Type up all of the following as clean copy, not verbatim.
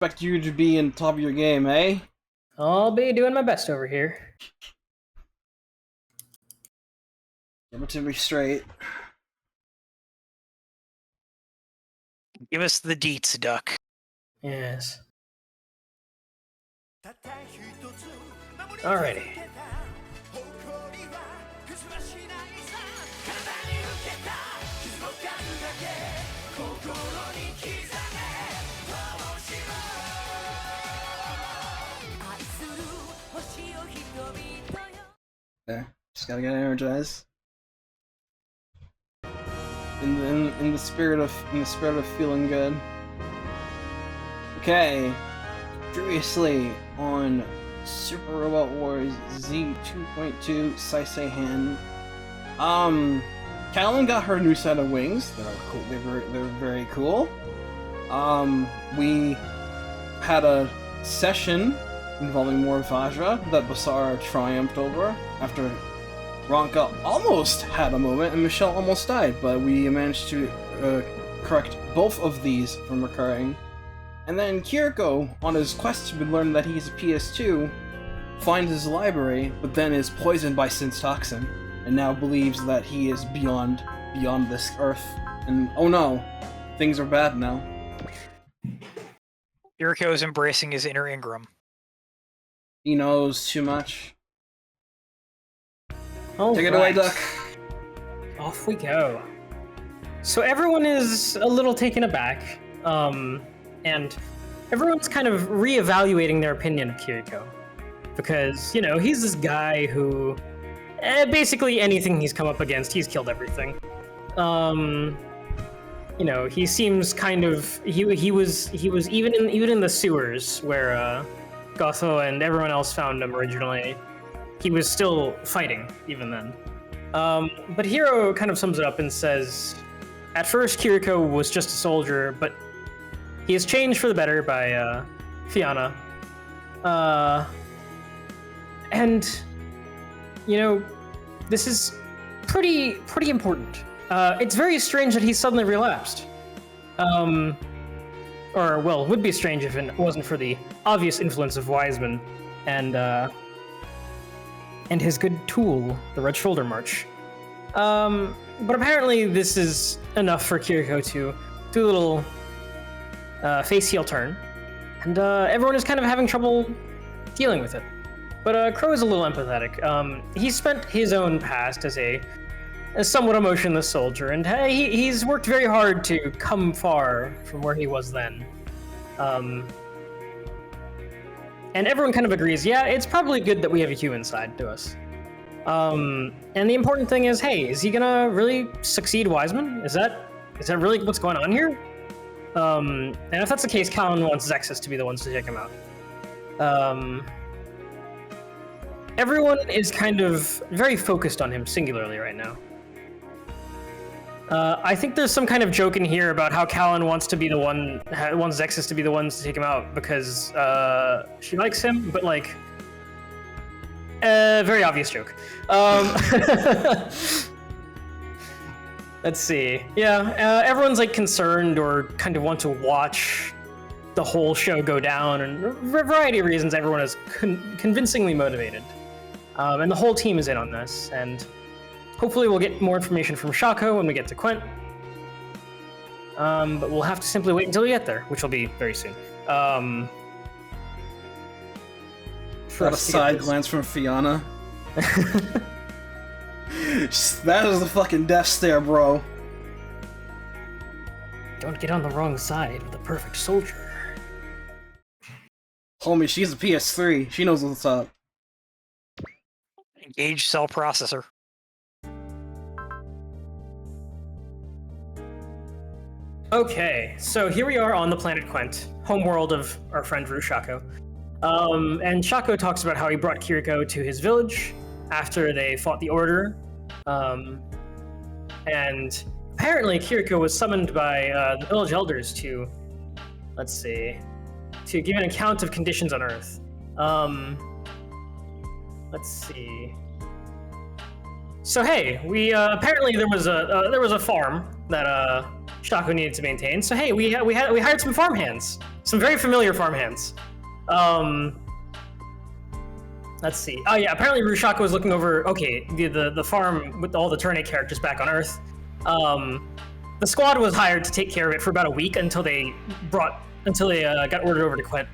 Expect you to be in top of your game, eh? I'll be doing my best over here. Give it to me straight. Give us the deets, Duck. Yes. Alrighty. There. Just gotta get energized. In the spirit of feeling good. Okay. Previously on Super Robot Wars Z 2.2 Saisei-hen. Callan got her new set of wings. They're cool. They're very cool. We had a session involving more Vajra that Basara triumphed over after Ronka almost had a moment and Michelle almost died, but we managed to correct both of these from occurring. And then Kiriko, on his quest to learn that he's a PS2, finds his library, but then is poisoned by Syn's toxin, and now believes that he is beyond this earth. And oh no, things are bad now. Kiriko is embracing his inner Ingram. He knows too much. Take it away, Duck. Off we go. So everyone is a little taken aback, and everyone's kind of reevaluating their opinion of Kiriko. Because, you know, he's this guy who, basically anything he's come up against, he's killed everything. You know, he seems kind of, he was even in the sewers where, Gotho and everyone else found him originally. He was still fighting, even then. But Hiro kind of sums it up and says, at first Kiriko was just a soldier, but he has changed for the better by Fianna. And, you know, this is pretty important. It's very strange that he suddenly relapsed. Or, well, it would be strange if it wasn't for the obvious influence of Wiseman and his good tool, the Red Shoulder March. But apparently this is enough for Kiriko to do a little face heel turn, and everyone is kind of having trouble dealing with it. But Crow is a little empathetic. He spent his own past as a somewhat emotionless soldier, and he's worked very hard to come far from where he was then. And everyone kind of agrees, yeah, it's probably good that we have a human side to us. And the important thing is, hey, is he gonna really succeed Wiseman? Is that really what's going on here? And if that's the case, Callan wants Zexus to be the ones to take him out. Everyone is kind of very focused on him singularly right now. I think there's some kind of joke in here about how Callan wants Zexus to be the ones to take him out because she likes him, but like, very obvious joke. Let's see. Yeah, everyone's like concerned or kind of want to watch the whole show go down, and for a variety of reasons, everyone is convincingly motivated. And the whole team is in on this, and hopefully we'll get more information from Shako when we get to Quent. But we'll have to simply wait until we get there, which will be very soon. Got a side glance from Fianna. That is the fucking death stare, bro. Don't get on the wrong side with a perfect soldier. Homie, she's a PS3. She knows what's up. Engage cell processor. Okay, so here we are on the planet Quent, homeworld of our friend Rushako. And Shako talks about how he brought Kiriko to his village after they fought the Order. And apparently Kiriko was summoned by the village elders to, let's see, to give an account of conditions on Earth. Let's see. So hey, we apparently there was a farm that Shako needed to maintain. So hey, we hired some farmhands some very familiar farmhands. Let's see. Oh yeah, apparently Rushako was looking over. Okay, the farm with all the Tourney characters back on Earth. The squad was hired to take care of it for about a week until they got ordered over to Quent.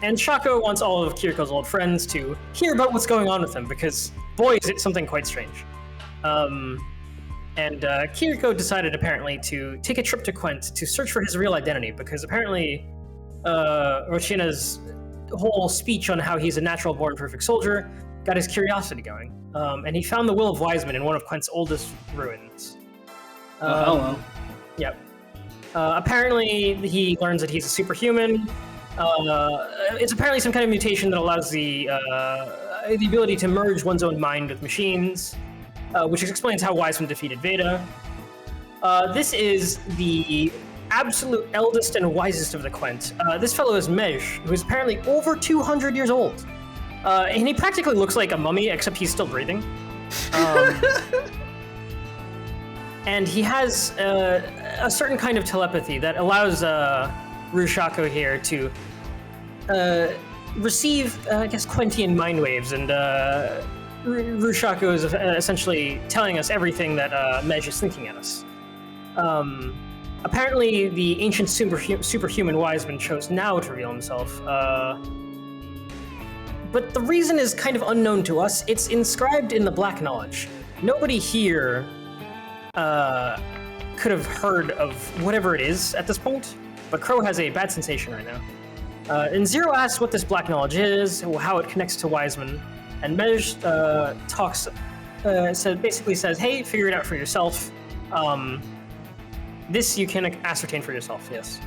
And Shako wants all of Kiriko's old friends to hear about what's going on with him, because boy, is it something quite strange. And Kiriko decided apparently to take a trip to Quent to search for his real identity, because apparently Roshina's whole speech on how he's a natural-born perfect soldier got his curiosity going. And he found the Will of Wiseman in one of Quent's oldest ruins. Hello. Yep. Apparently, he learns that he's a superhuman. It's apparently some kind of mutation that allows the ability to merge one's own mind with machines, which explains how Wiseman defeated Veda. This is the absolute eldest and wisest of the Quent. This fellow is Mej, who is apparently over 200 years old. And he practically looks like a mummy, except he's still breathing. And he has a certain kind of telepathy that allows Rushako here to receive, I guess, Quentian mind waves, and Rushako is essentially telling us everything that Mej is thinking at us. Apparently, the ancient superhuman Wiseman chose now to reveal himself. But the reason is kind of unknown to us. It's inscribed in the Black Knowledge. Nobody here could have heard of whatever it is at this point, but Crow has a bad sensation right now. And Zero asks what this Black Knowledge is, how it connects to Wiseman, and Mej basically says, hey, figure it out for yourself. This you can ascertain for yourself, yes.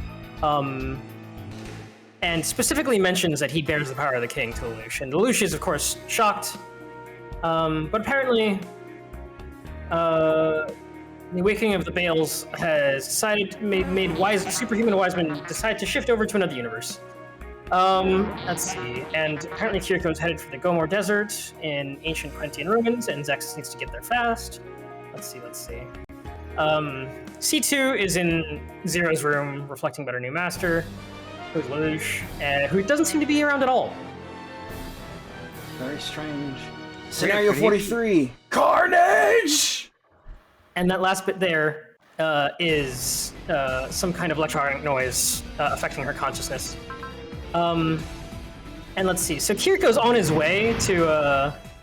And specifically mentions that he bears the power of the king to Lelouch. And Lelouch is, of course, shocked. But apparently, the Awakening of the Bales has made superhuman Wiseman decide to shift over to another universe. Let's see. And apparently Kiriko is headed for the Gomor Desert in ancient Quentian ruins, and Zex needs to get there fast. Let's see. C2 is in Zero's room, reflecting about her new master, who's Lelouch, who doesn't seem to be around at all. Very strange. Scenario 43, Carnage! And that last bit there is some kind of electronic noise affecting her consciousness. And let's see. So Kiriko's on his way to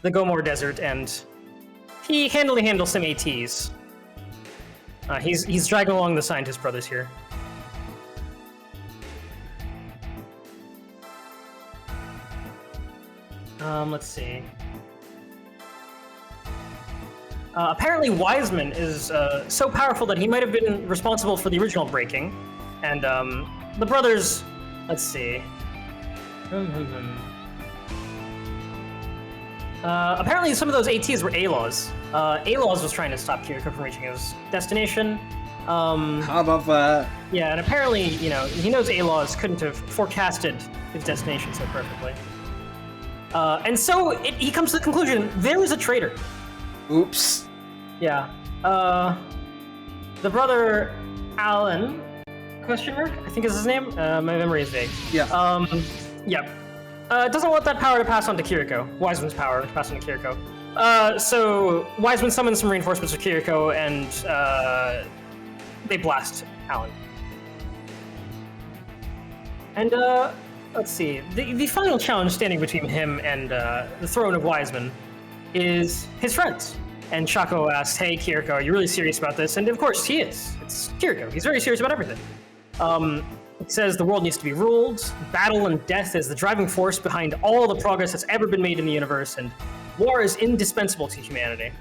the Gomor Desert, and he handily handles some ATs. He's dragging along the scientist brothers here. Let's see. Apparently Wiseman is so powerful that he might have been responsible for the original breaking. And the brothers, let's see. Apparently some of those ATs were Aloz. Aloz was trying to stop Kiriko from reaching his destination. How about that? Yeah, and apparently, he knows Aloz couldn't have forecasted his destination so perfectly. And so he comes to the conclusion, there is a traitor. Oops. Yeah. The brother Alan, question mark, I think is his name. My memory is vague. Yeah. Yeah. Doesn't want that power to pass on to Kiriko. Wiseman's power to pass on to Kiriko. So Wiseman summons some reinforcements for Kiriko, and they blast Alan. And let's see. The final challenge standing between him and the throne of Wiseman is his friends. And Shako asks, hey, Kiriko, are you really serious about this? And of course he is. It's Kiriko. He's very serious about everything. It says the world needs to be ruled. Battle and death is the driving force behind all the progress that's ever been made in the universe, and war is indispensable to humanity.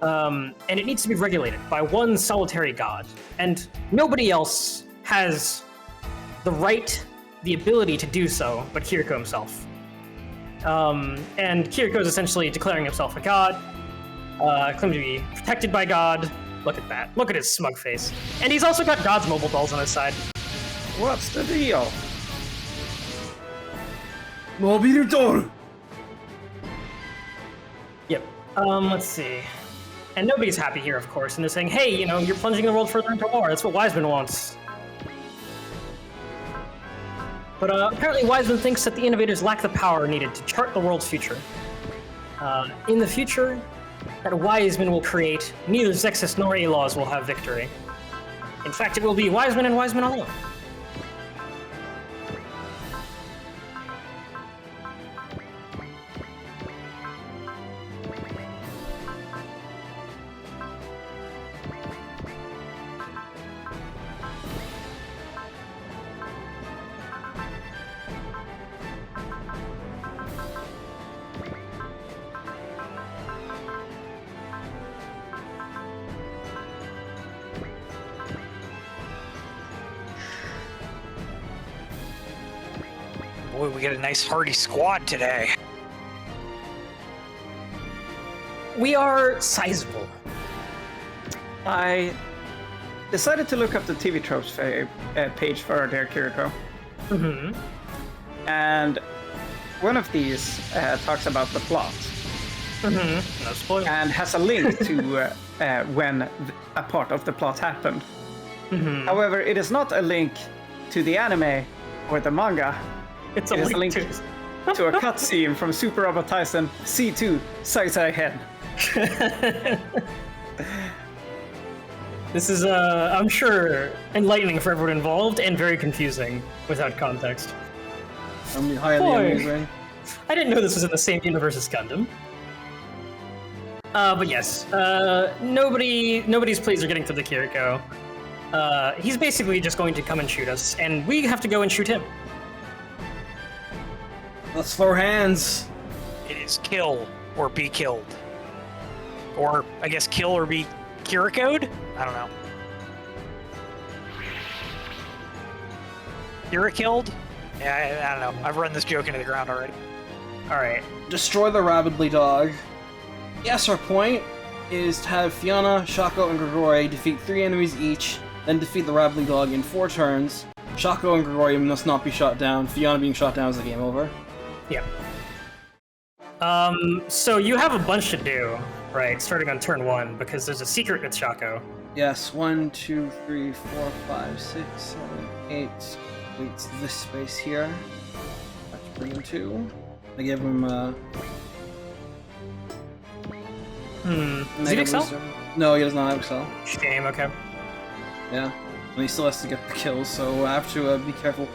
And it needs to be regulated by one solitary god. And nobody else has the right, the ability to do so, but Kiriko himself. And Kiriko is essentially declaring himself a god, claiming to be protected by God. Look at that. Look at his smug face. And he's also got God's mobile dolls on his side. What's the deal? Mobirutor! Yep. Let's see. And nobody's happy here, of course, and they're saying, hey, you're plunging the world further into war. That's what Wiseman wants. But apparently Wiseman thinks that the innovators lack the power needed to chart the world's future. In the future, that Wiseman will create, neither Zexus nor Aloz will have victory. In fact, it will be Wiseman and Wiseman alone. Boy, we got a nice hearty squad today. We are sizable. I decided to look up the TV tropes page for their Kiriko. Mm-hmm. And one of these talks about the plot. Mm-hmm. No spoilers. And has a link to when a part of the plot happened. Mm-hmm. However, it is not a link to the anime or the manga. It's It is a link to to a cutscene from Super Robot Tyson C2 Saisei-hen. This is, I'm sure, enlightening for everyone involved and very confusing without context. I mean, highly Boy. amazing. I didn't know this was in the same universe as Gundam. But yes, nobody's plays are getting to the Kiriko. He's basically just going to come and shoot us, and we have to go and shoot him. Let's throw hands. It is kill or be killed. Or, I guess, kill or be Kiriko'd? I don't know. Kira killed? Yeah, I don't know. I've run this joke into the ground already. Alright. Destroy the Rabidly Dog. Yes, our point is to have Fiona, Shaco, and Grigori defeat 3 enemies each, then defeat the Rabidly Dog in 4 turns. Shaco and Grigori must not be shot down. Fiona being shot down is the game over. Yeah. So you have a bunch to do, right, starting on turn 1, because there's a secret with Shaco. Yes, 1, 2, 3, 4, 5, 6, 7, 8. It's this space here. That's bring him 2. I gave him Does he Mega excel? Wisdom. No, he does not have Excel. Shame, okay. Yeah. And he still has to get the kills, so I have to be careful.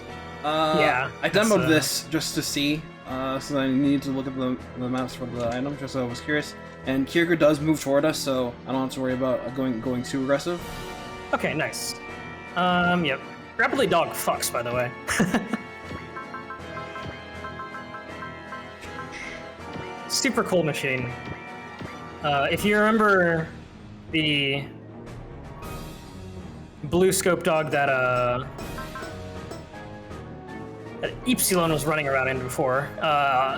Yeah, I that's, demoed this just to see, so I needed to look at the maps for the item, just so I was curious. And Kiriko does move toward us, so I don't have to worry about going too aggressive. Okay, nice. Yep. Rapidly Dog fucks, by the way. Super cool machine. If you remember the blue scope dog that Epsilon was running around in before,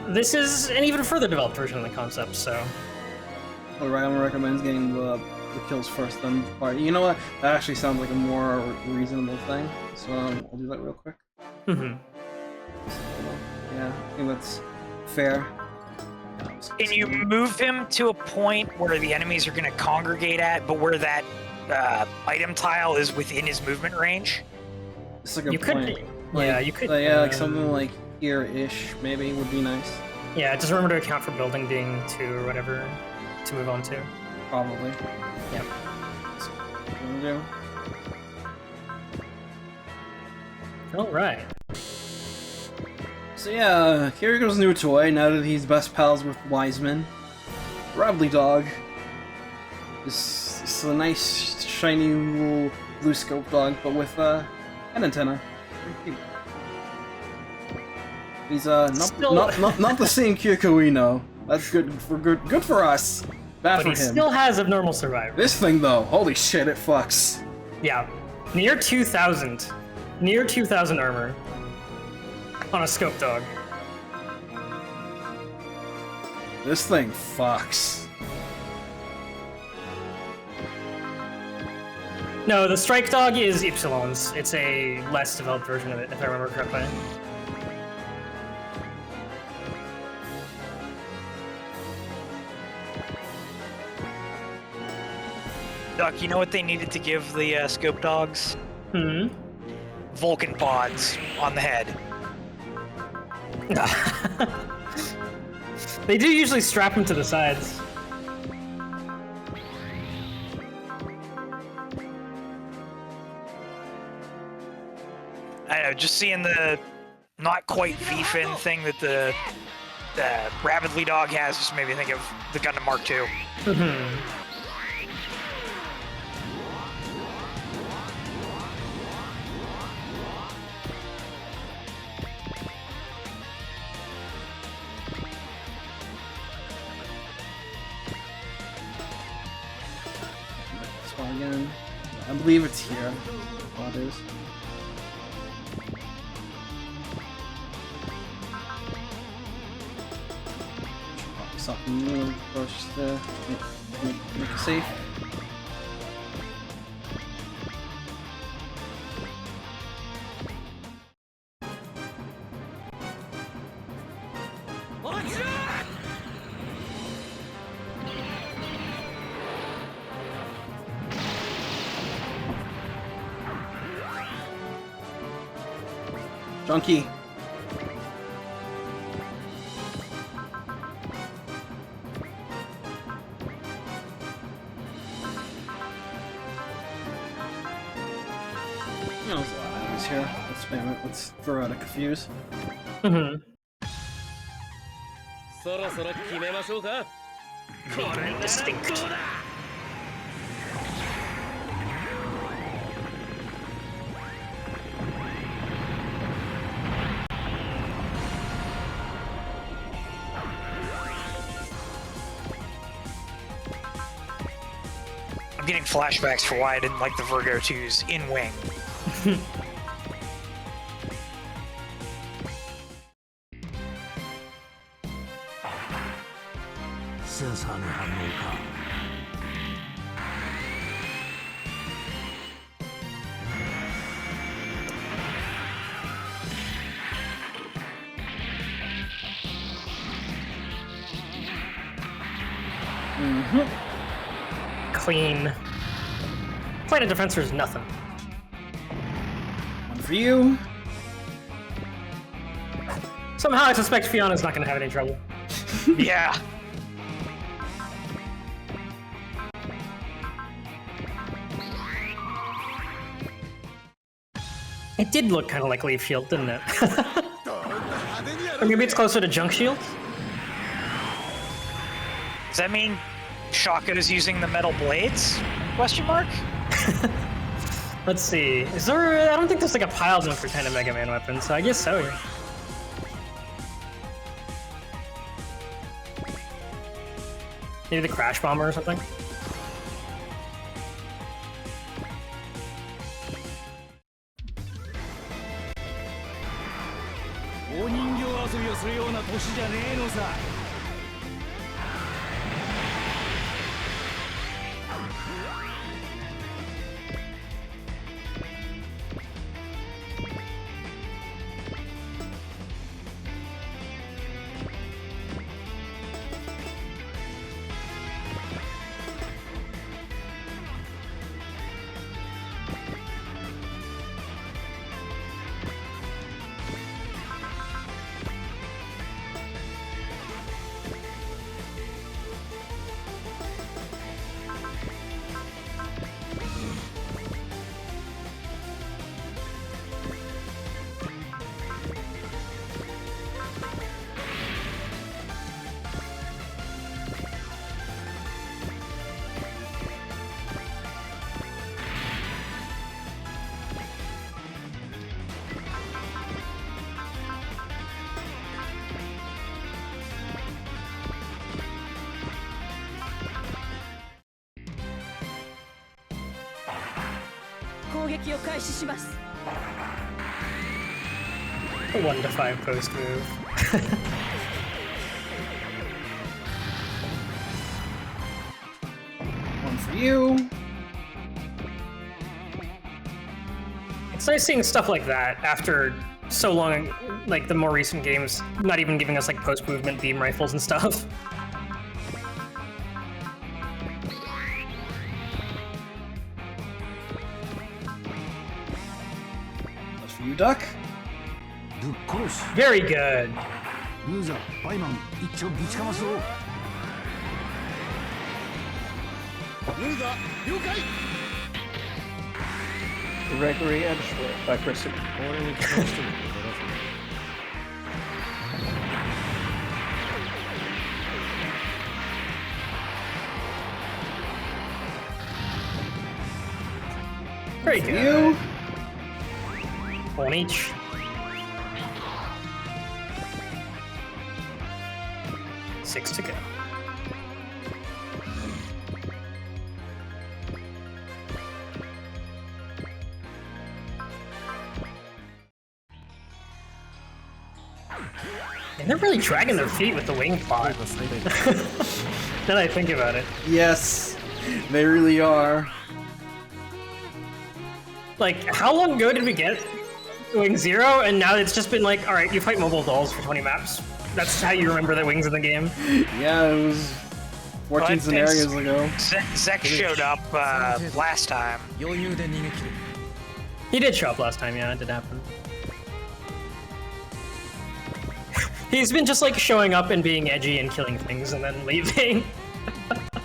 this is an even further developed version of the concept, so... Ryan recommends getting the kills first, then the party. You know what? That actually sounds like a more reasonable thing, so I'll do that real quick. Mm-hmm. Yeah, I think that's fair. Can you move him to a point where the enemies are going to congregate at, but where that item tile is within his movement range? It's like a You point. could... Yeah, you could... Yeah, like something like here-ish, maybe, would be nice. Yeah, just remember to account for building being 2 or whatever to move on to. Probably. Yeah. That's what I'm gonna do. Alright. So yeah, Kiriko's new toy, now that he's best pals with Wiseman. Rabidly Dog. It's a nice, shiny little blue scope dog, but with an antenna. Very cute. He's not the same Kiriko we know. That's good for us. Bad But for he him. still has abnormal survival. This thing though, holy shit, it fucks. Yeah. Near 2,000. Near 2,000 armor. On a scope dog. This thing fucks. No, the strike dog is Epsilon's. It's a less developed version of it, if I remember correctly. Duck, you know what they needed to give the scope dogs? Hmm. Vulcan pods on the head. They do usually strap him to the sides. I don't know, just seeing the not quite V-fin thing that the Rapidly Dog has just made me think of the Gundam Mark II. This one again. I believe it's here. Oh, it is. Something really close to make it safe. Junkie. There's a lot of enemies here. Let's spam it. Let's throw out a confuse. Distinct. I'm getting flashbacks for why I didn't like the Virgo 2s in Wing. Clean. Planet Defensor is nothing. One for you. Somehow I suspect Fiona's not going to have any trouble. Yeah. It did look kind of like Leaf Shield, didn't it? Or maybe it's closer to Junk Shield? Does that mean Shaka is using the metal blades? Question mark? Let's see. Is there... I don't think there's like a pile jump for kind of Mega Man weapons, so I guess so. Maybe the Crash Bomber or something? A 1 to 5 post move. One for you. It's nice seeing stuff like that after so long, like the more recent games, not even giving us like post-movement beam rifles and stuff. That's for you, Duck. Very good. ムーザバイマン一丁ぶちかますぞ。ムーザ了解。 Gregory Edgeworth, I presume. 俺に聞かせてもらう。 Very good. You. One each. Six to go. And they're really dragging their feet with the wing plot. Now that I think about it. Yes, they really are. Like, how long ago did we get Wing Zero? And now it's just been like, alright, you fight mobile dolls for 20 maps. That's how you remember the wings in the game. Yeah, it was 14 scenarios ago. Zek showed up last time. 余裕で逃げ切る。 He did show up last time, yeah, it did happen. He's been just like showing up and being edgy and killing things and then leaving.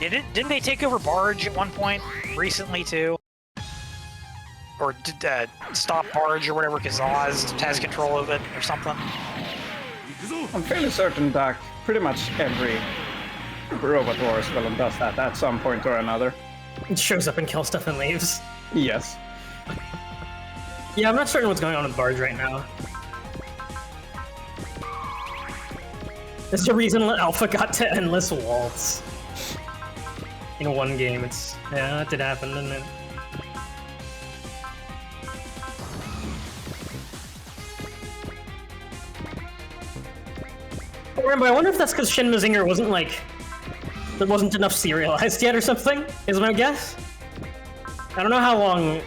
Didn't they take over Barge at one point recently too? Or did stop Barge or whatever because Oz has control of it or something? I'm fairly certain that pretty much every Robot Wars villain does that at some point or another. It shows up and kills stuff and leaves. Yes. Yeah, I'm not certain what's going on with Barge right now. There's a reason Alpha got to Endless Waltz. In one game, yeah, that did happen, didn't it? But I wonder if that's because Shin Mazinger wasn't like... There wasn't enough serialized yet or something, is my guess. I don't know how long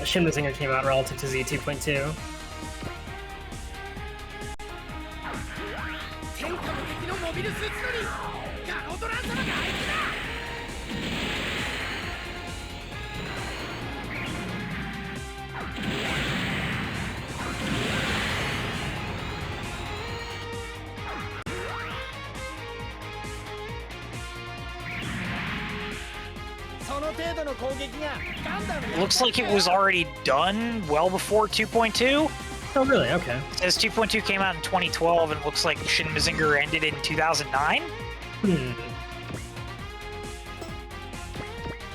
Shin Mazinger came out relative to Z 2.2. Looks like it was already done well before 2.2. Oh, really? Okay. As 2.2 came out in 2012, and it looks like Shin Mazinger ended in 2009.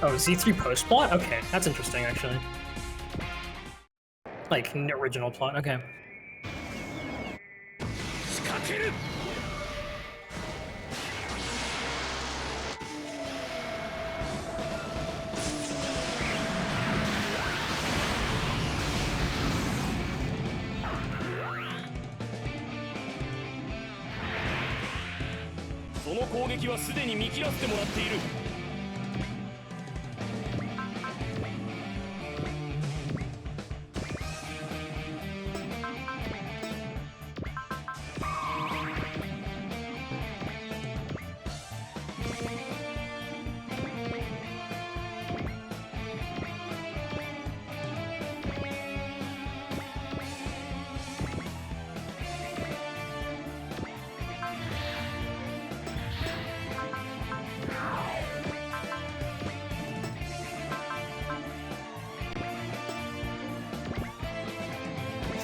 Oh, Z3 post plot? Okay, that's interesting, actually. Like, original plot, okay. 仕掛ける。 その攻撃はすでに見切らせてもらっている。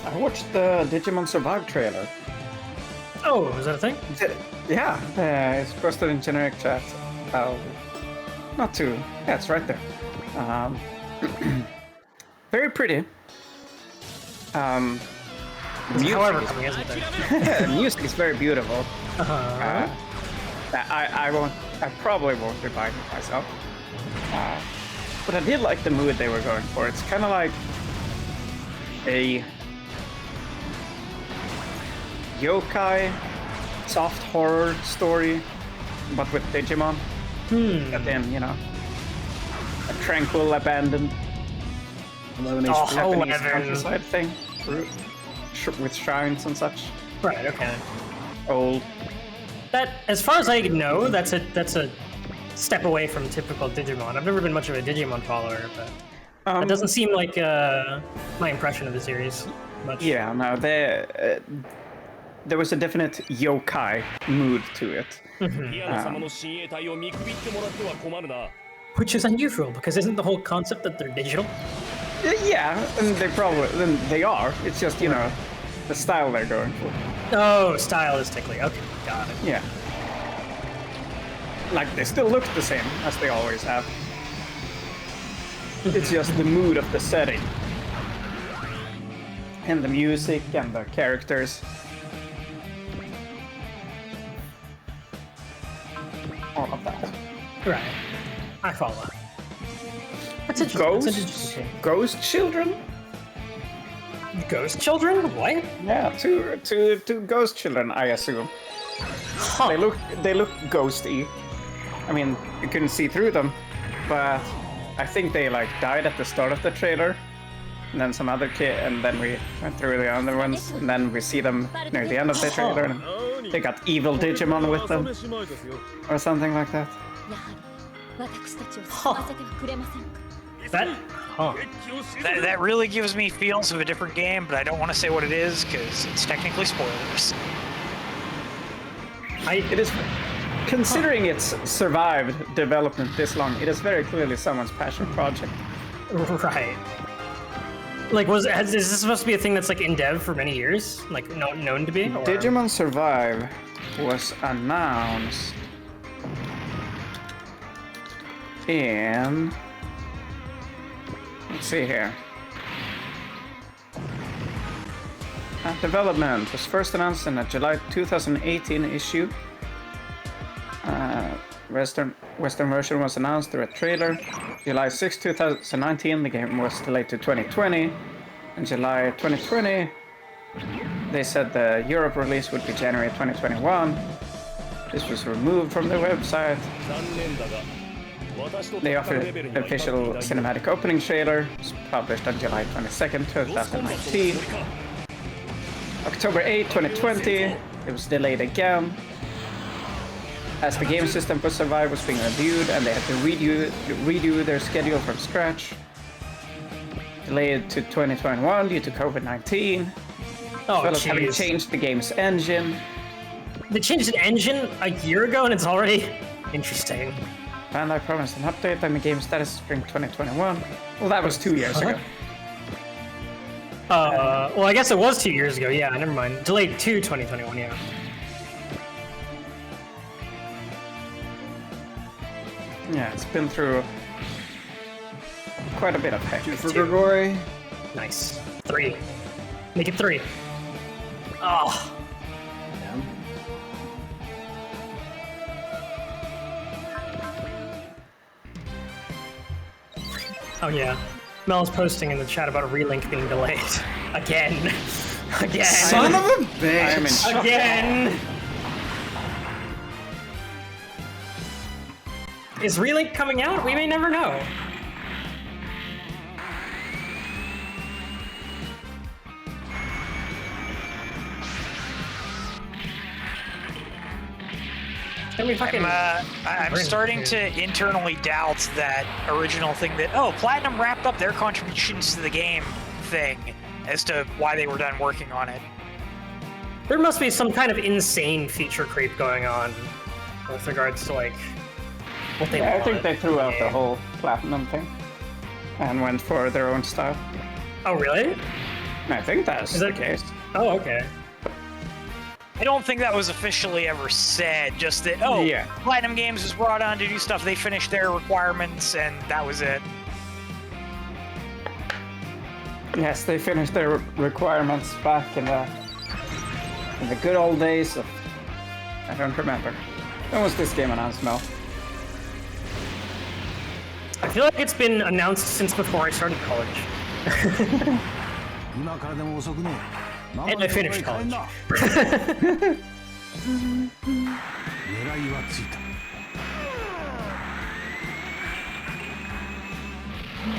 I watched the Digimon Survive trailer. Oh, is that a thing? Yeah, it's posted in generic chat. Not too. Yeah, it's right there. Very pretty. However coming, isn't it? Music is very beautiful. I probably won't be buying it myself. But I did like the mood they were going for. It's kind of like a yokai soft horror story, but with Digimon. And then, you know, a tranquil, abandoned Japanese countryside thing with shrines and such. Right, okay. Old. That, as far as I know, that's a step away from typical Digimon. I've never been much of a Digimon follower, but that doesn't seem like my impression of the series. much. Yeah, no, there was a definite yokai mood to it. ティアナ様の親衛隊を見くびってもらっては困るな。 Which is unusual because isn't the whole concept that they're digital? Yeah, and they are. It's just, you know, the style they're going for. Oh, stylistically. Okay, got it. Yeah. Like, they still look the same, as they always have. It's just the mood of the setting. And the music and the characters. All of that. Right. I follow. That's interesting. Ghost? That's interesting. Ghost children? Ghost children? What? Yeah, two ghost children, I assume. Huh. They look ghosty. I mean, you couldn't see through them, but I think they like died at the start of the trailer, and then some other kid, and then we went through the other ones, and then we see them near the end of the trailer, and they got evil Digimon with them, or something like that. やはり私たちを救わせてはくれませんか That? Huh. That really gives me feels of a different game, but I don't want to say what it is because it's technically spoilers. It is, considering it's survived development this long, it is very clearly someone's passion project. Right. Like, is this supposed to be a thing that's like in dev for many years? Like, known to be? Or? Digimon Survive was announced in... Let's see here. Development was first announced in a July 2018 issue. Western version was announced through a trailer. July 6, 2019, the game was delayed to 2020. In July 2020, they said the Europe release would be January 2021. This was removed from their website. 残念だが、私と They 戦う offered レベルに an は至ってい official ない。 cinematic opening trailer. It was published on July 22nd, 2019. October 8, 2020, it was delayed again. As the game system for Survive was being reviewed and they had to redo their schedule from scratch. Delayed to 2021 due to COVID-19. Oh, As well as having jeez. changed the game's engine. They changed an engine a year ago and it's already interesting. Bandai promised an update on the game's status spring 2021. Well, that was 2 years ago. Well, I guess it was 2 years ago. Yeah, never mind. Delayed to 2021. Yeah. Yeah, it's been through quite a bit of heck. For Grigori. Nice. 3. Make it 3. Oh. Oh yeah. Mel's posting in the chat about Relink being delayed. Again. Again. Son of a I'm in bitch! shock. Again. Is Relink coming out? We may never know. Can we fucking... I'm Really? starting to internally doubt that original thing that, oh, Platinum wrapped up their contributions to the game thing as to why they were done working on it. There must be some kind of insane feature creep going on with regards to, like, what they Yeah, I want. think they threw out the Yeah. whole Platinum thing and went for their own style. Oh, really? I think that's Is the that- case. Oh, okay. I don't think that was officially ever said, just that, oh, Yeah. Platinum Games was brought on to do stuff, they finished their requirements, and that was it. Yes, they finished their requirements back in the good old days of... I don't remember. When was this game announced, Mel? I feel like it's been announced since before I started college. And I finished college.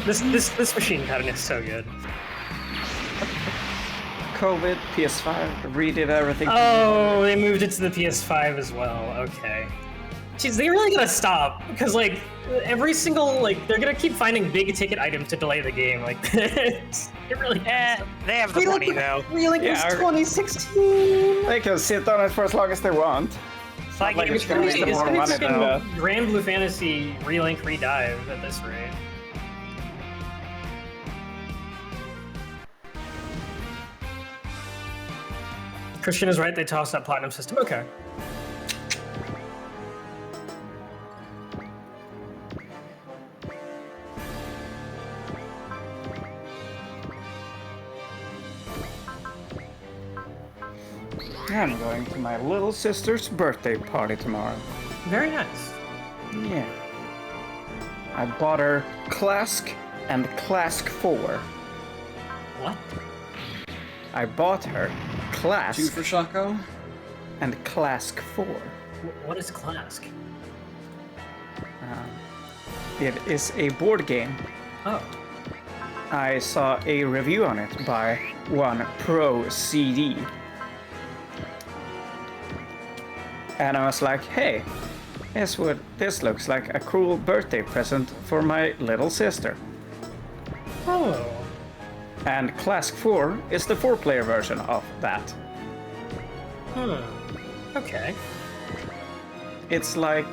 This machine pattern is so good. COVID, PS5, redid everything. Oh, they moved it to the PS5 as well. Okay. Jeez, they really gotta stop because like every single they're gonna keep finding big ticket items to delay the game. Like it really. They have the money though. Relink Yeah, was 2016. They can sit on it for as long as they want. It's not like it's gonna waste them more money than that. Grand Blue Fantasy Relink Redive at this rate. Christian is right, they tossed that platinum system. Okay. I'm going to my little sister's birthday party tomorrow. Very nice. Yeah. I bought her Clask and Clask 4. What? I bought her 2 Clask for Shaco. and Clask 4. What is Clask? It is a board game. Oh. I saw a review on it by one Pro CD. And I was like, hey, this looks like a cool birthday present for my little sister. Oh. And Clask 4 is the 4-player version of that. Okay. It's like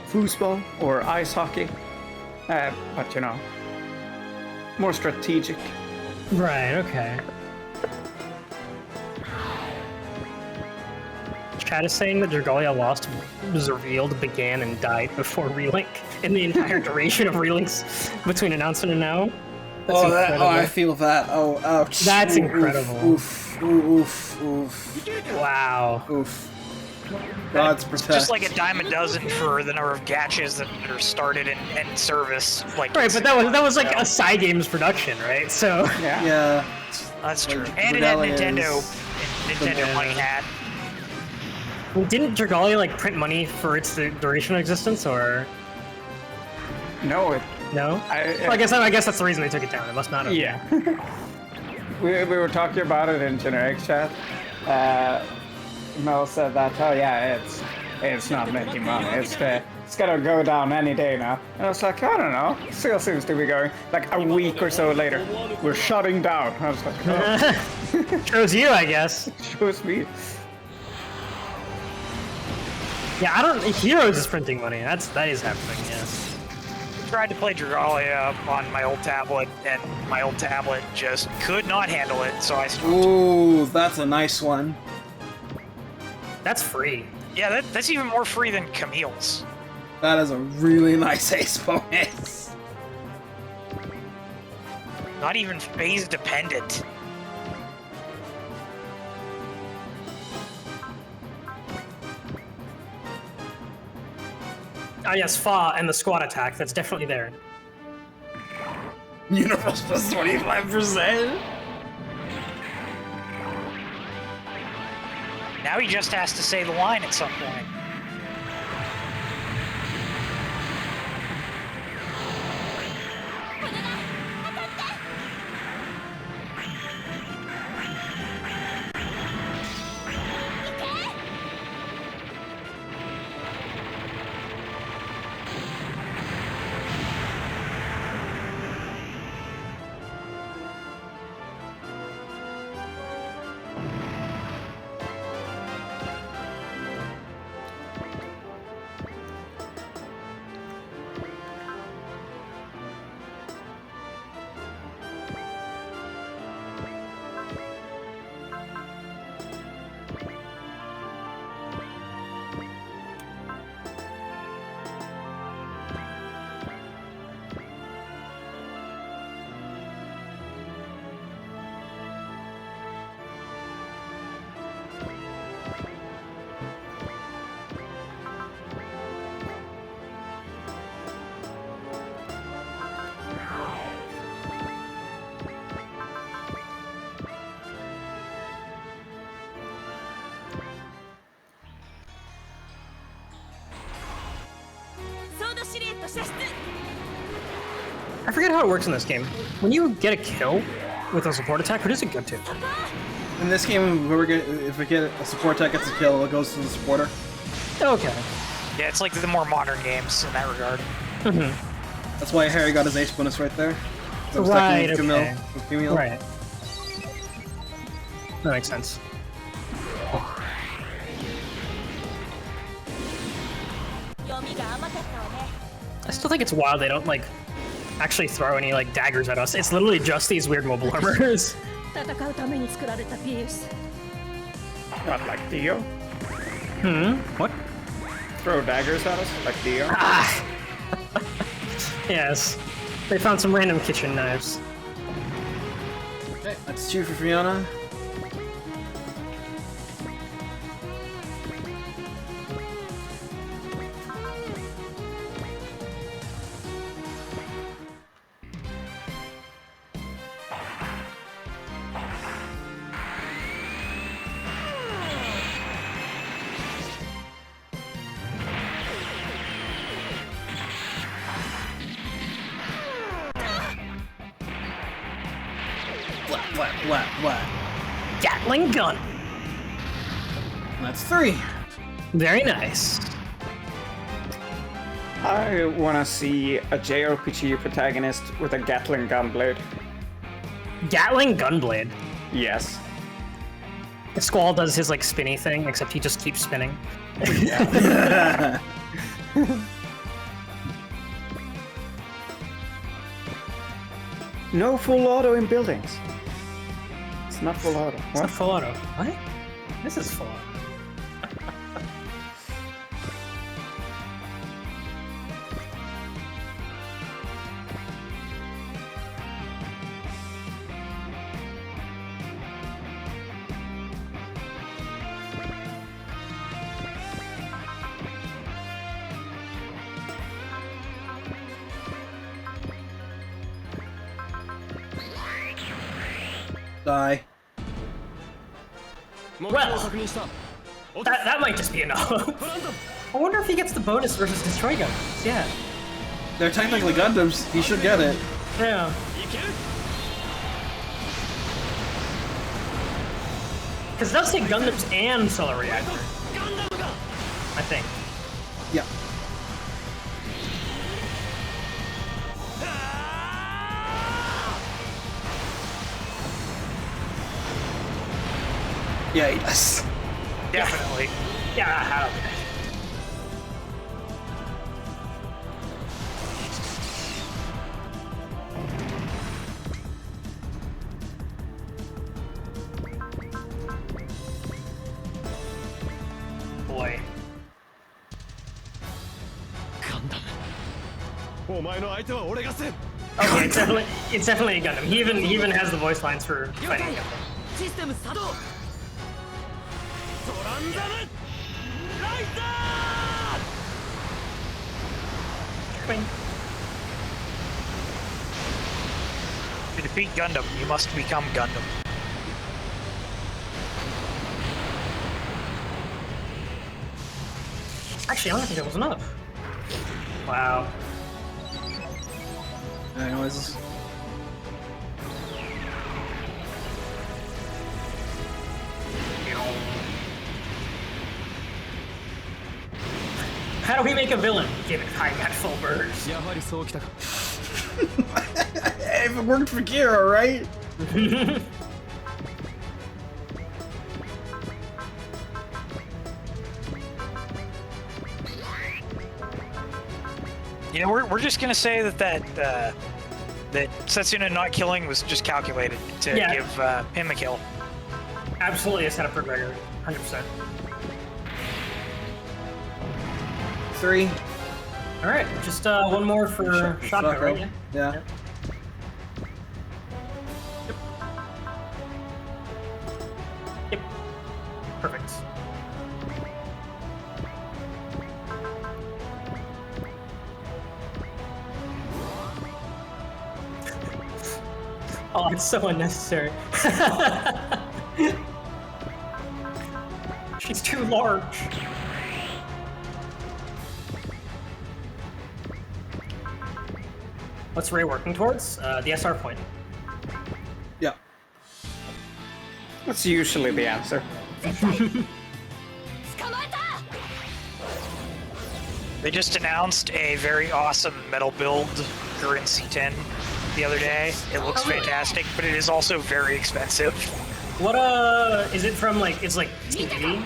foosball or ice hockey, but you know, more strategic. Right, okay. Chat is saying that Dragalia Lost was revealed, began, and died before Relink in the entire duration of Relinks between announcement and now. That's incredible. I feel that. Oh, ouch. That's Oof, incredible. Oof, oof, oof, Wow. oof. God's It's protect. just like a dime a dozen for the number of gachas that are started in service. Like Right, but that was like a side games production, right? So Yeah. Yeah. that's true. Like, And it had Dragalia Nintendo is- money hat. didn't Dragalia like print money for its duration of existence, or No, it. no? Well, I guess that's the reason they took it down. It must not have. Yeah. we were talking about it in generic chat. Mel said that, oh yeah, it's not making money. It's gonna go down any day now. And I was like, I don't know. Still seems to be going. Like a week or so later, we're shutting down. I was like, oh, Shows you, I guess. shows me. Yeah, I don't. Heroes is printing money. That is happening. Yes. Tried to play Dragalia on my old tablet, and my old tablet just could not handle it, so I stopped. Ooh, that's a nice one. That's free. Yeah, that's even more free than Camille's. That is a really nice ace bonus. Not even phase dependent. Ah, yes, Fa and the squad attack. That's definitely there. Universe plus 25%. Now he just has to say the line at some point. I forget how it works in this game. When you get a kill with a support attack, who does it go to? In this game, if a support attack gets a kill, it goes to the supporter. Okay. Yeah, it's like the more modern games in that regard. That's why Harry got his ace bonus right there. I was Right, attacking with okay. Camille. Right. That makes sense. I still think it's wild they don't, like, actually throw any, like, daggers at us. It's literally just these weird mobile armors. 戦うために作られたピース Not like Dio. What? Throw daggers at us like Dio. Yes. They found some random kitchen knives. Okay, that's 2 for Fiona. What? Gatling gun. That's 3. Very nice. I want to see a JRPG protagonist with a Gatling gun blade. Gatling gunblade. Yes. Squall does his, like, spinny thing, except he just keeps spinning. No full auto in buildings. It's not full auto. It's not full auto. What? This is full auto. Die. Well, that might just be enough. I wonder if he gets the bonus versus destroy guns. Yeah. They're technically Gundams. He should get it. Yeah. Because it does say Gundams and Solar Reactor. I think. Yeah. Yeah, he does. Definitely. Yeah. Boy. お前の相手は俺がせん Okay, it's definitely a Gundam. He even has the voice lines for fighting Gundam. システム作動トランザムライザー Boing. To defeat Gundam, you must become Gundam. Actually, I don't think that was enough. Wow. Anyways. How do we make a villain? Give it high got full burst. やはりそうきたか If it worked for Kira, right? You know, we're just gonna say that Setsuna not killing was just calculated to Yeah. give him a kill. Absolutely a setup for Gregor. 100%. 3. Alright, just one more for Shotgun, right? Yeah. Yep. Perfect. Oh, it's so unnecessary. She's too large. What's Ray working towards? The SR point. Yeah. That's usually the answer. 捕まえた They just announced a very awesome metal build Gurren C10 the other day. It looks fantastic, but it is also very expensive. What is it from? Like it's like TV,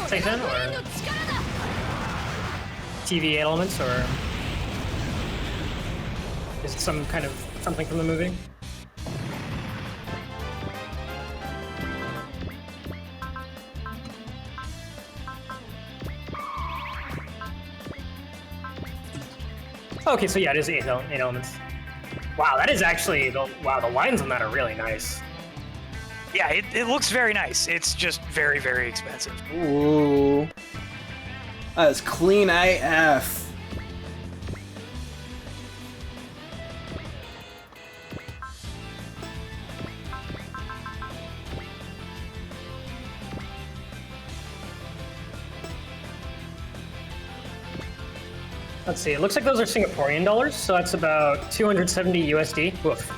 Saisei-hen, or TV elements, or is it some kind of something from the movie? Okay, so yeah, it is eight elements. Wow, that is actually the lines on that are really nice. Yeah, it looks very nice. It's just very, very expensive. Ooh. That is clean AF. Let's see, it looks like those are Singaporean dollars, so that's about 270 USD. Woof.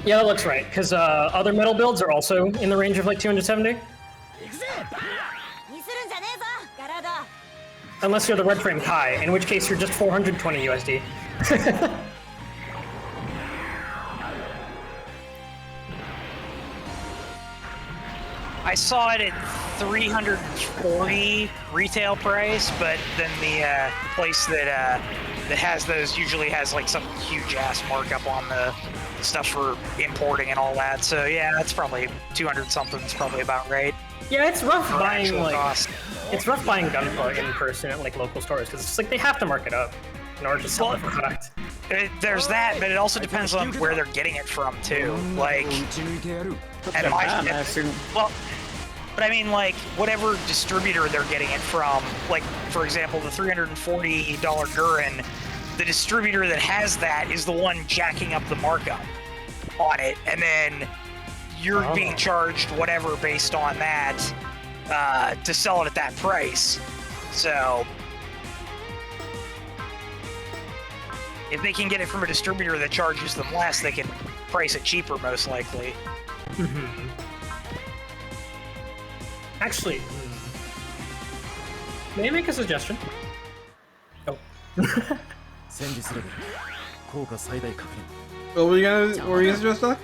Yeah, that looks right, because other metal builds are also in the range of like 270. Unless you're the red frame Kai, in which case you're just 420 USD. I saw it at 340 retail price, but then the place that has those usually has like some huge ass markup on the stuff for importing and all that. So yeah, that's probably 200 something. Is probably about right. Yeah, it's rough buying like cost. It's rough buying Gunpla in person at like local stores because it's like they have to mark it up in order to sell the product. There's that, but it also depends on where they're getting it from too. Like, at my, well, but I mean, like, whatever distributor they're getting it from, like, for example, the $340 Gurren, the distributor that has that is the one jacking up the markup on it, and then you're being charged whatever based on that to sell it at that price. So if they can get it from a distributor that charges them less, they can price it cheaper, most likely. Mm-hmm. Actually, may I make a suggestion? Oh. What were you gonna suggest that?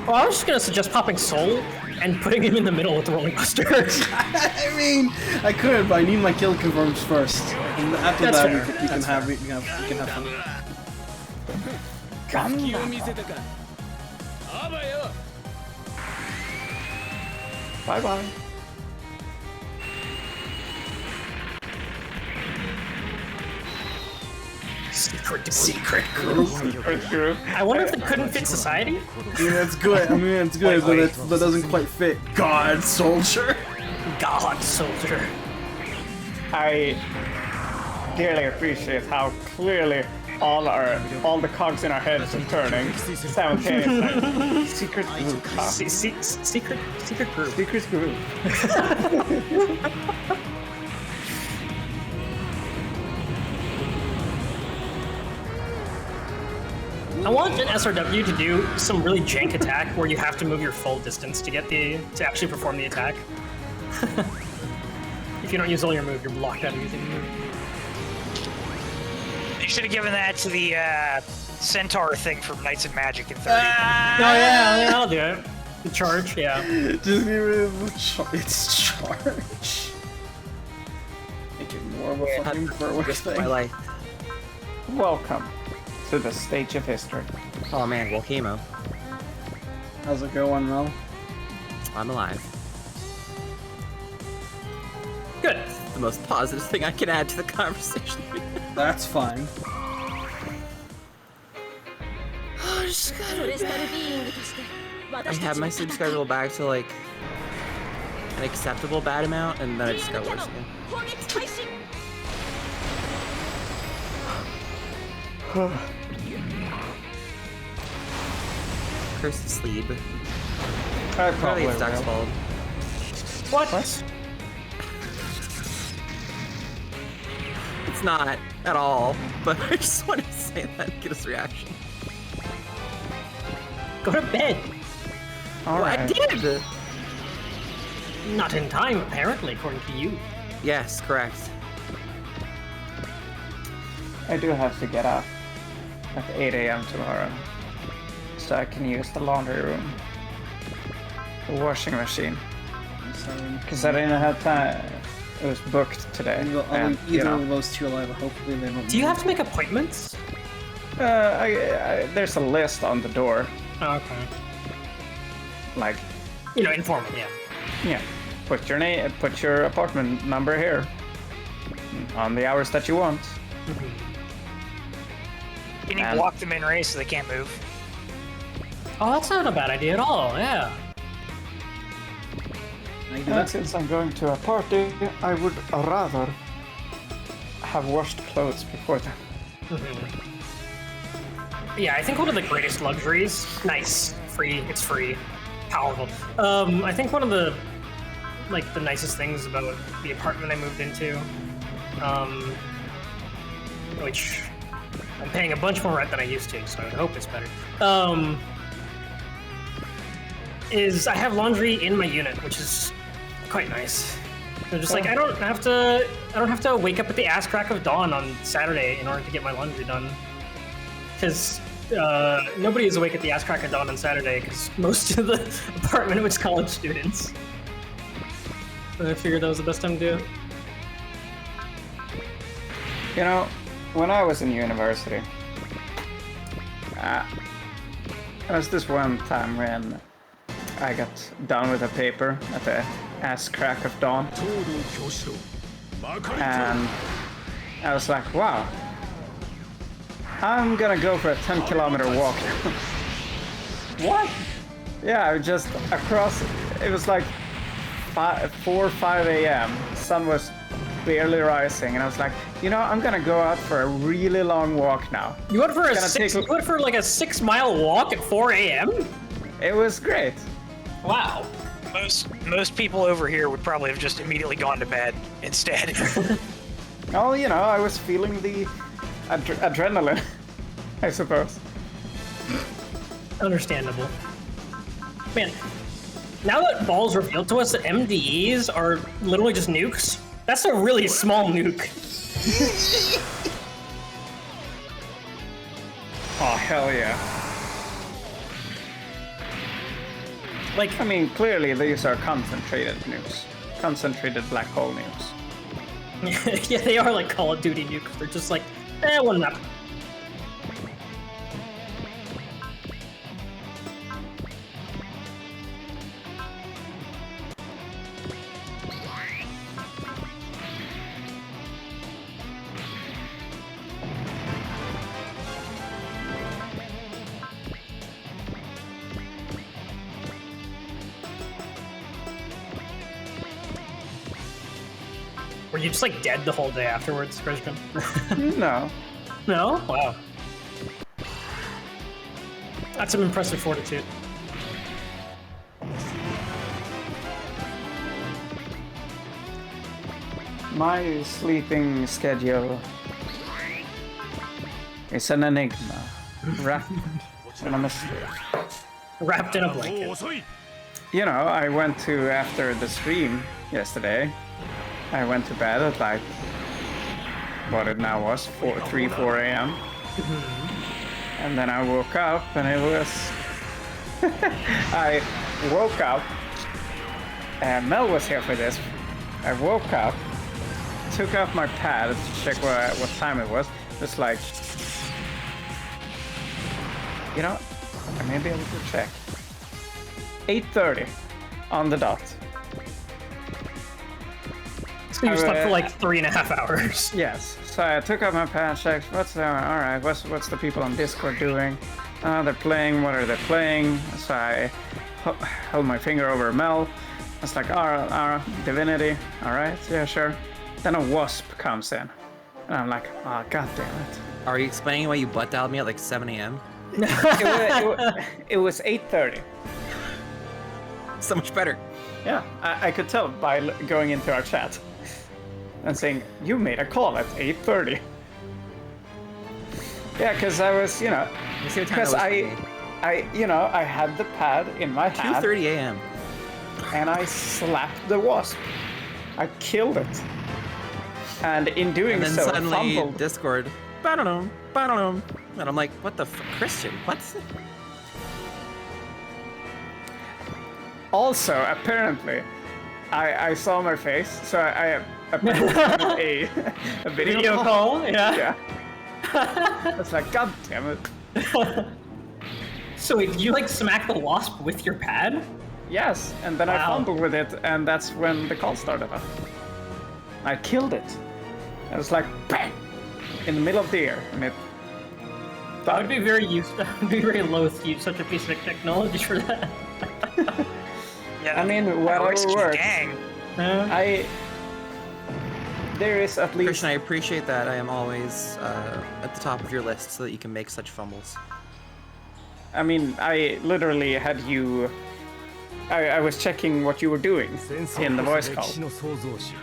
Well, I was just gonna suggest popping Soul and putting him in the middle with the Rolling Buster. I mean, I could, but I need my kill confirms first. And after That's that, fair. you can have fun. Bye-bye. Secret group. I wonder if they couldn't fit Society? Yeah, that's good. I mean, it's good, but that doesn't quite fit. God Soldier. God Soldier. I dearly appreciate how clearly all the cogs in our heads are turning simultaneously. Secret group. Secret group. Secret group. I want an SRW to do some really jank attack where you have to move your full distance to get to actually perform the attack. If you don't use all your move, you're blocked out of using the move. You should have given that to the Centaur thing from Knights of Magic in 30. Oh yeah, I'll do it. The charge, yeah. Just give it its charge. Make it more of a fucking Berwick thing. My life. Welcome to the stage of history. Oh man, Volcano. How's it going, Mel? I'm alive. Good. The most positive thing I can add to the conversation. That's fine. I just gotta I have my sleep schedule back to like an acceptable bad amount, and then I just got worse again. Cursed sleep. I probably It's Duck's will. fault. What? It's not at all, but I just wanted to say that and get his reaction. Go to bed. All Well, I right. did! Not in time, apparently, according to you. Yes, correct. I do have to get up at 8 a.m. tomorrow, so I can use the laundry room, the washing machine, because I didn't have time. It was booked today. I'll leave either of those two alive. Hopefully they don't. Do you have to make appointments? There's a list on the door, Oh, okay. like, Informal, yeah. yeah, put your name, put your apartment number here, on the hours that you want. Can you block them in race so they can't move? Oh, that's not a bad idea at all, yeah. And since I'm going to a party, I would rather have washed clothes before then. Yeah, I think one of the greatest luxuries, nice, it's free, powerful. I think one of the nicest things about the apartment I moved into, which I'm paying a bunch more rent than I used to, so I would hope it's better, is I have laundry in my unit, which is quite nice. So just I don't have to wake up at the ass crack of dawn on Saturday in order to get my laundry done. Because nobody is awake at the ass crack of dawn on Saturday because most of the apartment was college students. So I figured that was the best time to do it. When I was in university, there was this one time when I got done with a paper at the ass crack of dawn, and I was like, wow, I'm gonna go for a 10-kilometer walk. What? Yeah, just across, it was like 4 or 5 a.m. Sun was barely rising, and I was like, I'm gonna go out for a really long walk now. You went for like a 6-mile walk at 4 a.m.? It was great. Wow. Most people over here would probably have just immediately gone to bed instead. Oh, I was feeling the adrenaline, I suppose. Understandable. Man, now that Ball's revealed to us that MDEs are literally just nukes, that's a really small nuke. Oh, hell yeah. Clearly these are concentrated nukes. Concentrated black hole nukes. Yeah, they are like Call of Duty nukes. They're just like, one map. Were you just like dead the whole day afterwards, Christian? No. No? Wow. That's some impressive fortitude. My sleeping schedule is an enigma, wrapped in a mystery. Wrapped in a blanket. I went to, after the stream yesterday, I went to bed at like, what it now was, 3, 4 a.m. And then I woke up and it was... I woke up, and Mel was here for this. I woke up, took off my pad to check what time it was. Just like, I may be able to check. 8:30 on the dot. So you slept for like 3.5 hours. Yes. So I took out my pad, checked. What's the people on Discord doing? They're playing. What are they playing? So I held my finger over Mel. I was like, Divinity. All right, yeah, sure. Then a wasp comes in, and I'm like, oh, god damn it. Are you explaining why you butt dialed me at like 7 a.m.? It was 8:30. So much better. Yeah, I could tell by going into our chat and saying, you made a call at 8:30. Yeah, because I was, because I had the pad in my hand. 2:30 a.m. and I slapped the wasp. I killed it. And in doing And then so, suddenly fumbled. Discord, ba-da-dum, ba-da-dum. And I'm like, what the Christian? What? Also, apparently, I saw my face, so I apparently a video call. Yeah. Yeah. It's like, god damn it. So wait, did you like smack the wasp with your pad? Yes, and then I Wow. fumbled with it, and that's when the call started up. I killed it. It was like, bang! In the middle of the air, and it... I would be very I'd be very loath to use such a piece of technology for that. Yeah, I mean, that whatever risky works. gang. There is at least... Christian, I appreciate that. I am always at the top of your list so that you can make such fumbles. I mean, I literally had you... I was checking what you were doing in the voice call.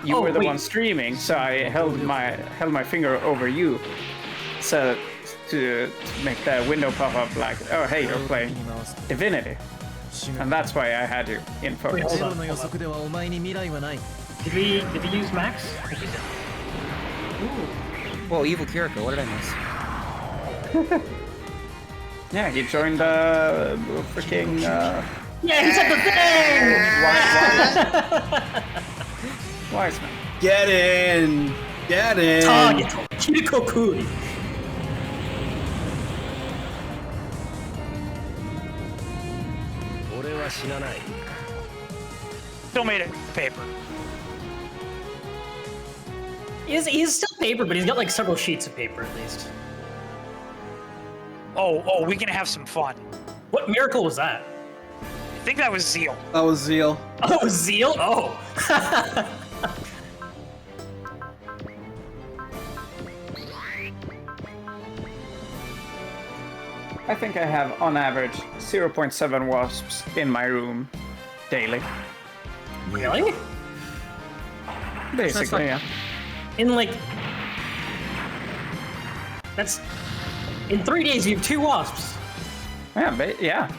You Oh, were the wait. one streaming, so I held my finger over you, so to make the window pop up like, oh hey, you're playing Divinity, and that's why I had you in Wait, focus. hold on. Did we use Max? I think we did. Whoa, Evil Kiriko, what did I miss? Yeah, he joined the freaking. Yeah, he said the thing! Wise man. Get in! Get in! Target! Kiriko-kun! Still made it paper. He's still paper, but he's got like several sheets of paper at least. Oh, we can have some fun. What miracle was that? I think that was Zeal. That was Zeal. Oh, Zeal? Oh. I think I have, on average, 0.7 wasps in my room daily. Really? Basically, yeah. In like... That's... In 3 days, you have 2 wasps. Yeah.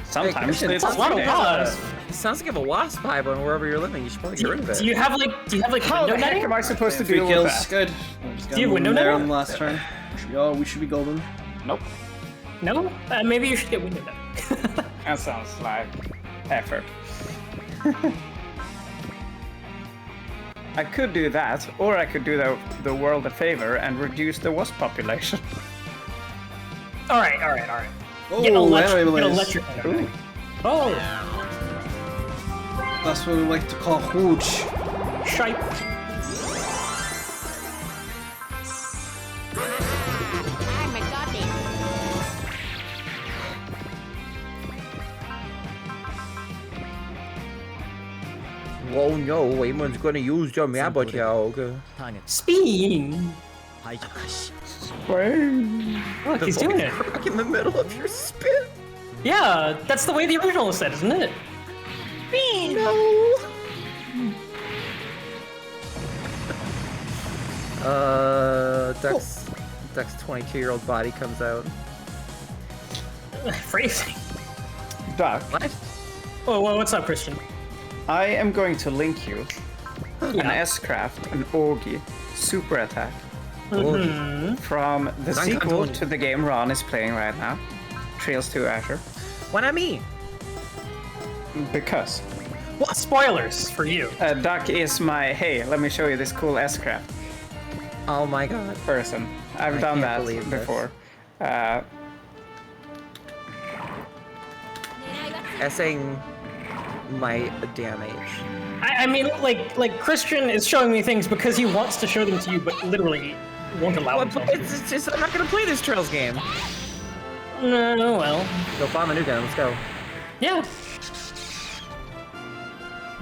Sometimes Christian, it's That's a lot of 3 days. wasps. It sounds like you have a wasp hive on wherever you're living. You should probably get rid of it. Do you have like How window the heck netting? am I supposed to 3 deal with kills, that? good. Just got Do you have him window there netting? on the last turn. Oh, we should be golden. Nope. No? Maybe you should get window netting. That sounds like effort. I could do that, or I could do the world a favor and reduce the wasp population. Alright. Oh, Get electric anyway, window netting. Oh! That's what we like to call hooch. Shite. I'm a goddess. Whoa, no, Wayman's gonna use your Mabotiog. Spin! Wait. Look, he's doing it. Rock in the middle of your spin. Yeah, that's the way the original said, isn't it? No. Duck's 22-year-old body comes out. Phrasing. Duck, What? Whoa, what's up, Christian? I am going to link you an Yeah. S-Craft, an Augie, super attack Mm-hmm. from the Zankan sequel Tony. to the game Ron is playing right now, Trails to Azure. What I mean? Because Well, spoilers for you. Duck is my, hey, let me show you this cool S-Craft Oh my god. person. I've I done can't that believe this. before. Essaying my damage. I mean, like Christian is showing me things because he wants to show them to you, but literally won't allow Well, himself. it's just, I'm not gonna play this Trails game. No, well, Go bomb a new gun, let's go. yeah.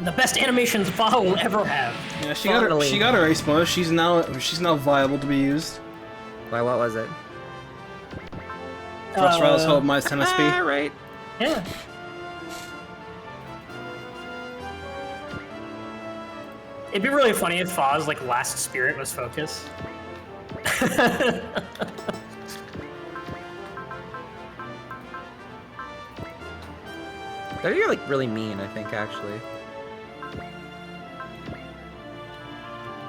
The best animations Baha will ever have. Yeah, Finally. she got her ace bonus. She's now viable to be used. Why, what was it? Thrust Rattles Hope minus 10 SP. Right. Yeah. It'd be really funny if Foz, like, last spirit was focus. They're like really mean, I think, actually.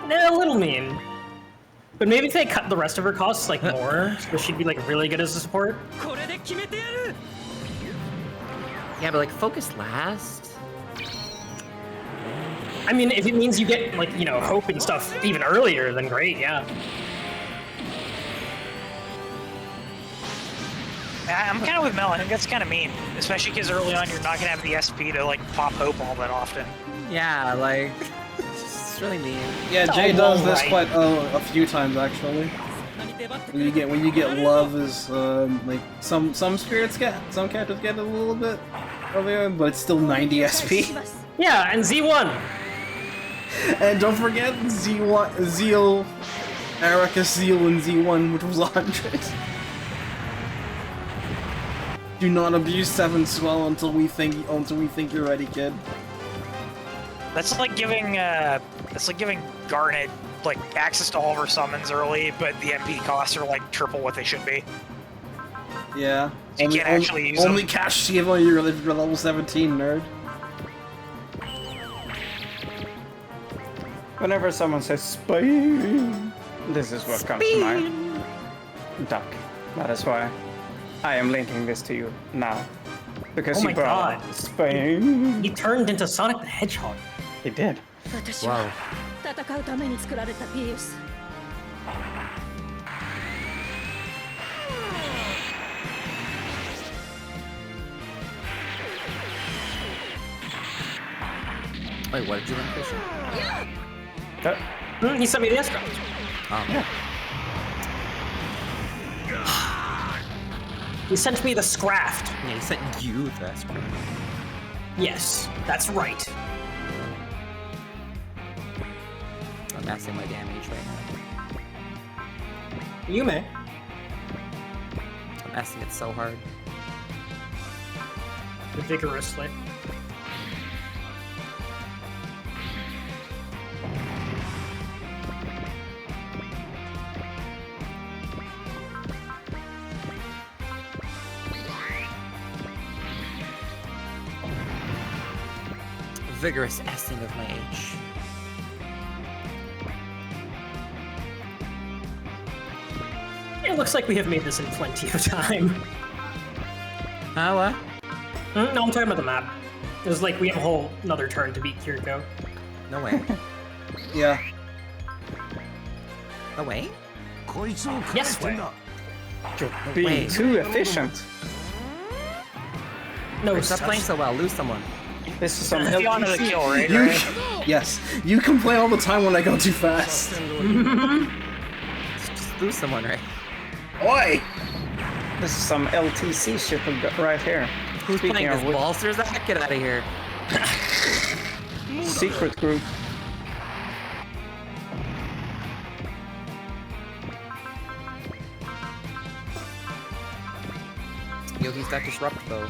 They're a little mean. But maybe if they cut the rest of her costs like more, so she'd be like really good as a support. Yeah, but like focus last. I mean, if it means you get like, you know, hope and stuff even earlier, then great, yeah. I'm kind of with Mel. I think that's kind of mean, especially because early on you're not gonna have the SP to like pop hope all that often. Yeah, like it's really mean. Yeah, It's Jay all does this right. quite a few times actually. When you get love is like some characters get it a little bit earlier, but it's still 90 SP. Yeah, and Z1. And don't forget Z1, Zeal, Aracus Zeal, and Z1, which was 100. Do not abuse 7 swell until we think you're ready, kid. That's like giving Garnet like access to all of her summons early, but the MP costs are like triple what they should be. Yeah. So you can't actually use them. Only cash Shiva when you're level 17, nerd. Whenever someone says Spain, this is what comes to mind. Duck. That is why I am linking this to you now. Because Oh my you brought God. Spain. He turned into Sonic the Hedgehog. He did. 私は戦うために作られたピース。 Wait, what did you learn, Christian? He sent me the S-Drop. Oh. He sent me the Scraft. Yeah, he sent you that. Yes, that's right. I'm maxing my damage right now. You may. I'm maxing it so hard. Vigorously. Vigorous S-ing of my H. It looks like we have made this in plenty of time. What? No, I'm talking about the map. It was like we have a whole another turn to beat Kiriko. No way. Yeah. No way? Yes, way. You're being Wait. too efficient. No, Wait, stop playing so well. Lose someone. This is some Beyond the LTC. kill, right? You, Right? yes, you complain all the time when I go too fast. Just lose someone, right? Oi! This is some LTC shit we got right here. Who's Speaking playing of this which, Balsters? Get out of here. secret group. Yo, he's got disrupt though.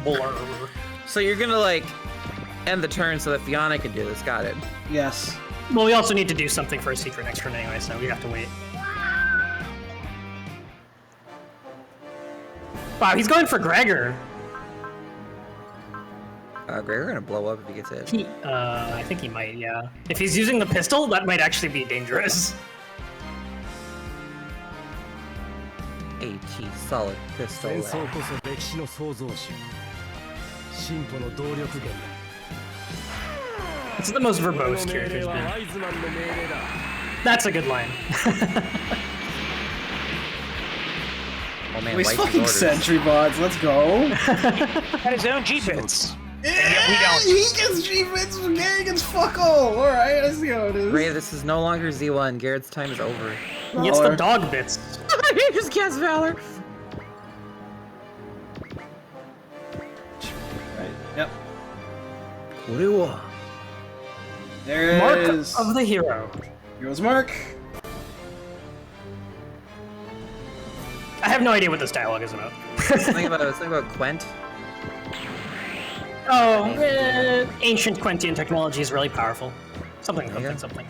Blur. So you're gonna like end the turn so that Fiona can do this. Got it. Yes. Well, we also need to do something for a secret next turn anyway, so we have to wait. Wow, he's going for Gregor. Gregor gonna blow up if he gets hit. I think he might, yeah. If he's using the pistol, that might actually be dangerous. AT solid pistol. 戦争こそ歴史の創造主進歩の動力源だ It's the most 俺 verbose の命 character's 令は been. ワイズマンの命令だ That's a good line. Oh man, Waste White's fucking orders. sentry bots, let's go. Got his own G-bits. Yeah, we don't. he gets G-Bits, Gary gets fuck all. Alright, I see how it is. Ray, this is no longer Z1. Garrett's time is over. He gets the Valor. dog bits. He just cast Valor. Right, yep. Korewa. There it Mark is. of the hero. Here's Mark. I have no idea what this dialogue is about. Something about Quent. Oh, ancient Quentian technology is really powerful. Something, Yeah. something.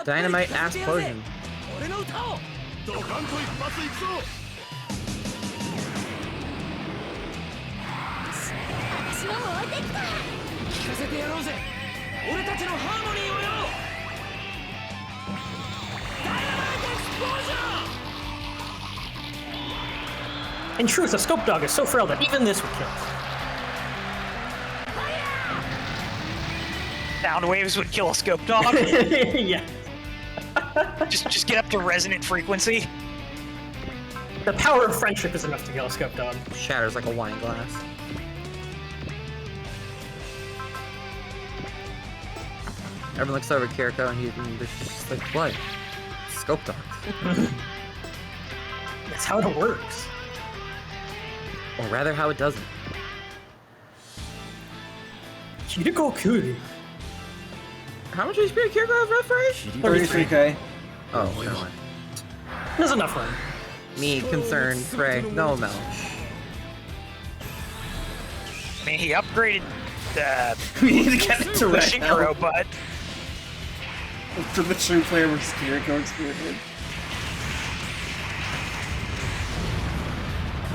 Dynamite explosion. 俺の歌をドカンと一発いくぞ。私も燃えてきた。聞かせてやろうぜ。俺たちのハーモニーをよ。ダイナマイトエクスプロージョン。 In truth, a scope dog is so frail that even this would kill. Sound waves would kill a scope dog. Yeah. just get up to resonant frequency. The power of friendship is enough to kill a scope dog. Shatters like a wine glass. Everyone looks over at Kiriko and he's just like, what? Scope dog. That's how it works. Or rather, how it doesn't. Kiriko Kuri. How much HP did Kiriko have left for age? 33k. Oh, no. There's enough for him. Me, concerned, Frey, no. I mean, he upgraded the We need to get it to red Shinkaro, but for the true player versus Kiriko experience.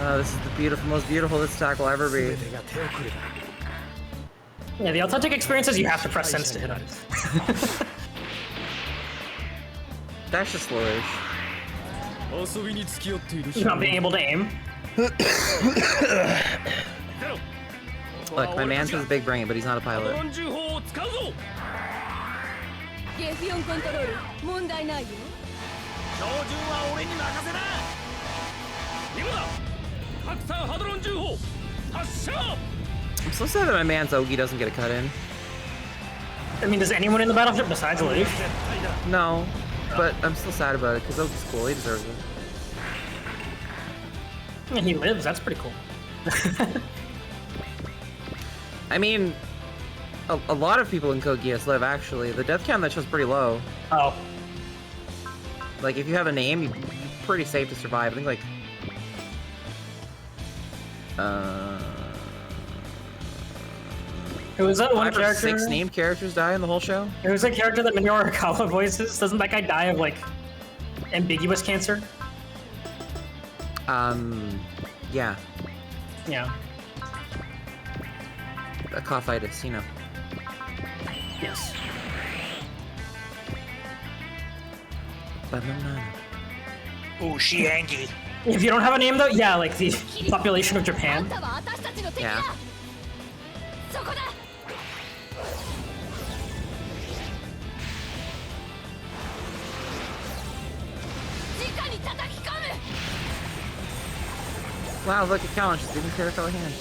Oh, this is the most beautiful this attack will ever be. Yeah, the authentic experience is you have to press sense to hit it. That's just flourish. 遊びに付き合っている Not being able to aim. Look, my man says big brain, but he's not a pilot. 銃砲を使うぞ。ゲフィオンコントロール問題ないよ。標準は俺に任せな。今だ。白山ハドロン銃砲発射。 I'm so sad that my man's Ogi doesn't get a cut in. I mean, does anyone in the battleship besides Leaf? No, but I'm still sad about it because Ogi's cool. He deserves it. Yeah, he lives. That's pretty cool. I mean, a lot of people in Code Geass live actually. The death count on that show's pretty low. Oh. Like if you have a name, you're pretty safe to survive. I think like. Who was that one 5 or character? 6 named characters die in the whole show. It was a character that Minoru Arakawa voices. Doesn't that guy die of like ambiguous cancer? Yeah, Yeah. a coffitis, you know. Yes. ooh, Shiangi. If you don't have a name though, yeah, like the population of あん Japan. たは私たちの敵 Yeah. だ。そこだ。直に叩き込む。 Wow, look at Callan, she's giving Kiriko a hand.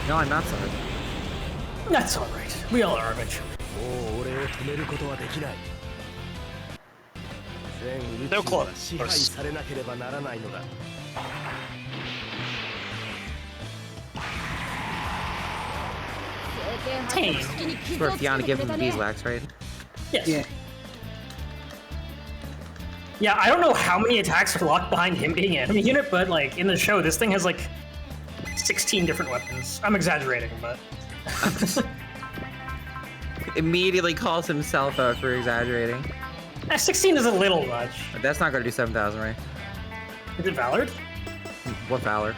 No, I'm not sorry. That's alright. We all are eventually. もう俺を止めることはできない。全宇宙は支配されなければならないのだ。 Tame. に It's 傷を where つけ Fiona てくれ gives him た the ね。 beeswax, right? Yes. Yeah. Yeah, I don't know how many attacks are locked behind him being an enemy unit, but like in the show, this thing has like 16 different weapons. I'm exaggerating, but Immediately calls himself out for exaggerating. 16 is a little much. But that's not gonna do 7,000, right? Is it Valor? What valor?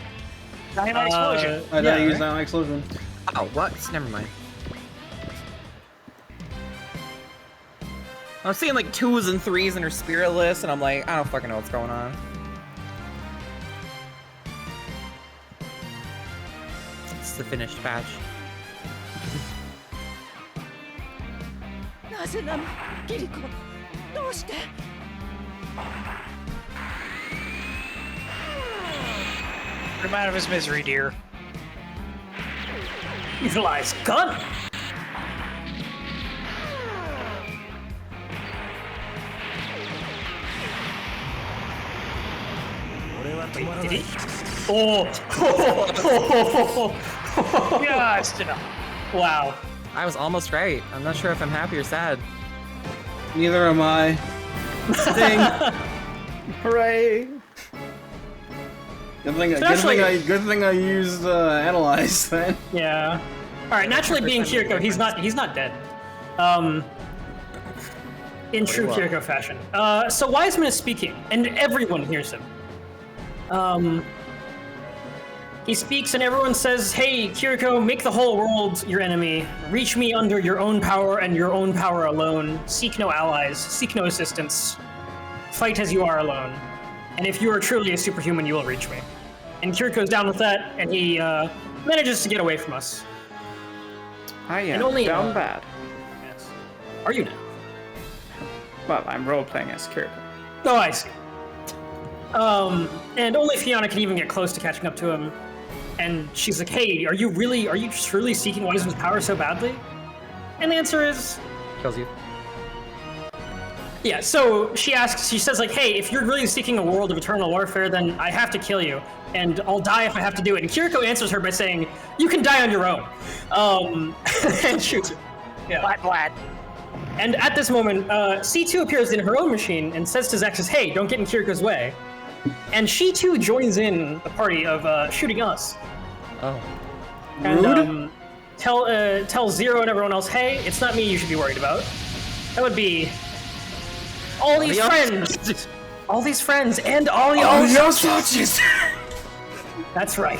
Dynamite explosion. I yeah, didn't use right? that explosion. Oh, what? Never mind. I'm seeing like 2s and 3s in her spirit list, and I'm like, I don't fucking know what's going on. It's the finished patch. なぜなの、キリコ。どうして？ Put him out of his misery, dear. Utilize gun. Did he? Oh! Just enough. Wow. I was almost right. I'm not sure if I'm happy or sad. Neither am I. Sting! Hooray! Good thing I used analyze then. Yeah. All right. Naturally, being Kiriko, he's not dead. In true Kiriko fashion. So Wiseman is speaking, and everyone hears him. He speaks, and everyone says, "Hey, Kiriko, make the whole world your enemy. Reach me under your own power and your own power alone. Seek no allies. Seek no assistance. Fight as you are alone. And if you are truly a superhuman, you will reach me." And Kiriko's down with that, and he manages to get away from us. I am And only, down bad. Yes. Are you now? Well, I'm role-playing as Kiriko. Oh, I see. And only Fiona can even get close to catching up to him. And she's like, "Hey, are you truly seeking Wiseman's power so badly?" And the answer is, Kills you. yeah. So she says like, "Hey, if you're really seeking a world of eternal warfare, then I have to kill you, and I'll die if I have to do it." And Kiriko answers her by saying, "You can die on your own," and shoots her. Yeah. Blat. And at this moment, C2 appears in her own machine and says to Zexus, "Hey, don't get in Kiriko's way." And she too joins in the party of shooting us. Oh. And tell Zero and everyone else, "Hey, it's not me you should be worried about. That would be all these friends. All these friends and all the Adios, Arches! That's right.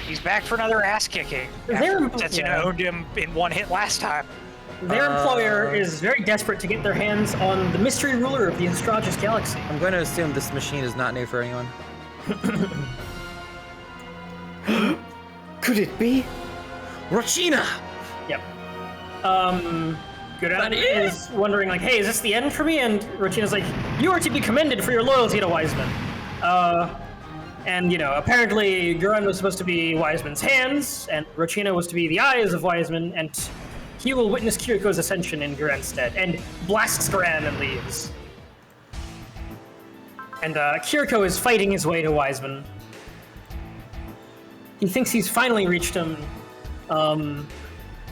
He's back for another ass kicking. They're- Tetsuya yeah. owned him in one hit last time. Their employer is very desperate to get their hands on the mystery ruler of the Astratus galaxy. I'm going to assume this machine is not new for anyone. Could it be? Rochina! Yep. Guran is wondering, like, "Hey, is this the end for me?" And Rochina's like, "You are to be commended for your loyalty to Wiseman." And, apparently Guran was supposed to be Wiseman's hands, and Rochina was to be the eyes of Wiseman, and he will witness Kiriko's ascension in Guran's stead, and blasts Guran and leaves. And Kiriko is fighting his way to Wiseman. He thinks he's finally reached him.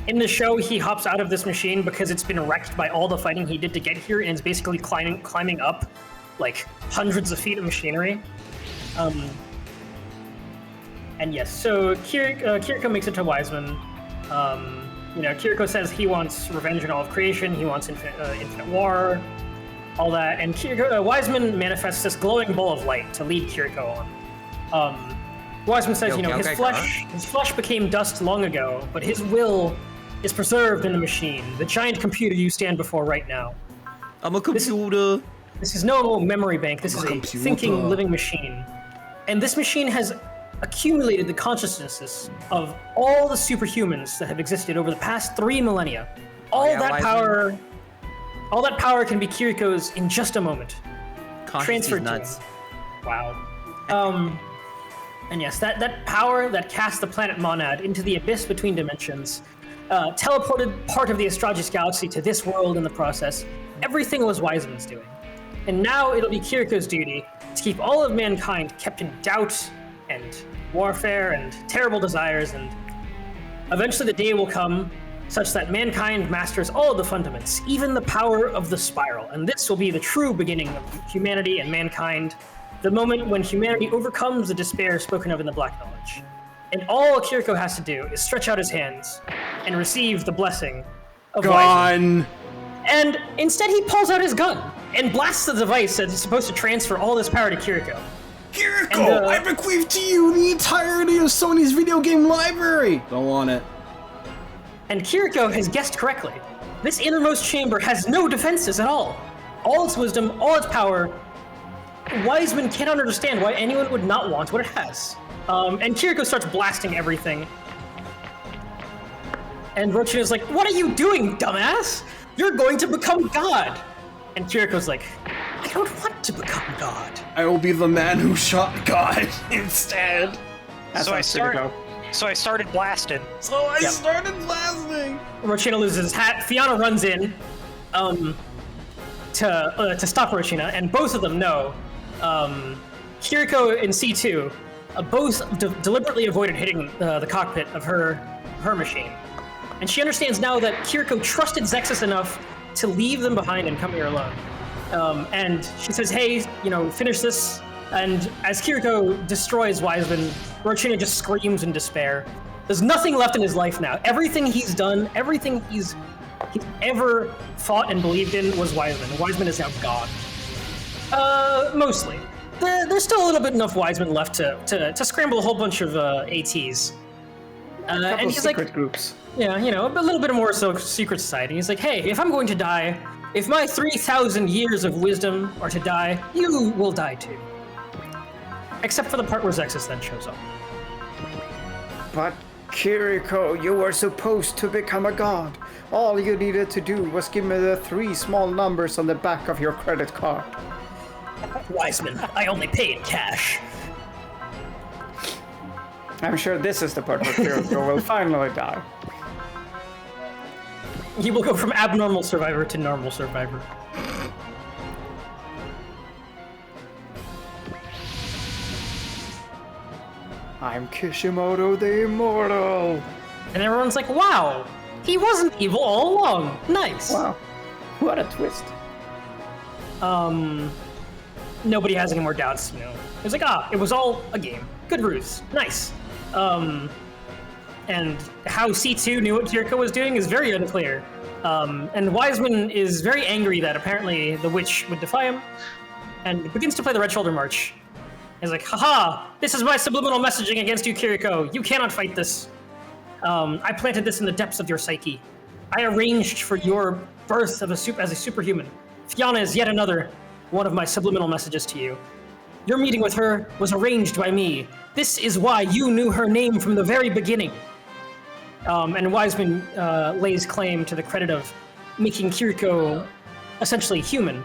In the show, he hops out of this machine because it's been wrecked by all the fighting he did to get here, and is basically climbing up like hundreds of feet of machinery. And yes, so Kiriko makes it to Wiseman. Kiriko says he wants revenge in all of creation, he wants infinite war, all that, and Wiseman manifests this glowing ball of light to lead Kiriko on. Wiseman says, his flesh became dust long ago, but his will is preserved in the machine, the giant computer you stand before right now. I'm a computer. This is no memory bank, this is a thinking, living machine. And this machine has accumulated the consciousnesses of all the superhumans that have existed over the past 3 millennia. All that power can be Kiriko's in just a moment. Transferred nuts. to him. Wow. And yes, that power that cast the planet Monad into the abyss between dimensions, teleported part of the Astratus galaxy to this world in the process. Everything was Wiseman's doing. And now it'll be Kiriko's duty to keep all of mankind kept in doubt and warfare and terrible desires, and eventually the day will come such that mankind masters all of the fundaments, even the power of the spiral. And this will be the true beginning of humanity and mankind, the moment when humanity overcomes the despair spoken of in the Black Knowledge. And all Kiriko has to do is stretch out his hands and receive the blessing of Wiseman. And instead he pulls out his gun and blasts the device that is supposed to transfer all this power to Kiriko. Kiriko, I bequeath to you the entirety of Sony's video game library! Don't want it. And Kiriko has guessed correctly. This innermost chamber has no defenses at all. All its wisdom, all its power. Wiseman cannot understand why anyone would not want what it has. And Kiriko starts blasting everything. And Rochina's like, "What are you doing, dumbass? You're going to become God!" And Kiriko's like, "I don't want to become God. I will be the man who shot God instead." So I started blasting. So I started blasting. Rochina loses his hat. Fiona runs in to stop Rochina, and both of them know. Kiriko and C2 both deliberately avoided hitting the cockpit of her machine. And she understands now that Kiriko trusted Zexus enough to leave them behind and come here alone. And she says, "Hey, finish this." And as Kiriko destroys Wiseman, Rochina just screams in despair. There's nothing left in his life now. Everything he's done, everything he's ever fought and believed in was Wiseman. Wiseman is now God. Mostly. There's still a little bit enough Wiseman left to scramble a whole bunch of ATs. And he's secret like, groups. yeah, you know, a little bit more so secret society. He's like, hey, if I'm going to die, if my 3,000 years of wisdom are to die, you will die too. Except for the part where Zexus then shows up. But Kiriko, you were supposed to become a god. All you needed to do was give me the 3 small numbers on the back of your credit card. Wiseman, I only pay in cash. I'm sure this is the part where Kiriko will finally die. He will go from abnormal survivor to normal survivor. I'm Kishimoto the Immortal. And everyone's like, wow, he wasn't evil all along. Nice. Wow, what a twist. Nobody has any more doubts, you know. It's like, it was all a game. Good ruse. Nice. And how C2 knew what Kiriko was doing is very unclear. And Wiseman is very angry that apparently the witch would defy him, and begins to play the Red Shoulder March. He's like, haha, this is my subliminal messaging against you, Kiriko. You cannot fight this. I planted this in the depths of your psyche. I arranged for your birth as a superhuman. Fiona is yet another one of my subliminal messages to you. Your meeting with her was arranged by me. This is why you knew her name from the very beginning. And Wiseman lays claim to the credit of making Kiriko essentially human,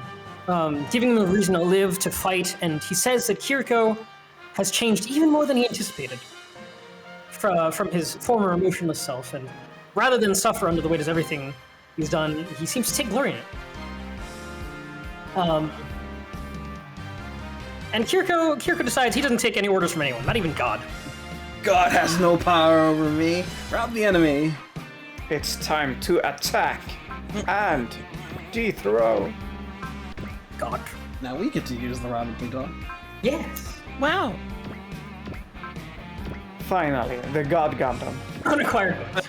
giving him a reason to live, to fight, and he says that Kiriko has changed even more than he anticipated from his former emotionless self, and rather than suffer under the weight of everything he's done, he seems to take glory in it. And Kiriko decides he doesn't take any orders from anyone, not even God. God has no power over me. Rob the enemy. It's time to attack and dethrone. God. Now we get to use the Robin Hood dog. Yes. Wow. Finally, the God Gundam. Unacquired ones.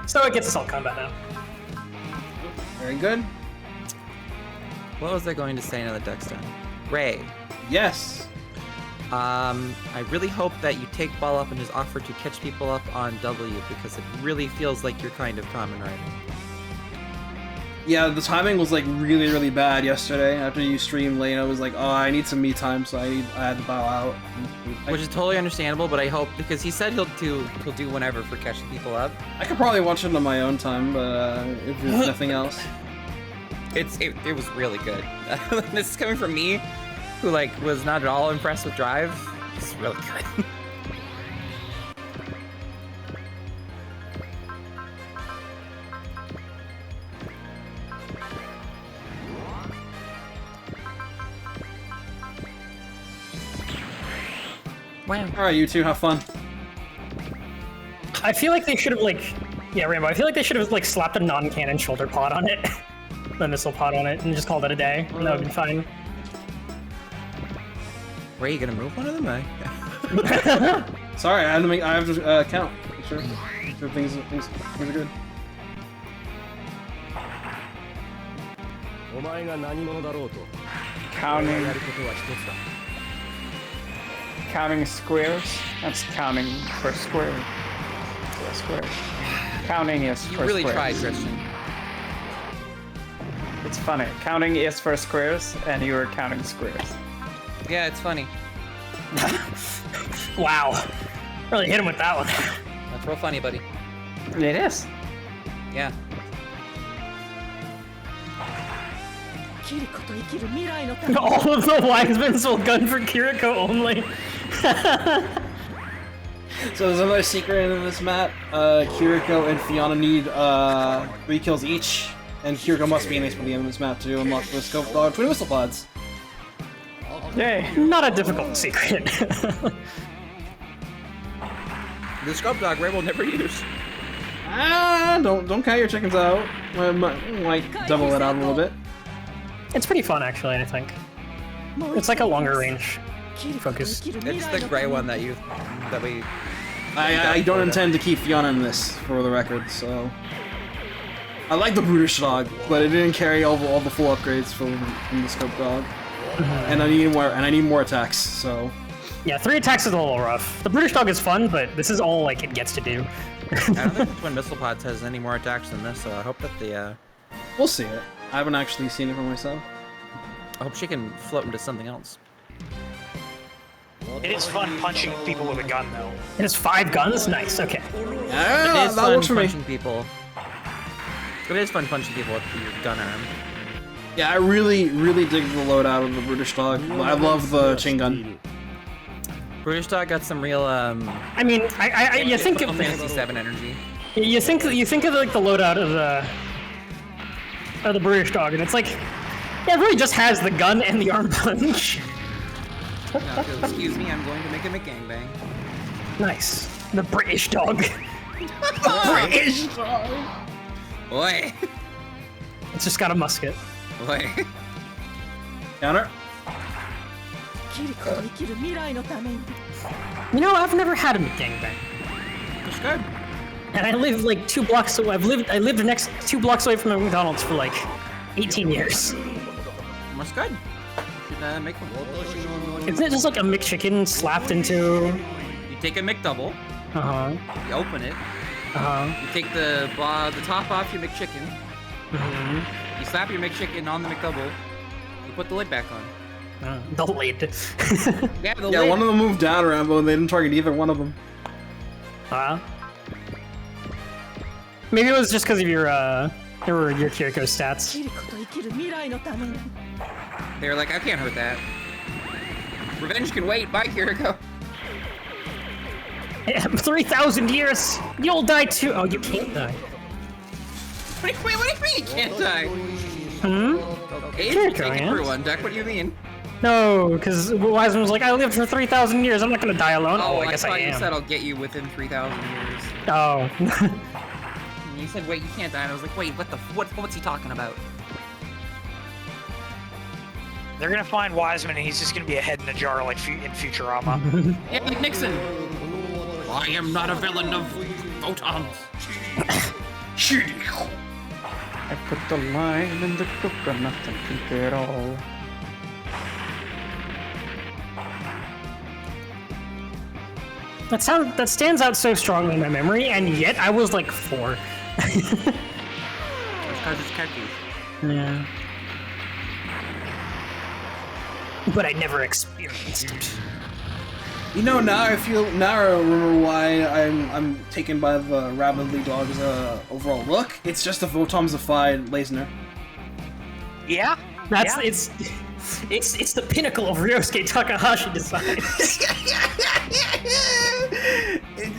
So it gets assault combat now. Very good. What was I going to say now that Deck's done? Ray, Yes. I really hope that you take ball up and just offer to catch people up on W, because it really feels like you're kind of common right now. Yeah, the timing was like really, really bad yesterday. After you streamed late, I was like, oh, I need some me time, so I had to bow out. Which is totally understandable, but I hope, because he said he'll do whenever for catching people up. I could probably watch it on my own time, but if there's nothing else. It was really good. This is coming from me, who was not at all impressed with Drive. It's really good. Wow. Alright, you two, have fun. I feel like they should have yeah, Rambo. I feel like they should have slapped a non-cannon shoulder pod on it, the missile pod on it, and just called it a day. And that would be fine. Where are you gonna move one of them? Sorry, I have to count. Make sure things are good. お前が何者だろうと Counting, やることは一つだ counting squares. That's counting for square. For square. Counting is You for really squares. tried, Christian. It's funny. Counting is for squares, and you were counting squares. Yeah, it's funny. Wow. Really hit him with that one. That's real funny, buddy. It is. Yeah. キリコと生きる未来のため All of the Wisemans will gun for Kiriko only. So there's another secret in this map. Kiriko and Fiona need 3 kills each, and Kiriko must be an ace by the end of this map to unlock the scope of twin whistle pods. Yay. Not a difficult secret. The scope dog Ray will never use. Don't count your chickens out. Might double it out a little bit. It's pretty fun, actually, I think. It's like a longer range キリコと生 focus. きる未 It's 来 the のた gray め one that you that we. I don't intend to keep Fiona in this, for the record, so... I like the Brutish Dog, but it didn't carry all the full upgrades from the Scope Dog. And I need more attacks, so... Yeah, 3 attacks is a little rough. The Brutish Dog is fun, but this is all like it gets to do. I don't think the Twin Missile Pods has any more attacks than this, so I hope that the, We'll see it. I haven't actually seen it for myself. I hope she can float into something else. It is fun punching people with a gun, though. It has 5 guns? Nice, okay. Yeah, It is that fun works for me. punching people. It is fun punching people with your gun arm. Yeah, I really dig the loadout of the Brutish Dog. I love the chain gun. British Dog got some real, I mean, you think Final of Fantasy 7 energy. you think of like the loadout of the British Dog, and it's like, yeah, it really just has the gun and the arm punch. No, excuse me, I'm going to make him a gangbang. Nice. The British Dog. British Dog! Oi! It's just got a musket. Oi! Counter? You know, I've never had a gangbang. That's good. And I live like 2 blocks away. I lived the next 2 blocks away from a McDonald's for like 18 years. That's good. You should make one. Isn't it just like a McChicken slapped into? You take a McDouble, you open it, you take the top off your McChicken, you slap your McChicken on the McDouble, you put the lid back on. The lid. Yeah, the Yeah, lid. one of them moved down, Rambo, and they didn't target either one of them. Maybe it was just because of your Kiriko stats. They were like, I can't hurt that. Revenge can wait. Bye, Kiriko. 3,000 years. You'll die too. Oh, you can't die. Wait, what do you mean you can't die? Age Kiriko, will take it yeah? for one, Duck. What do you mean? No, because Wiseman was like, I lived for 3,000 years. I'm not gonna die alone. Oh, I guess I thought you am. said I'll get you within 3,000 years. Oh. And you said, wait, you can't die. And I was like, wait, what's he talking about? They're gonna find Wiseman, and he's just gonna be a head in a jar like in Futurama. Yeah, like Nixon. I am not a villain of photons. I put the lime in the coconut and keep it all. That stands out so strongly in my memory, and yet I was like 4. That's because it's khaki. Yeah. But I never experienced it. You know, now I remember why I'm taken by the Rapidly Dog's overall look. It's just a photomsified Lasner. Yeah? That's Yeah. it's the pinnacle of Ryosuke Takahashi design.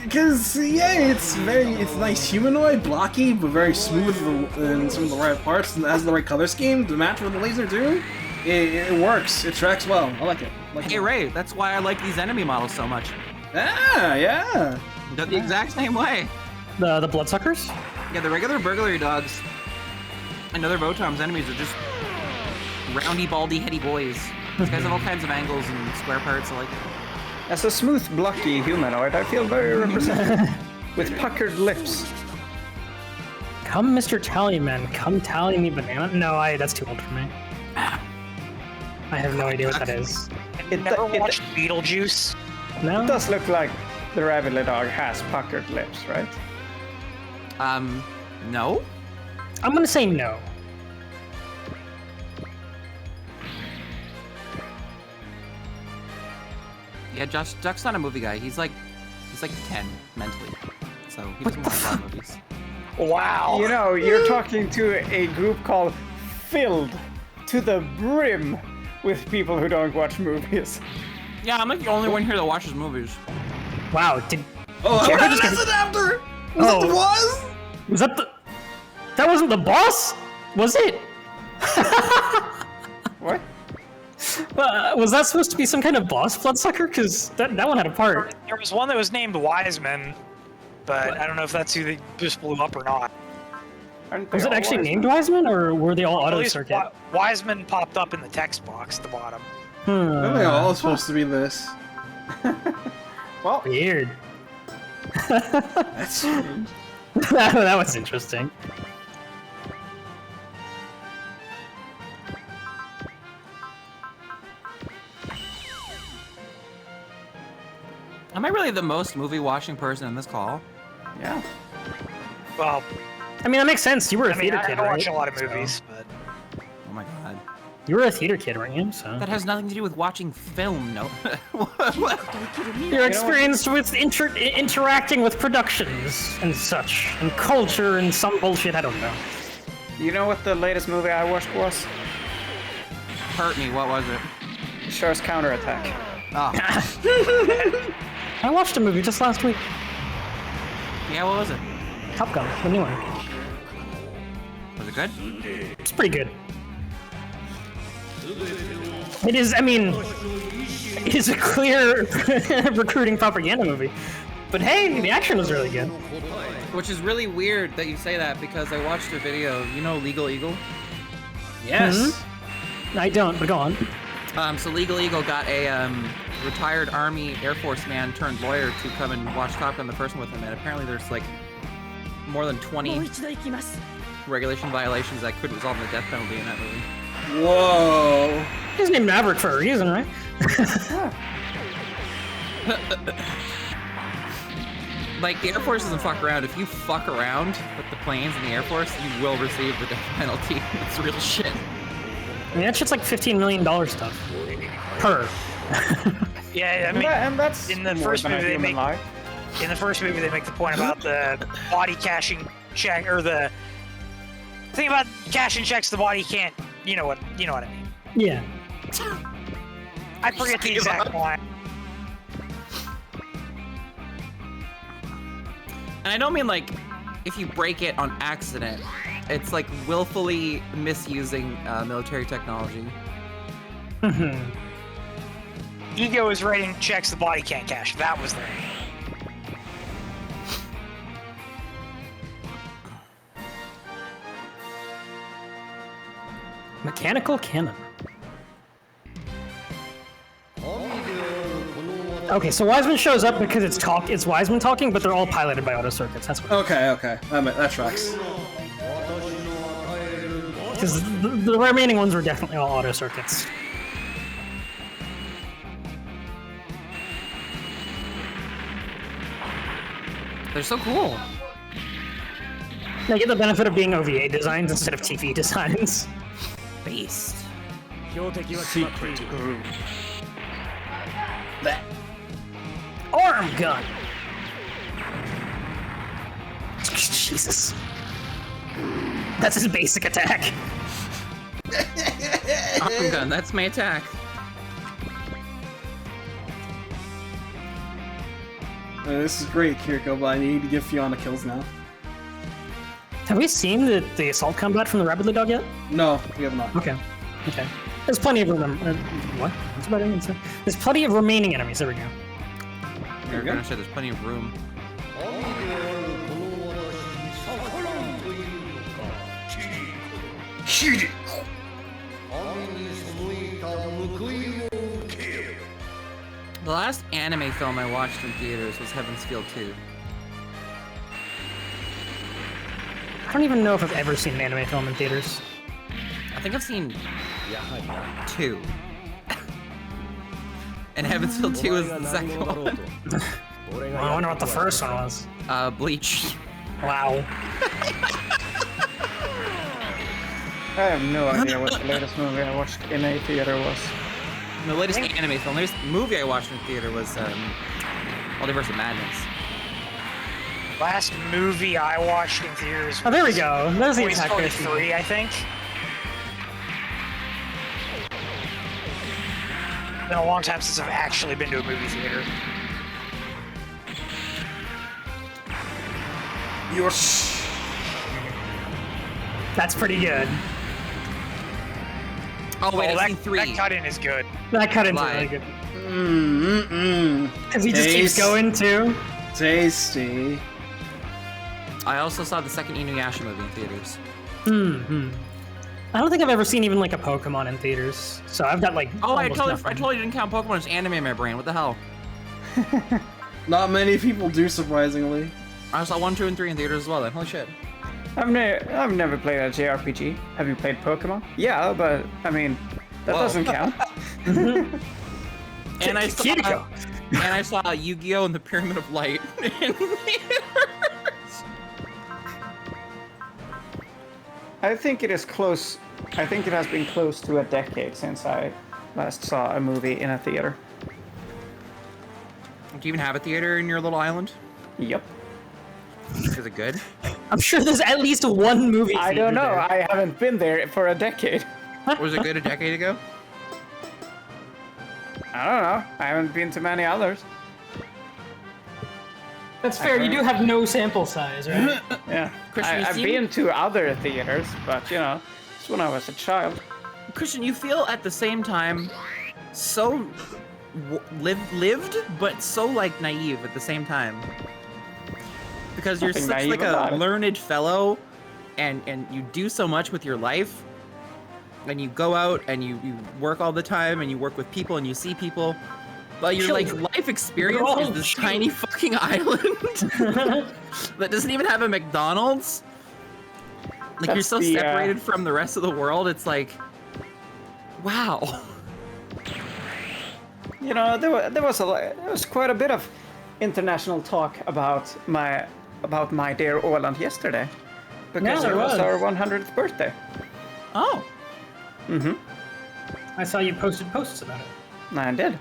Because it's nice humanoid, blocky, but very smooth in some of the right parts, and it has the right color scheme to match what the laser do. It works. It tracks well. I like it. Hey, Ray, that's why I like these enemy models so much. Ah, yeah. They're the exact same way. The bloodsuckers? Yeah, the regular burglary dogs and other Votom's enemies are just roundy, baldy, heady boys. These guys have all kinds of angles and square parts. I like it. As a smooth, blocky humanoid, I feel very represented. With puckered lips. Come, Mr. Tallyman, come tally me banana. No, that's too old for me. I have no idea what that is. It, Never it, watched Beetlejuice? No? it does look like the Rabbit Dog has puckered lips, right? No? I'm gonna say no. Yeah, Duck's not a movie guy. He's like 10 mentally, so he doesn't watch a lot of movies. Wow. You know, you're talking to a group called Filled to the Brim with people who don't watch movies. Yeah, I'm like the only one here that watches movies. Wow, Oh, Jared I just just got- after. Was that the boss? was that the... That wasn't the boss? Was it? What? Was that supposed to be some kind of boss bloodsucker? Because that one had a part. There was one that was named Wiseman, but I don't know if that's who they just blew up or not. Aren't they Was it all actually wise? named Wiseman, or were they all At auto least circuit? Wiseman popped up in the text box at the bottom. They're all supposed to be this. Well, Weird. That's strange. That was interesting. Am I really the most movie-watching person in this call? yeah. Well, I mean, that makes sense. You were a I mean, theater I kid, don't right? watch a lot of So- movies, but Oh my god. You were a theater kid, weren't you? So That has nothing to do with watching film, no. you're experienced with interacting with productions and such, and culture and some bullshit. I don't know. You know what the latest movie I watched was? Hurt me, what was it? Shaw's Counterattack. Oh, I watched a movie just last week. yeah, what was it? Top Gun, the new one. Was it good? It's pretty good. It is, I mean, it is a clear recruiting propaganda movie. But hey, the action was really good. Which is really weird that you say that because I watched your video. You know Legal Eagle? Yes. I don't, but go on. So Legal Eagle got a retired Army Air Force man turned lawyer to come and watch Top Gun the first one with him, and apparently there's like more than 20 regulation violations that could result in the death penalty in that movie. Whoa. He's named Maverick for a reason, right? Like, the Air Force doesn't fuck around. If you fuck around with the planes in the Air Force, you will receive the death penalty. It's real shit. I mean, that shit's like $15 million stuff. Per. yeah, I mean, And that's in the more first than a movie they human make life. in the first movie they make the point about the body cashing check or the thing about cashing checks the body can't. You know what I mean. Yeah. I forget the exact line. And I don't mean like if you break it on accident. It's like willfully misusing military technology. Ego is writing checks the body can't cash. That was there. Mechanical cannon. Okay, so Wiseman shows up because it's Wiseman talking, but they're all piloted by auto circuits. That's what. Okay. That tracks. Because the remaining ones were definitely all auto circuits. They're so cool. They get the benefit of being OVA designs instead of TV designs. Beast. Secret group. Arm gun. Jesus. That's his basic attack. Arm gun, that's my attack. This is great, Kiriko, but I need to give Fiona kills now. Have we seen the assault combat from the Rapidly Dog yet? No, we have not. Okay. There's plenty of what? What's about enemies? There's plenty of remaining enemies. There we go. You're gonna say there's plenty of room. The last anime film I watched in theaters was Heaven's Feel 2. I don't even know if I've ever seen an anime film in theaters. I think I've seen 2. And Heaven's Feel 2 is the second one. I wonder what the first one was. Bleach. Wow. I have no idea what the latest movie I watched in a theater was. The latest anime film, the latest movie I watched in theater was Multiverse of Madness. Last movie I watched in theaters. Oh, there we go. There's the Toy attack. Story ratio. 3, I think. It's been a long time since I've actually been to a movie theater. That's pretty good. Oh wait, I've seen that 3. cut in is good. That cut into Lie. really good. Because he just keeps Taste. going too. Tasty. I also saw the second Inuyasha movie in theaters. I don't think I've ever seen even like a Pokemon in theaters. So I've got like. Oh, I almost totally nothing. didn't count Pokemon as anime in my brain. What the hell? Not many people do, surprisingly. I saw 1, 2, and 3 in theaters as well. Then holy shit. I've never played a JRPG. Have you played Pokemon? Yeah, but I mean, that doesn't count. And I saw Yu-Gi-Oh! And the Pyramid of Light in theaters. I think it is close. I think it has been close to a decade since I last saw a movie in a theater. Do you even have a theater in your little island? Yep. Is it good? I'm sure there's at least one movie theater I don't know. there. I haven't been there for a decade. Was it good a decade ago? I don't know. I haven't been to many others. That's fair. You do have no sample size, right? Yeah. Christian, I've been to other theaters, but you know, it's when I was a child. Christian, you feel at the same time so lived, but so like naive at the same time. Because you're Nothing such naive like about a it. learned fellow, and you do so much with your life, and you go out and you work all the time, and you work with people, and you see people. But your like life experience is this tiny fucking island that doesn't even have a McDonald's. Like you're so separated from the rest of the world. It's like, wow. You know, there was quite a bit of international talk about my dear Åland yesterday, because Yeah, it there was was. our 100th birthday. Oh. Mm-hmm. I saw you posted posts about it. I did.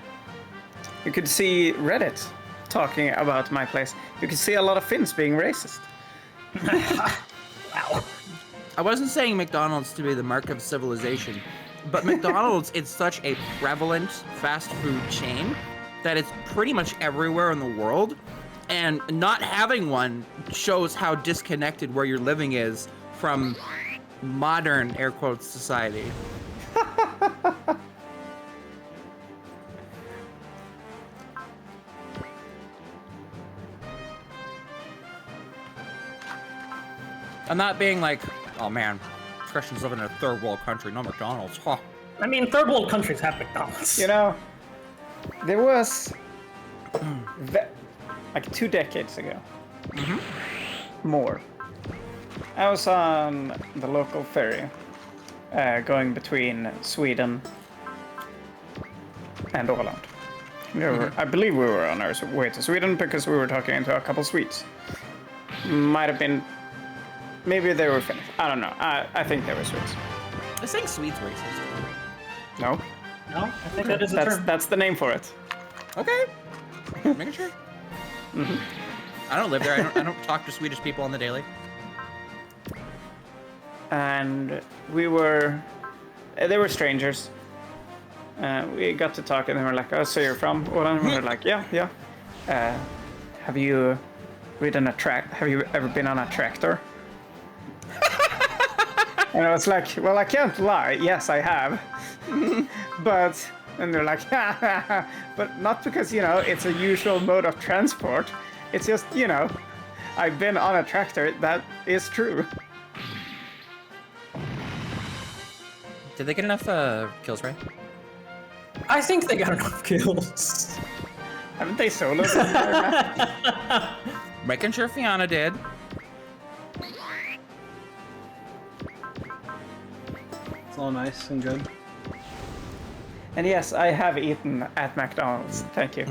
You could see Reddit talking about my place. You could see a lot of Finns being racist. Wow. I wasn't saying McDonald's to be the mark of civilization, but McDonald's is such a prevalent fast food chain that it's pretty much everywhere in the world, and not having one shows how disconnected where you're living is from modern, air quotes, society. I'm not being like, oh man, Christians living in a third world country, no McDonald's, huh? I mean, third world countries have McDonald's. You know, there was like 2 decades ago, more. I was on the local ferry going between Sweden and Åland. I believe we were on our way to Sweden because we were talking to a couple Swedes. Might have been, maybe they were Finnish. I don't know. I think they were Swedes. I think Swedes racist. No, No, I think that is a term. that's the name for it. Okay. Making sure. I don't live there. I don't talk to Swedish people on the daily. And they were strangers. We got to talk and they were like, oh, so you're from Åland? And we were like, yeah. Have you ridden have you ever been on a tractor? And I was like, well, I can't lie. Yes, I have. And they're like, but not because, you know, it's a usual mode of transport. It's just, you know, I've been on a tractor. That is true. Did they get enough kills, right? I think they got enough kills. Haven't they soloed the entire map? Making sure Fiona did. It's all nice and good. And yes, I have eaten at McDonald's. Thank you.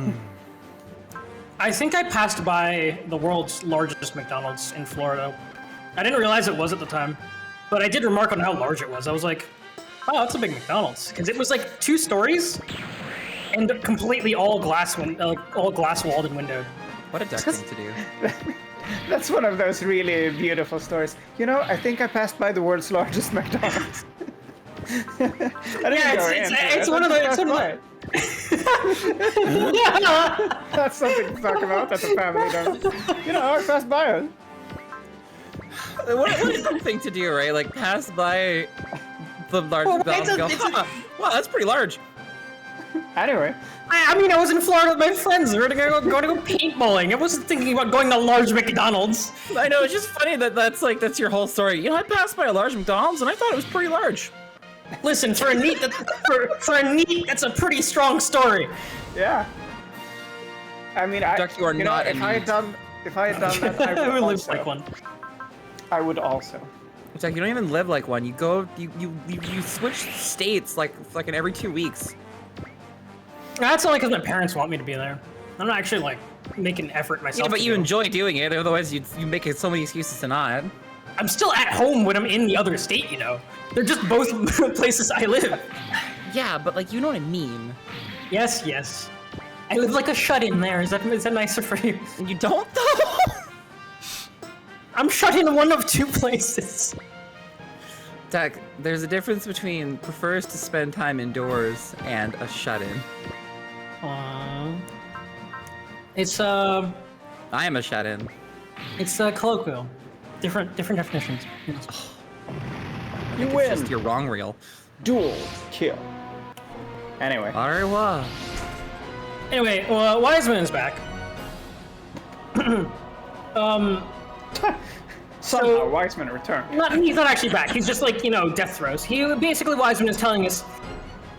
I think I passed by the world's largest McDonald's in Florida. I didn't realize it was at the time, but I did remark on how large it was. I was like, oh, that's a big McDonald's. Because it was like 2 stories and completely all glass walled and windowed. What a duck thing to do. That's one of those really beautiful stories. You know, I think I passed by the world's largest McDonald's. It's one of the. That's something to talk about at the family dinner. You know, I passed by it. What a dumb thing to do, right? Like, pass by the large McDonald's and go, wow, that's pretty large. Anyway. I mean, I was in Florida with my friends. We were going to go paintballing. I wasn't thinking about going to large McDonald's. I know, it's just funny that that's your whole story. You know, I passed by a large McDonald's and I thought it was pretty large. Listen, for a neat, that's a pretty strong story. Yeah. I mean, Jack, you are not if I had done that, I would Who lives also. like one? I would also. Jack, you don't even live like one. You go, you switch states like in every 2 weeks. That's only because my parents want me to be there. I'm not actually like making an effort myself. Yeah, but to you go. enjoy doing it. Otherwise, you make so many excuses to not. I'm still at home when I'm in the other state, you know. They're just both places I live. Yeah, but like you know what I mean. Yes, yes. I live like a shut-in there. Is that nicer for you? You don't though. I'm shut in one of 2 places. Jack, there's a difference between prefers to spend time indoors and a shut-in. It's I am a shut-in. it's colloquial. Different definitions. Yes. You It's win. just your wrong reel. Dual kill. Anyway. Alright, well. Anyway, Wiseman is back. Somehow Wiseman returned. He's not actually back. He's just like, death throes. Basically, Wiseman is telling us,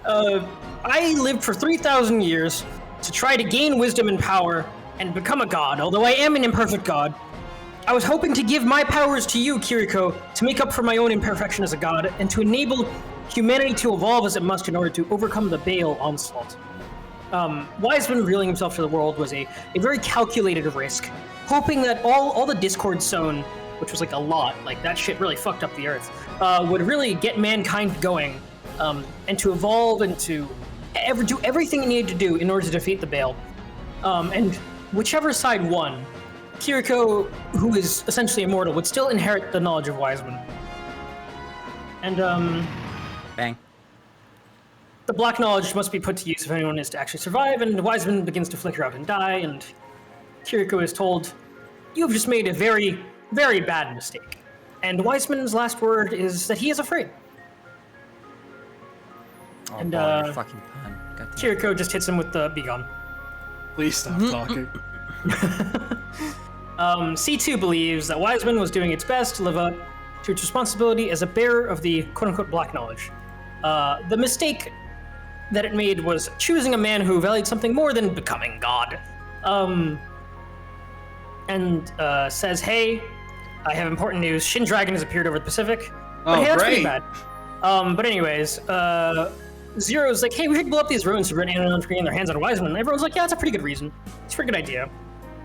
I lived for 3,000 years to try to gain wisdom and power and become a god, although I am an imperfect god. I was hoping to give my powers to you, Kiriko, to make up for my own imperfection as a god, and to enable humanity to evolve as it must in order to overcome the Baal onslaught. Wiseman revealing himself to the world was a very calculated risk, hoping that all the discord sown, which was like a lot, like that shit really fucked up the earth, would really get mankind going, and to evolve and to do everything it needed to do in order to defeat the Baal. And whichever side won, Kiriko, who is essentially immortal, would still inherit the knowledge of Wiseman. And Bang. the black knowledge must be put to use if anyone is to actually survive, and Wiseman begins to flicker out and die, and Kiriko is told, "You have just made a very, very bad mistake." And Wiseman's last word is that he is afraid. Oh, And, your fucking pun. God damn. Kiriko just hits him with the "Be gone." Please stop talking. C2 believes that Wiseman was doing its best to live up to its responsibility as a bearer of the quote-unquote black knowledge. The mistake that it made was choosing a man who valued something more than becoming God. And says, "Hey, I have important news. Shin Dragon has appeared over the Pacific." But Oh, hey, that's pretty great. bad. But anyways, Zero's like, "Hey, we should blow up these ruins to prevent anyone from getting their hands on Wiseman." And everyone's like, "Yeah, that's a pretty good reason. It's a pretty good idea."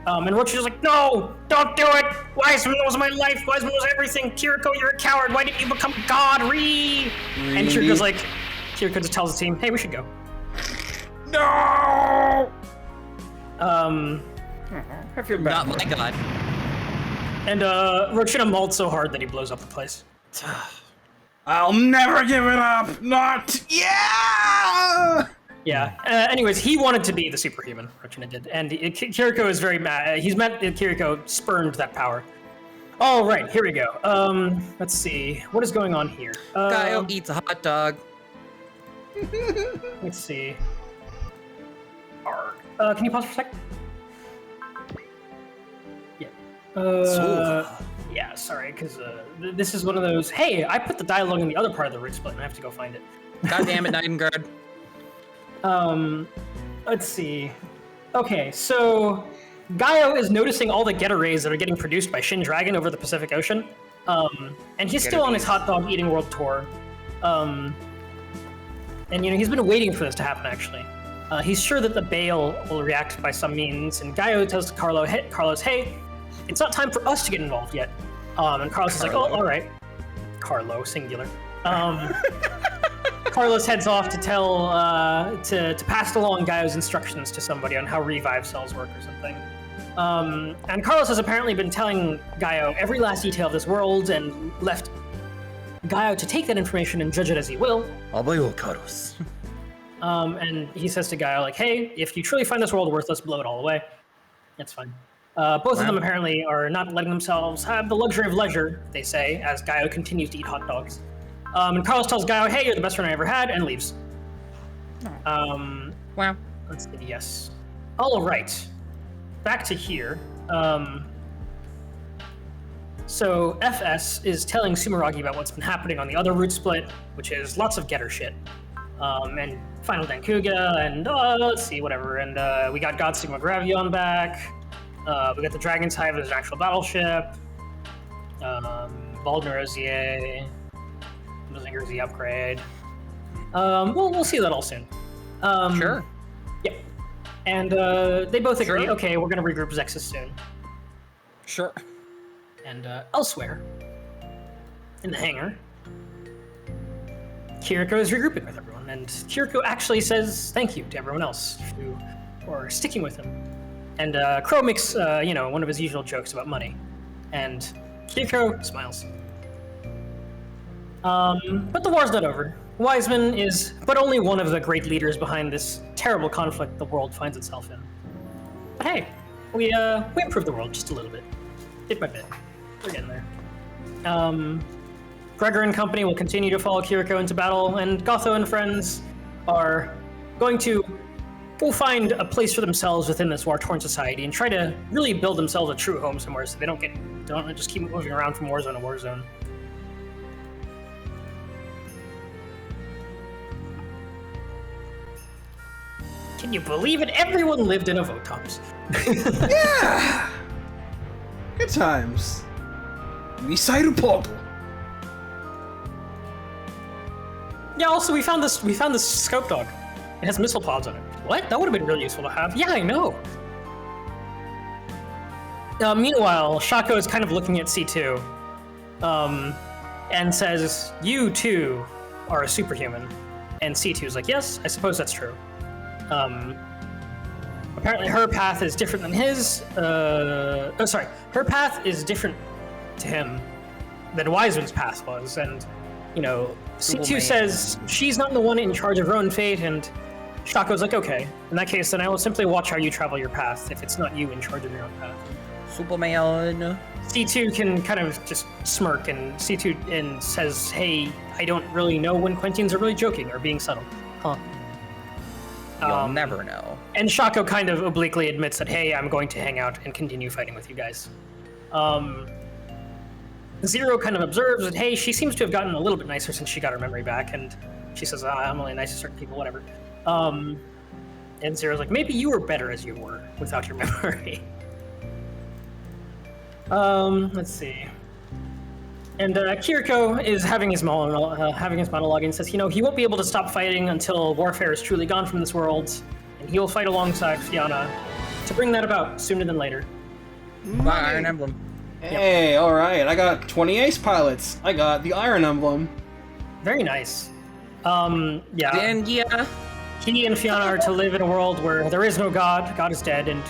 And Rochi's like, "No, don't do it! Wiseman was my life. Wiseman was everything. Kiriko, you're a coward. Why didn't you become God? And Kiriko's like, Kiriko just tells the team, "Hey, we should go." No! I feel bad. Not my god. And Rochina mauled so hard that he blows up the place. I'll never give it up! Not... Yeah! Yeah. Anyways, he wanted to be the superhuman. Rochina did, and Kiriko is very mad. He's mad that Kiriko spurned that power. All right, here we go. Let's see. What is going on here? Gaio eats a hot dog. Let's see. Can you pause for a second? Yeah. Yeah, sorry, because this is one of those, hey, I put the dialogue in the other part of the root split and I have to go find it. God damn it, Nightingale. Let's see. Okay, so Gaio is noticing all the Getter rays that are getting produced by Shin Dragon over the Pacific Ocean. And he's still on his hot dog eating world tour. And he's been waiting for this to happen, actually. He's sure that the Baal will react by some means, and Gaio tells Carlos, "Hey, it's not time for us to get involved yet." And Carlos is like, "Oh, all right." Carlo, singular. Carlos heads off to tell, to pass along Gaio's instructions to somebody on how revive cells work or something. And Carlos has apparently been telling Gaio every last detail of this world and left Gaio to take that information and judge it as he will. Carlos. And he says to Gaio, like, "Hey, if you truly find this world worthless, blow it all away." That's fine. Both of them apparently are not letting themselves have the luxury of leisure, they say, as Gaio continues to eat hot dogs. And Carlos tells Gaio, "Hey, you're the best friend I ever had," and leaves. Wow. Let's see, yes. All right. Back to here. So FS is telling Sumeragi about what's been happening on the other root split, which is lots of Getter shit. And Final Dankuga, and let's see, whatever. And we got God Sigma Gravion back. We got the Dragon's Hive as an actual battleship. Bald Rosier. Mazinger Z upgrade. We'll see that all soon. Sure. Yep. And they both agree, Sure. okay, we're going to regroup Zexus soon. Sure. And elsewhere, in the hangar, Kiriko is regrouping with everyone, and Kiriko actually says thank you to everyone else for sticking with him. And Crow makes, one of his usual jokes about money, and Kiriko smiles. But the war's not over. Wiseman is but only one of the great leaders behind this terrible conflict the world finds itself in. But hey, we improved the world just a little bit. Bit by bit. We're getting there. Gregor and company will continue to follow Kiriko into battle, and Gotho and friends are going to go find a place for themselves within this war-torn society and try to really build themselves a true home somewhere so they don't just keep moving around from war zone to war zone. Can you believe it? Everyone lived in a Votops. Yeah! Good times. Misairu portal. Yeah, also we found this scope dog. It has missile pods on it. What? That would have been really useful to have. Yeah, I know. Meanwhile, Shako is kind of looking at C2, and says, "You too are a superhuman." And C2 is like, "Yes, I suppose that's true." Apparently her path is different than his. Her path is different to him than Wiseman's path was, and C2 says she's not the one in charge of her own fate, and Shaco's like, okay, in that case, then I will simply watch how you travel your path if it's not you in charge of your own path. Superman. C2 can kind of just smirk, and C2 says, hey, I don't really know when Quentians are really joking or being subtle. Huh. You'll never know. And Shako kind of obliquely admits that, hey, I'm going to hang out and continue fighting with you guys. Zero kind of observes that, hey, she seems to have gotten a little bit nicer since she got her memory back, and she says, I'm only nice to certain people, whatever. And Zero's like, maybe you were better as you were without your memory. Let's see. And Kiriko is having his monologue and says, he won't be able to stop fighting until warfare is truly gone from this world, and he will fight alongside Fiona to bring that about sooner than later. By Iron Emblem. Hey, yep. Alright, I got 20 ace pilots. I got the Iron Emblem. Very nice. Yeah. And yeah. He and Fiona are to live in a world where there is no God, God is dead, and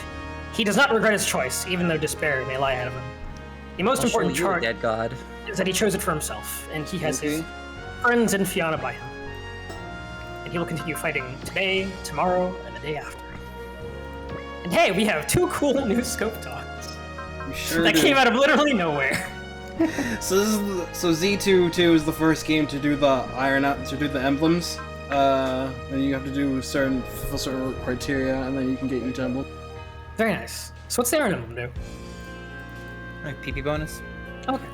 he does not regret his choice, even though despair may lie ahead of him. The most important charge dead God is that he chose it for himself, and he has his friends and Fiona by him. And he will continue fighting today, tomorrow, and the day after. And hey, we have 2 cool new scope dogs. Sure that came out of literally nowhere. So Z2 is the first game to do the emblems. Then you have to do certain criteria, and then you can get each emblem. Very nice. So what's the Iron Emblem do? Like PP bonus. Okay.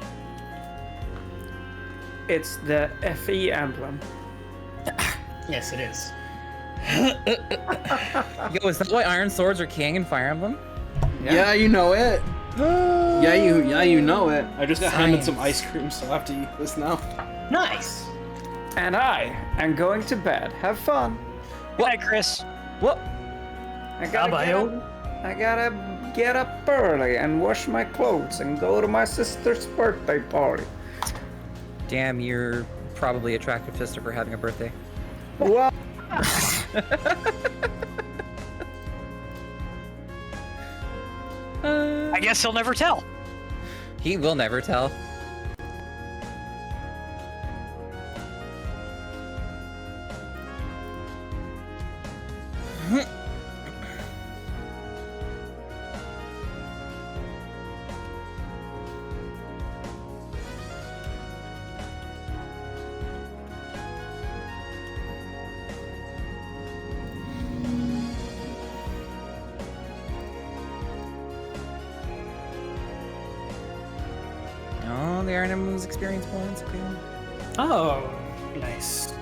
It's the FE emblem. Yes, it is. Yo, is that why Iron Swords are king in Fire Emblem? Yeah, you know it. you know it. I just got handed some ice cream, so I have to eat this now. Nice. And I am going to bed. Have fun. Good night, Chris. What? I gotta get up early and wash my clothes and go to my sister's birthday party. Damn, you're probably attractive sister for having a birthday. Well, I guess he'll never tell. He will never tell. Oh, the Iron Emblem's experience points. Okay. Oh, nice.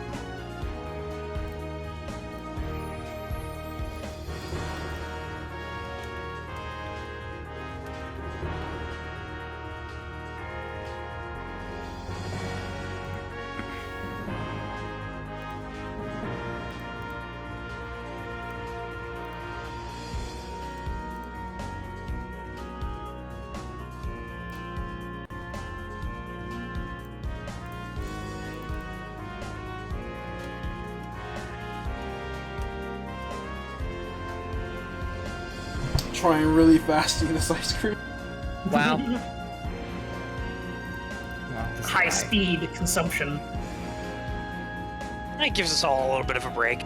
trying really fast to eat this ice cream. Wow. High speed consumption. It gives us all a little bit of a break.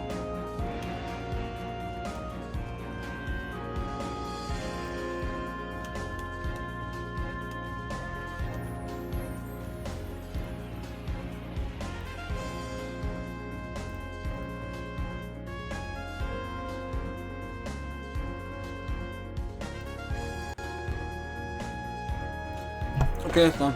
Okay, it's done.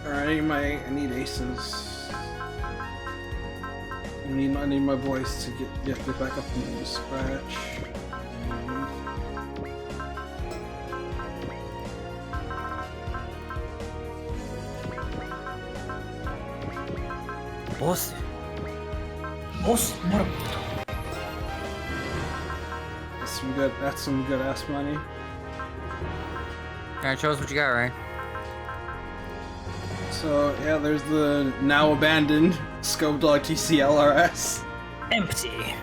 Alright, I need aces. I need my boys to get back up and scratch. Boss. That's some good ass money. Alright, show us what you got, right? So yeah, there's the now abandoned Scope Dog TC-LRS. Empty.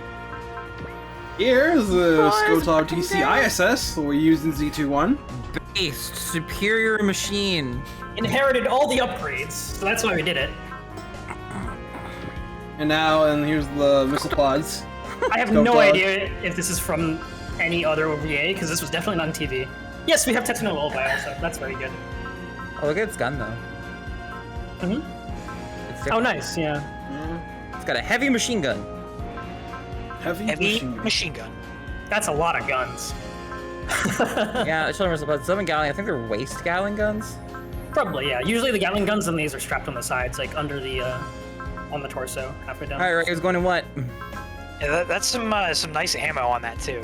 Here's the Scope Dog TC-ISS that we used in Z2-1. Based, superior machine. Inherited all the upgrades, so that's why we did it. And here's the missile pods. I have Scope no Dog. idea if this is from any other OVA, because this was definitely not on TV. Yes, we have Tetsuno Lullaby also. That's very good. Oh, look at its gun, though. Mm-hmm. It's Oh, different. nice, yeah. It's got a heavy machine gun. Heavy Machine gun. That's a lot of guns. Yeah, shoulder missile pods. Some Gatling, I think they're waist Gatling guns. Probably, yeah. Usually the Gatling guns and these are strapped on the sides, like under the, on the torso, halfway down. Alright, Ray was going in what? Yeah, that's some nice ammo on that too.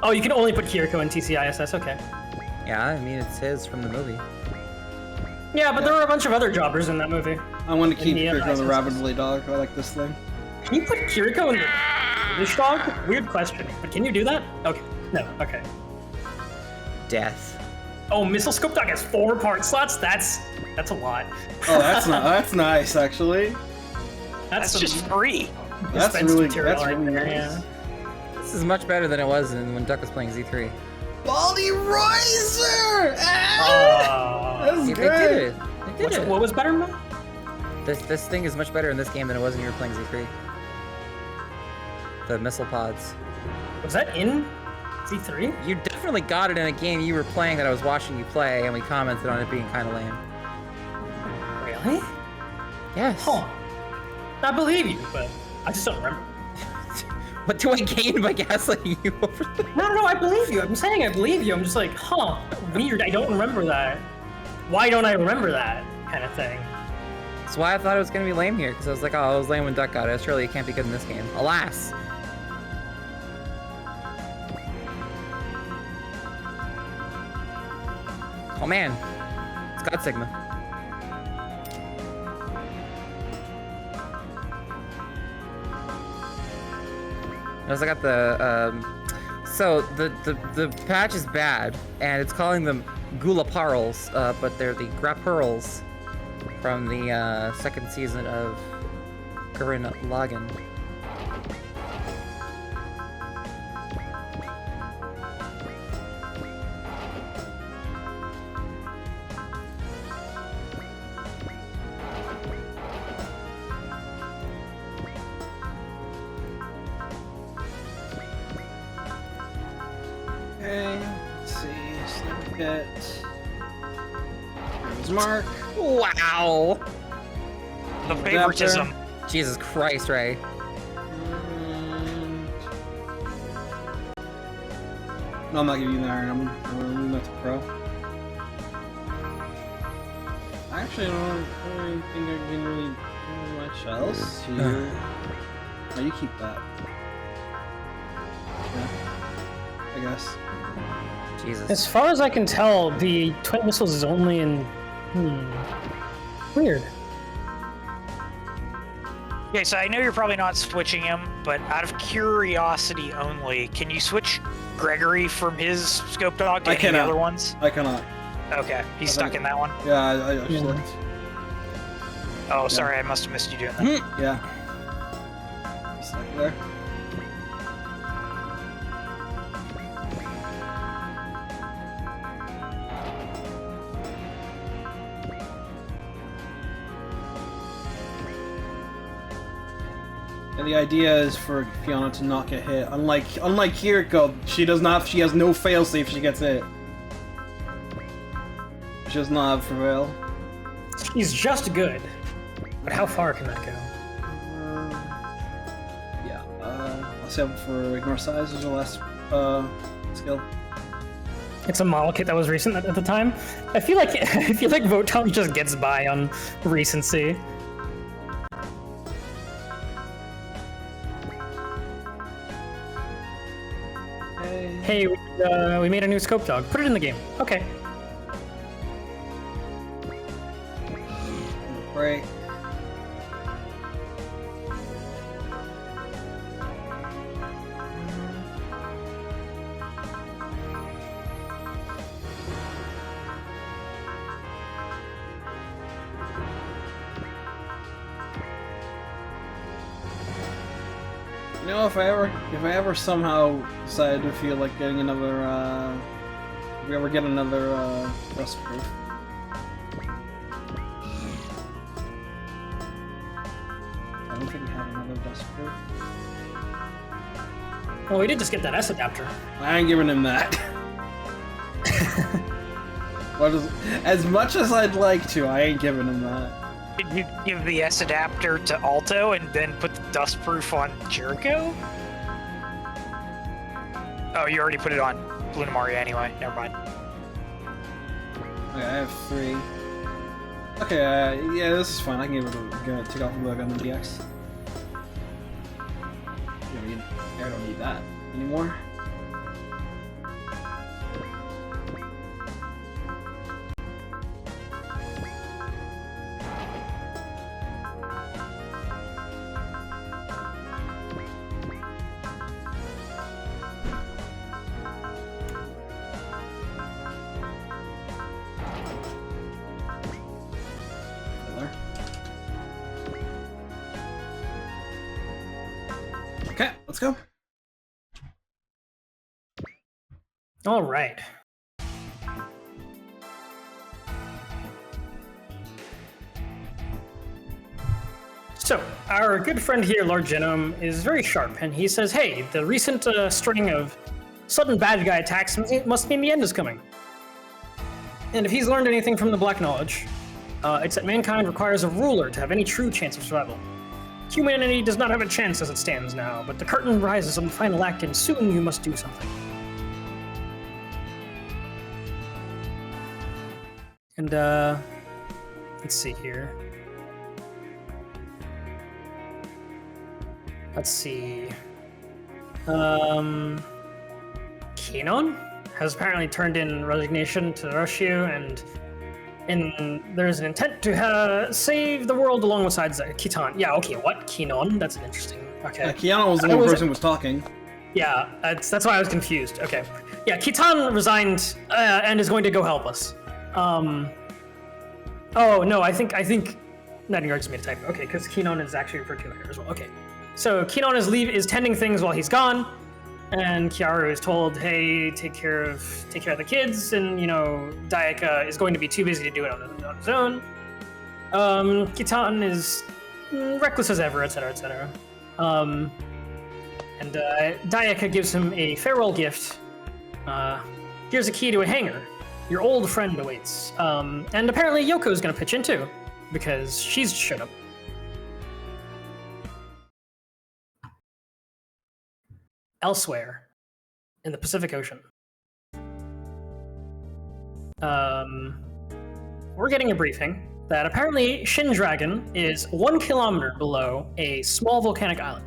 Oh, you can only put Kiriko in TC-ISS, okay. Yeah, I mean, it's his from the movie. Yeah, but there were a bunch of other jobbers in that movie. I want to keep Indiana Kiriko the ISS. Rabid Blade Dog. I like this thing. Can you put Kiriko in the British dog? Weird question, but can you do that? Okay, no, okay. Death. Oh, Missile Scope Dog has 4 part slots? That's a lot. Oh, that's nice actually. That's some just free. That's dispensed really material right nice. there, yeah. This is much better than it was when Duck was playing Z3. Baldy Riser! Oh. That's Yeah, good. they did it. They did it. What was better, man? This thing is much better in this game than it was when you were playing Z3. The missile pods. Was that in Z3? You definitely got it in a game you were playing that I was watching you play, and we commented on it being kind of lame. Really? Yes. Huh. I believe you, but I just don't remember. What do I gain by gaslighting you over that? No, I believe you. I'm saying I believe you. I'm just like, huh, weird. I don't remember that. Why don't I remember that kind of thing? That's why I thought it was gonna be lame here, because I was like, oh, it was lame when Duck got it. Surely it can't be good in this game. Alas. Oh man, it's God Sigma. I also got the, so the patch is bad, and it's calling them Gulaparls, but they're the Grapurls from the second season of Gurren Lagann. Okay, let's see. Snapchat. There's Mark. Wow! The favoritism. Jesus Christ, Ray. And... No, I'm not giving you the iron. I'm leaving that to pro. Actually, I don't really think I can really do much else here. No, you keep that. Yeah, I guess. Jesus. As far as I can tell, the twin missiles is only in. Weird. Okay, so I know you're probably not switching him, but out of curiosity only, can you switch Gregory from his scope dog to I any of the cannot. other ones? I cannot. Okay, he's stuck in that one. Yeah, I just looked. Oh, sorry, I must have missed you doing that. Yeah. Stuck there. And the idea is for Fiona to not get hit. Unlike Kiriko, she has no failsafe if she gets hit. She does not have prevail. He's just good. But how far can that go? Yeah, I'll save it for Ignore Size as the last skill. It's a model kit that was recent at the time. I feel like Voton just gets by on recency. Hey, we made a new scope dog. Put it in the game. Okay. Break. You know, if I ever somehow decide to feel like getting another, if we ever get another, Dust Proof. I don't think we have another Dust Proof. Well, we did just get that S adapter. I ain't giving him that. As much as I'd like to, I ain't giving him that. Did you give the S adapter to Alto and then put the dust proof on Jericho? Oh, you already put it on Lunamaria anyway. Never mind. Okay, I have 3. Okay, yeah, this is fine. I can take off the bug on the DX. I don't need that anymore. Okay, let's go. All right. So, our good friend here, Lord Genome, is very sharp, and he says, hey, the recent string of sudden bad guy attacks must mean the end is coming. And if he's learned anything from the Black Knowledge, it's that mankind requires a ruler to have any true chance of survival. Humanity does not have a chance as it stands now, but the curtain rises on the final act, and soon you must do something. And, let's see here. Let's see. Kinon has apparently turned in resignation to Roshu, and there's an intent to save the world alongside Kitan. Yeah, okay, what? Kinon? That's an interesting... Okay. Kiana was the one person who was talking. Yeah, that's why I was confused. Okay. Yeah, Kitan resigned and is going to go help us. Oh, no, I think Nightingale just made a typo. Okay, because Kinon is actually referred to here as well. Okay. So Kinon is tending things while he's gone, and Kiaru is told, hey, take care of the kids, and, you know, Dayaka is going to be too busy to do it on his own. Kitan is reckless as ever, etc., etc. And Dayaka gives him a farewell gift. Here's a key to a hangar. Your old friend awaits. And apparently Yoko's gonna pitch in too, because she's showed up. Elsewhere, in the Pacific Ocean, we're getting a briefing that apparently Shin Dragon is 1 kilometer below a small volcanic island.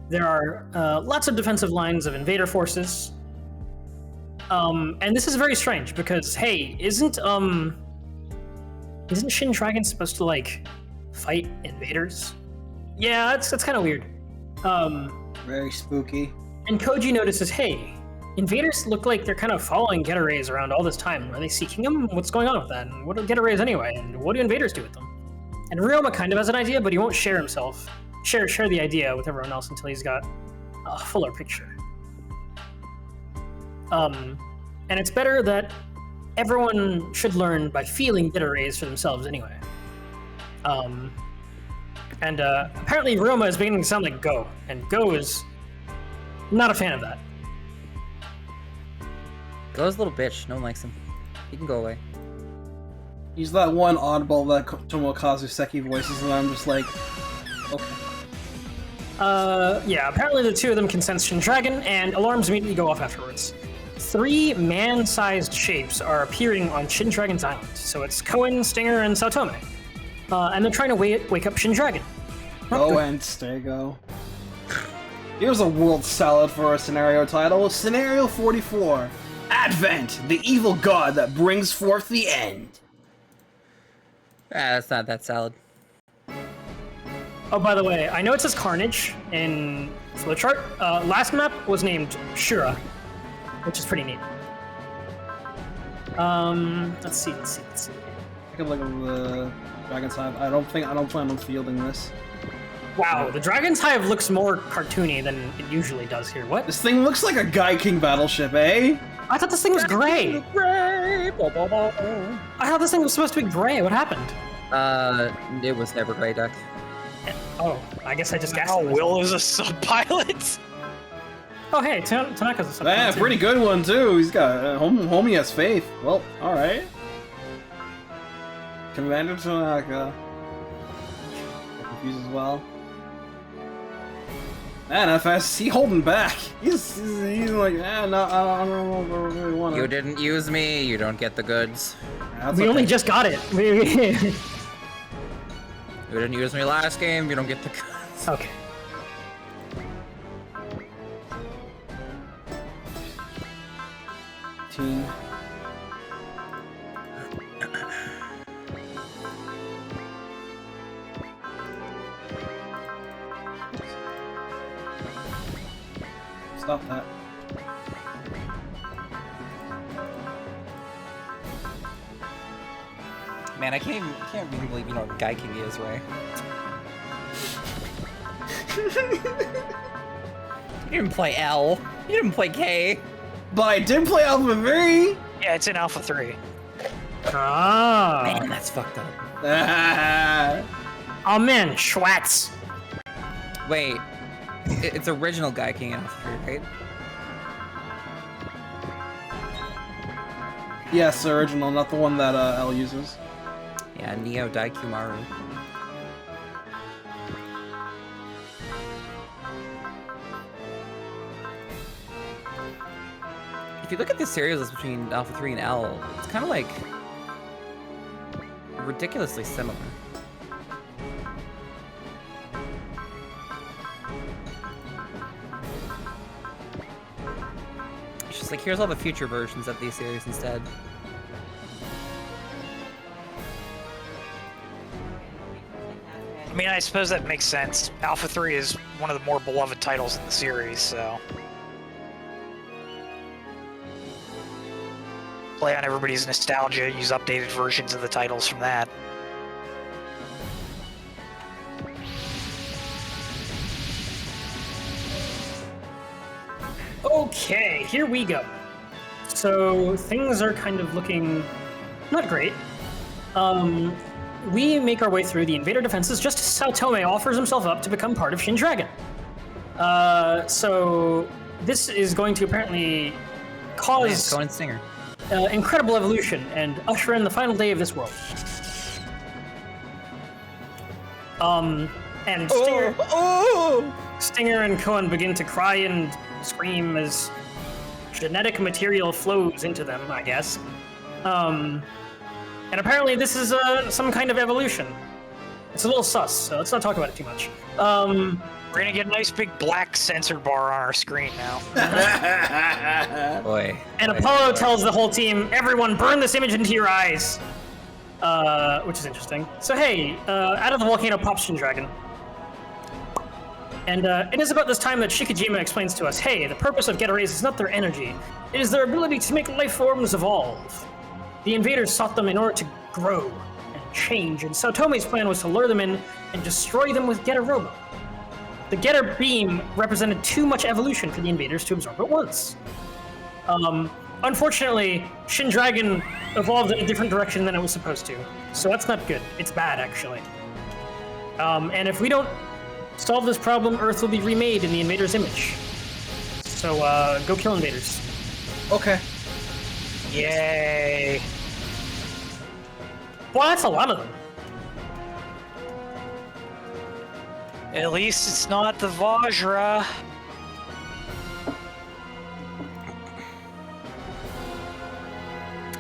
There are lots of defensive lines of invader forces. And this is very strange because, hey, isn't Shin Dragon supposed to, like, fight invaders? Yeah, that's kind of weird. Very spooky. And Koji notices, hey, invaders look like they're kind of following Getarays around all this time. Are they seeking them? What's going on with that? And what are Getarays anyway? And what do invaders do with them? And Ryoma kind of has an idea, but he won't share the idea with everyone else until he's got a fuller picture. And it's better that everyone should learn by feeling Getarays for themselves anyway. Apparently Ryoma is beginning to sound like Go, and Go is not a fan of that. Go's a little bitch. No one likes him. He can go away. He's that one oddball that Tomokazu Seki voices, and I'm just like, okay. Yeah, apparently the two of them can sense Shin Dragon, and alarms immediately go off afterwards. 3 man-sized shapes are appearing on Shin Dragon's island. So it's Koen, Stinger, and Saotome. And they're trying to wake up Shin Dragon. Go and Stego. Here's a world salad for our scenario title. Scenario 44. Advent, the evil god that brings forth the end. That's not that salad. Oh, by the way, I know it says Carnage in flowchart. Last map was named Shura, which is pretty neat. Let's see. I could look at the Dragon's Hive. I don't plan on fielding this. Wow, the Dragon's Hive looks more cartoony than it usually does here. What? This thing looks like a Guy King battleship, eh? I thought this thing was gray. I thought this thing was supposed to be gray. What happened? It was never gray, Duck. Oh, I guess I just guessed. Oh, Will is a sub-pilot? Oh, hey, Tanaka's a sub-pilot. Yeah, pretty good one, too. He's got homie has faith. Well, alright. Commander Tanaka. Confused as well. Man, FS, he holding back. He's like, no, I don't really want to. You didn't use me, you don't get the goods. We only just got it. You didn't use me last game, you don't get the goods. Okay. Team. Stop that. Man, I can't really believe you know what Guy King is, right? You didn't play L. You didn't play K. But I did play Alpha 3! Yeah, it's in Alpha 3. Ah. Man, that's fucked up. Oh man, Schwatz. Wait, it's original Guy King in Alpha 3, right? Yes, original, not the one that L uses. Yeah, Neo Daikumaru. If you look at the series between Alpha 3 and L, it's kind of like ridiculously similar. It's just like, here's all the future versions of these series instead. I mean, I suppose that makes sense. Alpha 3 is one of the more beloved titles in the series, so... play on everybody's nostalgia, use updated versions of the titles from that. Okay, here we go. So things are kind of looking not great. We make our way through the invader defenses just as Saotome offers himself up to become part of Shin Dragon. So this is going to apparently cause Cohen Stinger. Incredible evolution and usher in the final day of this world. And Stinger and Cohen begin to cry and scream as genetic material flows into them, I guess. And apparently this is some kind of evolution. It's a little sus, so let's not talk about it too much. We're gonna get a nice big black sensor bar on our screen now. Boy. And Apollo tells the whole team, everyone burn this image into your eyes. Which is interesting. So hey, out of the volcano pops Shin Dragon. And it is about this time that Shikijima explains to us, hey, the purpose of Geta Rays is not their energy, it is their ability to make life forms evolve. The invaders sought them in order to grow and change, and Saotome's plan was to lure them in and destroy them with Geta Robo. The Getter beam represented too much evolution for the invaders to absorb at once. Unfortunately, Shin Dragon evolved in a different direction than it was supposed to, so that's not good. It's bad, actually. And if we don't solve this problem, Earth will be remade in the invaders' image. So, go kill invaders. Okay. Yay. Well, that's a lot of them. At least it's not the Vajra.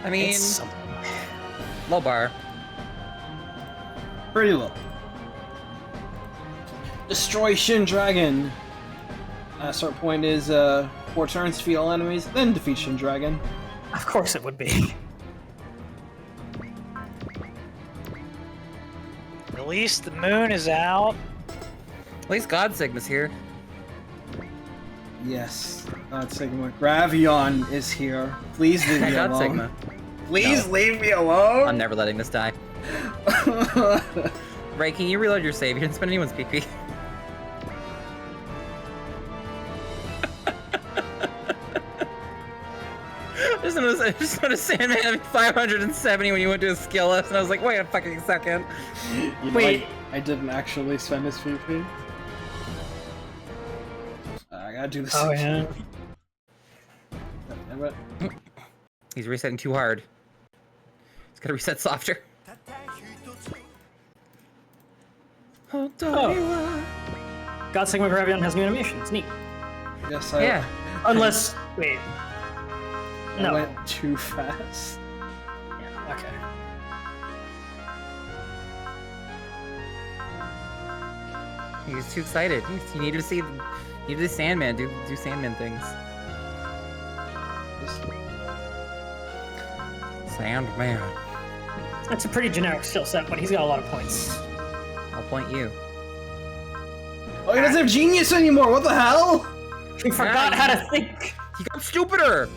I mean, It's low bar. Pretty low. Destroy Shin Dragon. Start point is 4 turns, defeat all enemies, then defeat Shin Dragon. Of course it would be. At least the moon is out. At least God Sigma's here. Yes. Sigma. Gravion is here. Please leave me God alone. Sigma. Please leave me alone. I'm never letting this die. Ray, can you reload your save? You didn't spend anyone's PP. I just noticed Sandman having 570 when you went to his skill list, and I was like, wait a fucking second. You know, Wait. I didn't actually spend his PP. I gotta do this. Oh, yeah. Damn it. He's resetting too hard. He's gotta reset softer. Oh. God Sigma Gravion has new animation. It's neat. Yes, Yeah. Unless, wait. I No. went too fast. Yeah, okay. He was too excited. You needed to see Sandman do Sandman things. Sandman. That's a pretty generic skill set, but he's got a lot of points. I'll point you. Oh, he doesn't have genius anymore. What the hell? He forgot how to think. He got stupider.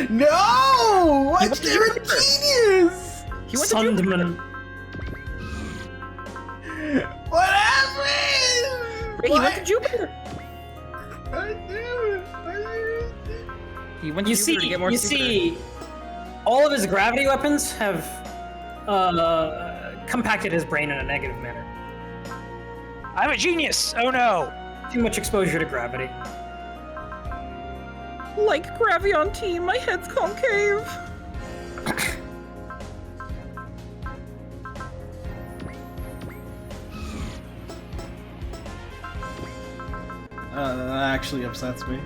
No! What's your genius? He went to Jupiter. Sundman. What happened? Ray, he went to Jupiter. He went to You Jupiter to get more stupider. see, all of his gravity weapons have compacted his brain in a negative manner. I'm a genius! Oh no! Too much exposure to gravity. Like Gravion team, my head's concave. That actually upsets me.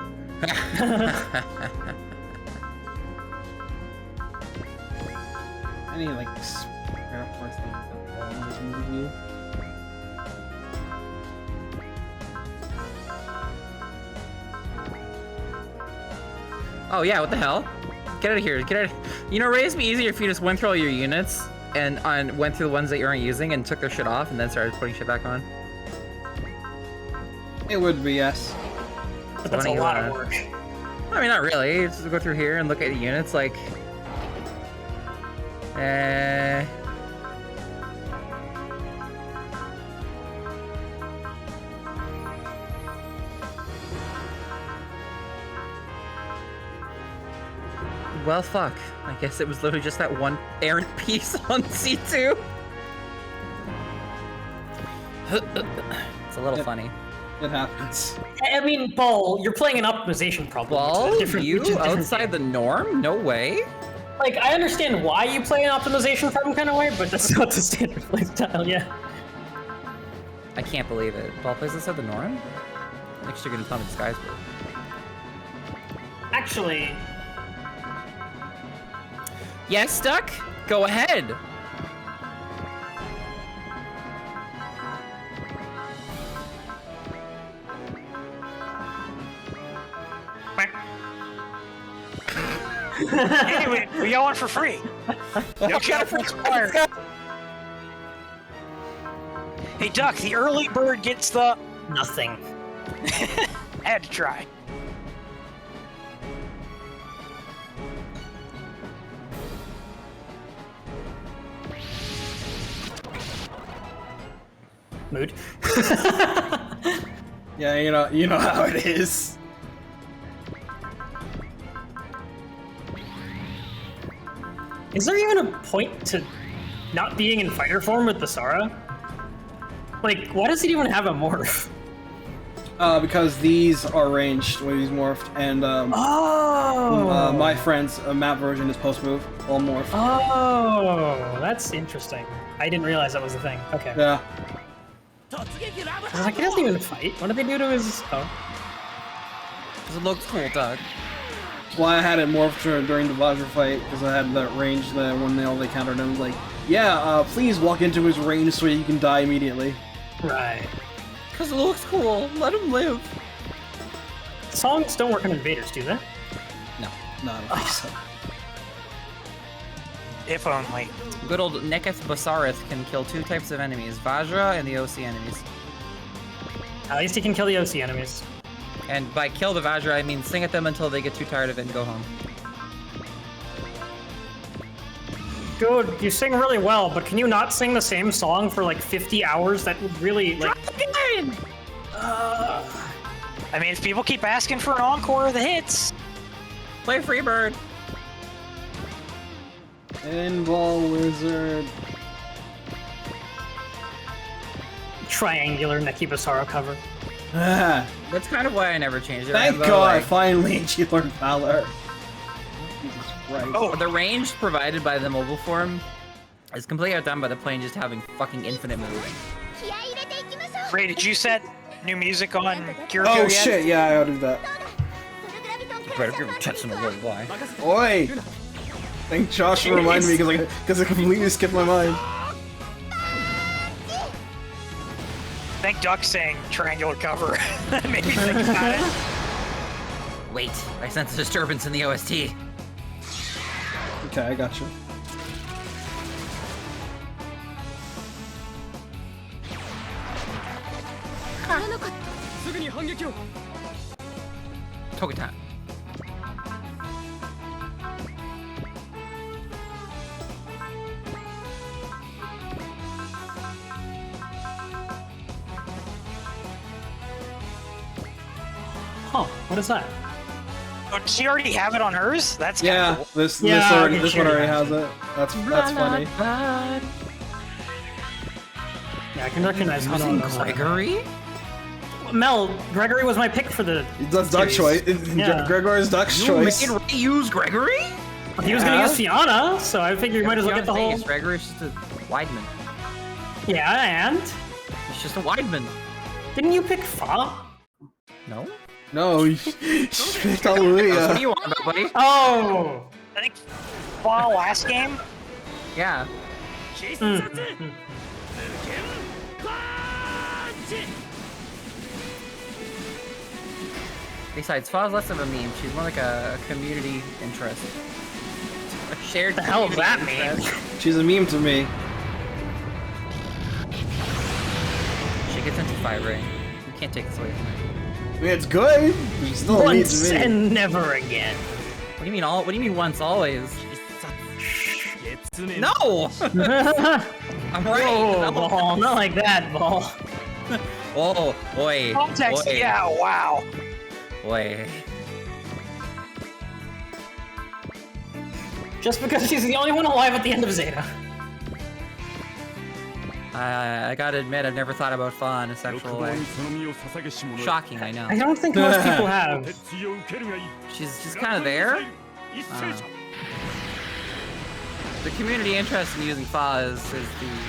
Any like spare parts that can give you? Oh yeah, what the hell? Get out of here, get out of... You know, Ray, it'd be easier if you just went through all your units and went through the ones that you aren't using and took their shit off and then started putting shit back on. It would be, yes. But that's a lot of work. I mean, not really. You just go through here and look at the units like... Well, fuck. I guess it was literally just that one errant piece on C2. It's a little funny. It happens. I mean, Ball, you're playing an optimization problem. Well, which is a you different outside game. the norm? No way. Like, I understand why you play an optimization problem kind of way, but that's not the standard play style, yeah. I can't believe it. Ball plays outside the norm? Next you're gonna tell me the sky's blue. Actually, Yes, Stuck? Go ahead. Anyway, we got one for free. No chance required. Hey, Duck, the early bird gets the... nothing. I had to try. Mood. Yeah, you know how it is. Is there even a point to not being in fighter form with Basara? Like, why does he even have a morph? Because these are ranged when he's morphed, and my friend's map version is post move, all morph. Oh, that's interesting. I didn't realize that was the thing. Okay. Yeah. I was like, he doesn't even fight. What did they do to his... Oh. It looks cool, Doug. That's why I had it morphed during the Vajra fight, because I had that range that when they countered him, like, yeah, please walk into his range so you can die immediately. Right. Because it looks cool. Let him live. Songs don't work on invaders, do they? No. No, I don't think so. If only. Good old Neketh Basarith can kill 2 types of enemies, Vajra and the OC enemies. At least he can kill the OC enemies. And by kill the Vajra, I mean sing at them until they get too tired of it and go home. Dude, you sing really well, but can you not sing the same song for like 50 hours? That would really, like... I mean, if people keep asking for an encore of the hits... Play Freebird! Pinball Wizard. Triangular Neki Basara cover. That's kind of why I never changed it. Thank Rambo, God, like, finally she learned Valor. Jesus Christ. Oh, the range provided by the mobile form is completely outdone by the plane just having fucking infinite moves. Ray, did you set new music on Kiriko Oh yet? shit, yeah, I ought to do that. Better give him Tetsun a little why. Oi! Thank Josh for reminding me because I completely skipped my mind. Thank Duck saying triangular cover. That made me think about it. Wait, I sense a disturbance in the OST. Okay, I got you. Togetan. Huh, what is that? Oh, did she already have it on hers? That's kinda Yeah, cool. this okay, one sure. already has it. That's funny. Yeah, I can recognize one of those. Gregory? Mel, Gregory was my pick for the... That's Duck's choice. Yeah. Gregor's Duck's choice. You made Ray use Gregory? He was gonna use Fiona, so I figured you might as well get the whole... Gregory's just a Weidman. Yeah, and? He's just a Weidman. Didn't you pick Fa? No? No, you picked What do Hallelujah. you want about, buddy? Oh! I think fall last game. Yeah. Besides, Fa's less of a meme. She's more like a community interest. A shared The hell does that community mean? interest. She's a meme to me. She gets into fight ring. You can't take this away from her. I mean, it's good. But she's still a meme Once to me. and never again. What do you mean all? What do you mean once always? No! I'm right. Whoa, No. Ball, not like that, Ball. Oh, boy. Context, boy, yeah, wow. Boy. Just because she's the only one alive at the end of Zeta. I gotta admit, I've never thought about Fa in a sexual way. Shocking, I know. I don't think most people have. She's kind of there. The community interest in using Fa is the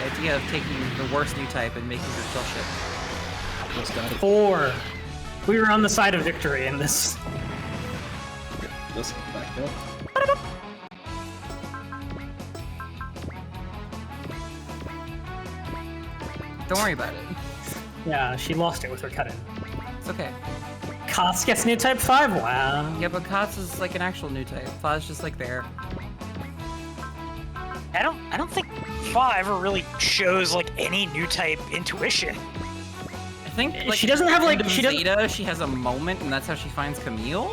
idea of taking the worst new type and making her kill shit. 4. We were on the side of victory in this. This back there. Don't worry about it. Yeah, she lost it with her cut-in. It's okay. Kots gets new type 5, wow. Yeah, but Kotz is like an actual new type. Fa's just like there. I don't think Fa ever really shows like any new type intuition. I think like, she doesn't have like she Zeta, she has a moment, and that's how she finds Camille.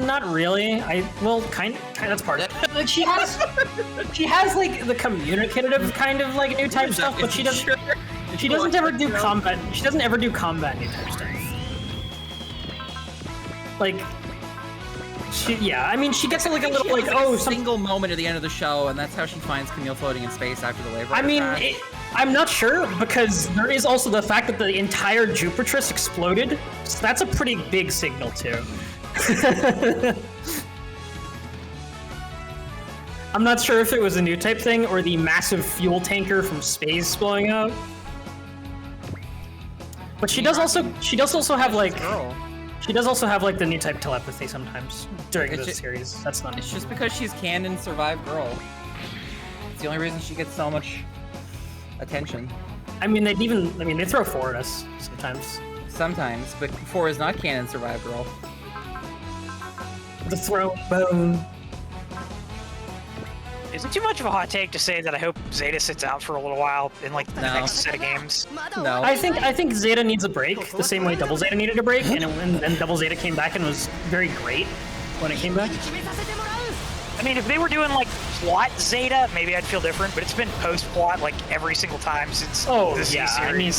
Not really. Well, kind of. That's part of it. Like she has like the communicative kind of like new type stuff, but she doesn't. She doesn't ever do combat. She doesn't ever do combat new type stuff. Like, I mean, she gets like a little like single moment at the end of the show, and that's how she finds Camille floating in space after the wave. I mean, I'm not sure because there is also the fact that the entire Jupitrus exploded, so that's a pretty big signal too. I'm not sure if it was a new type thing or the massive fuel tanker from space blowing up. But she does also have like the new type telepathy sometimes during this series. That's not. It's just because she's canon survived girl. It's the only reason she gets so much attention. I mean, they throw 4 at us sometimes. Sometimes, but 4 is not canon survived girl. The throw bone. Is it too much of a hot take to say that I hope Zeta sits out for a little while in like the next set of games? No. I think Zeta needs a break the same way Double Zeta needed a break, and Double Zeta came back and was very great when it came back. I mean, if they were doing like plot Zeta, maybe I'd feel different. But it's been post plot like every single time since the series. I mean,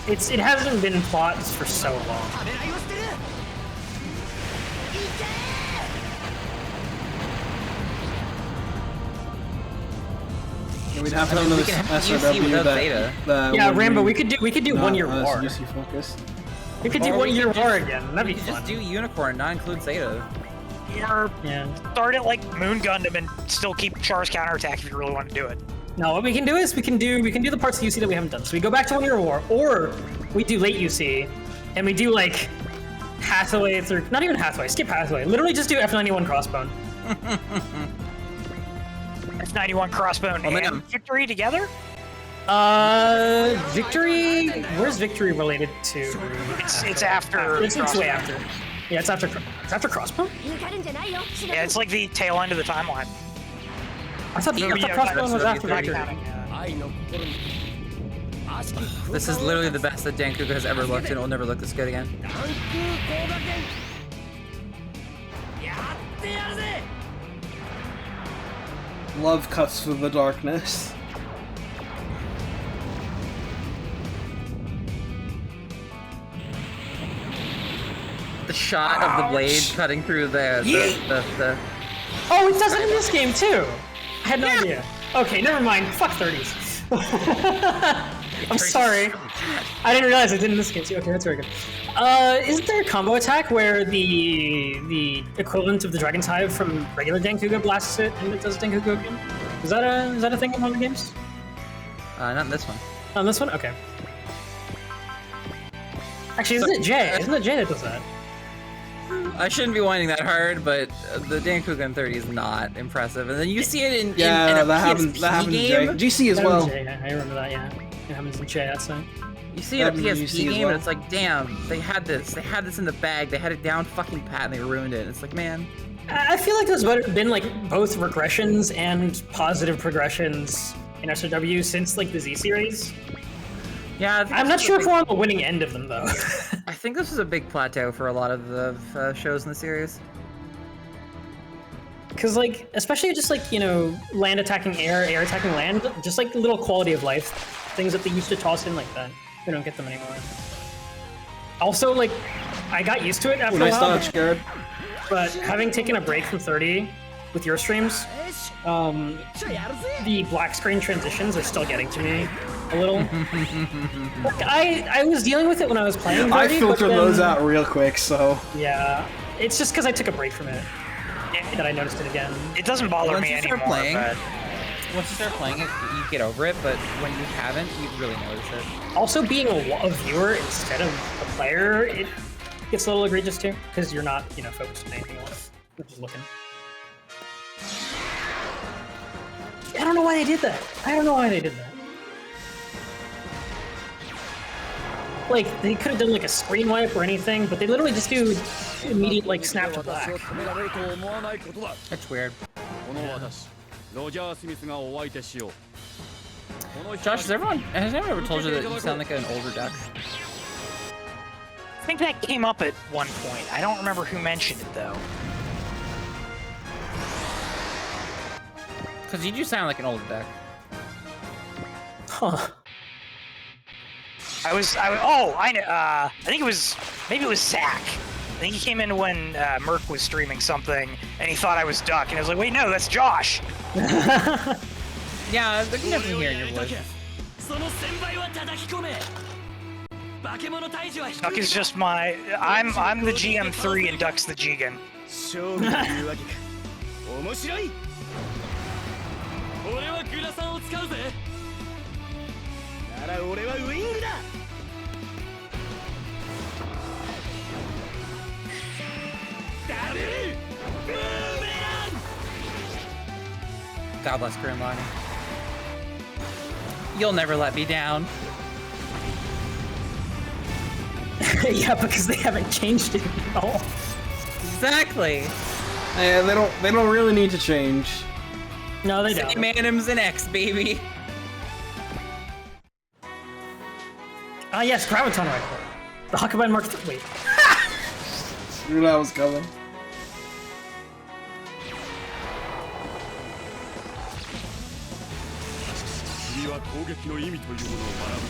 it hasn't been plots for so long. We'd have to have another SRW that yeah, Rambo. We could do 1 year war. UC focus. We could do 1 year war again. That'd be fun. Just do Unicorn, not include Zeta. Or start it like Moon Gundam and still keep Char's counterattack if you really want to do it. No, what we can do is we can do the parts of UC that we haven't done. So we go back to 1 year war, or we do late UC, and we do like Hathaway through. Not even Hathaway. Skip Hathaway. Literally just do F91 Crossbone. F91 Crossbone and Victory together? Victory. Where's Victory related to? It's after. It's way after. Yeah, it's after Crossbone. Yeah, it's like the tail end of the timeline. I thought Crossbone was after Victory. This is literally the best that Dankuga has ever looked, and it will never look this good again. Love cuts through the darkness. The shot of the blade cutting through the Oh, it does it in this game too. I had no idea. Okay, never mind. Fuck 30s. I'm sorry. I didn't realize it did in this game too. Okay, that's very good. Isn't there a combo attack where the equivalent of the Dragon's Hive from regular Dankuga blasts it and it does Dankuga again? Is that a thing in one of the games? Not in this one. On this one? Okay. Actually, isn't it Jay? Isn't it Jay that does that? I shouldn't be whining that hard, but the Dankuga in 30 is not impressive. And then you see it in a that PSP happened game. in GC as well. I remember that, yeah. It happens in Jay, that's right. You see it in a PSP game, and it's like, damn, they had this in the bag, they had it down fucking pat, and they ruined it. It's like, man. I feel like there's been like both regressions and positive progressions in SRW since like the Z series. Yeah, I'm not sure if we're on the winning end of them though. I think this was a big plateau for a lot of the shows in the series. Because like, especially just like, you know, land attacking air, air attacking land, just like little quality of life things that they used to toss in like that. We don't get them anymore. Also, like, I got used to it after a while. Nice dodge, Garrett. But having taken a break from 30 with your streams, the black screen transitions are still getting to me a little. Like, I was dealing with it when I was playing 30, I filtered then, those out real quick, so... Yeah, it's just because I took a break from it that I noticed it again. It doesn't bother me anymore. Once you start playing it, you get over it, but when you haven't, you really notice it. Also, being a viewer instead of a player, it gets a little egregious too, because you're not, you know, focused on anything else. You're just looking. I don't know why they did that. Like, they could have done like a screen wipe or anything, but they literally just do immediate like snap to black. That's weird. Josh, has anyone ever told you that you sound like an older duck? I think that came up at one point. I don't remember who mentioned it though. Because you do sound like an older duck. Huh. I think it was, maybe it was Zach. I think he came in when Merc was streaming something, and he thought I was Duck, and I was like, wait, no, that's Josh. Yeah, I can definitely hear your voice. Duck is just my, I'm the GM3 and Duck's the Jigen. 俺はグラサンを使うぜなら俺はウィングだ God bless Grimlock. You'll never let me down. Yeah, because they haven't changed it at all. Exactly. Yeah, they don't really need to change. No, they don't. Same Anims and X, baby. Ah, yes, Graviton rifle. The Huckabine Mark III. Wait. Knew that was coming.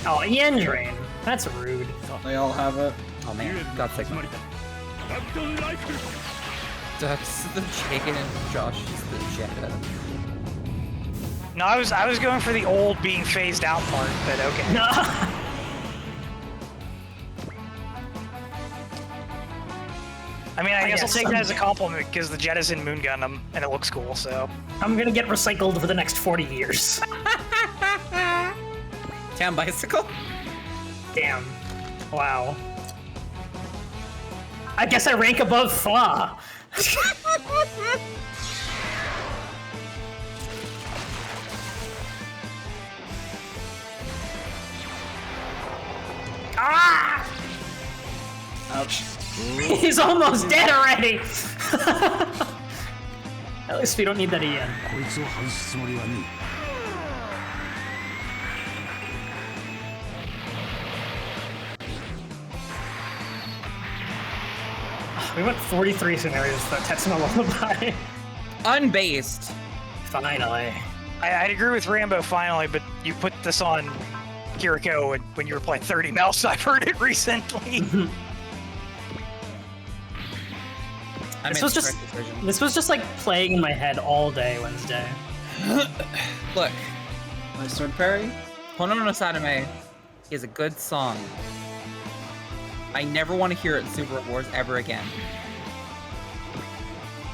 Oh, Yen Drain. That's rude. They all have it. Oh man, God sick. Ducks the chicken and Josh is the shadow. No, I was going for the old being phased out part, but okay. No. I mean, I guess I'll take that as a compliment because the Jettison Moon Gundam and it looks cool, so. I'm gonna get recycled for the next 40 years. Town bicycle? Damn. Wow. I guess I rank above Fa. Ah! Ouch. He's almost dead already! At least we don't need that EN. We went 43 scenarios with that Tetsuno Lullaby. Unbased. Finally. I'd agree with Rambo finally, but you put this on Kiriko when you were playing 30 Mouse. I've heard it recently. This was just like playing in my head all day Wednesday. Look, My sword parry? Hono no Sadame is a good song. I never want to hear it in Super Wars ever again.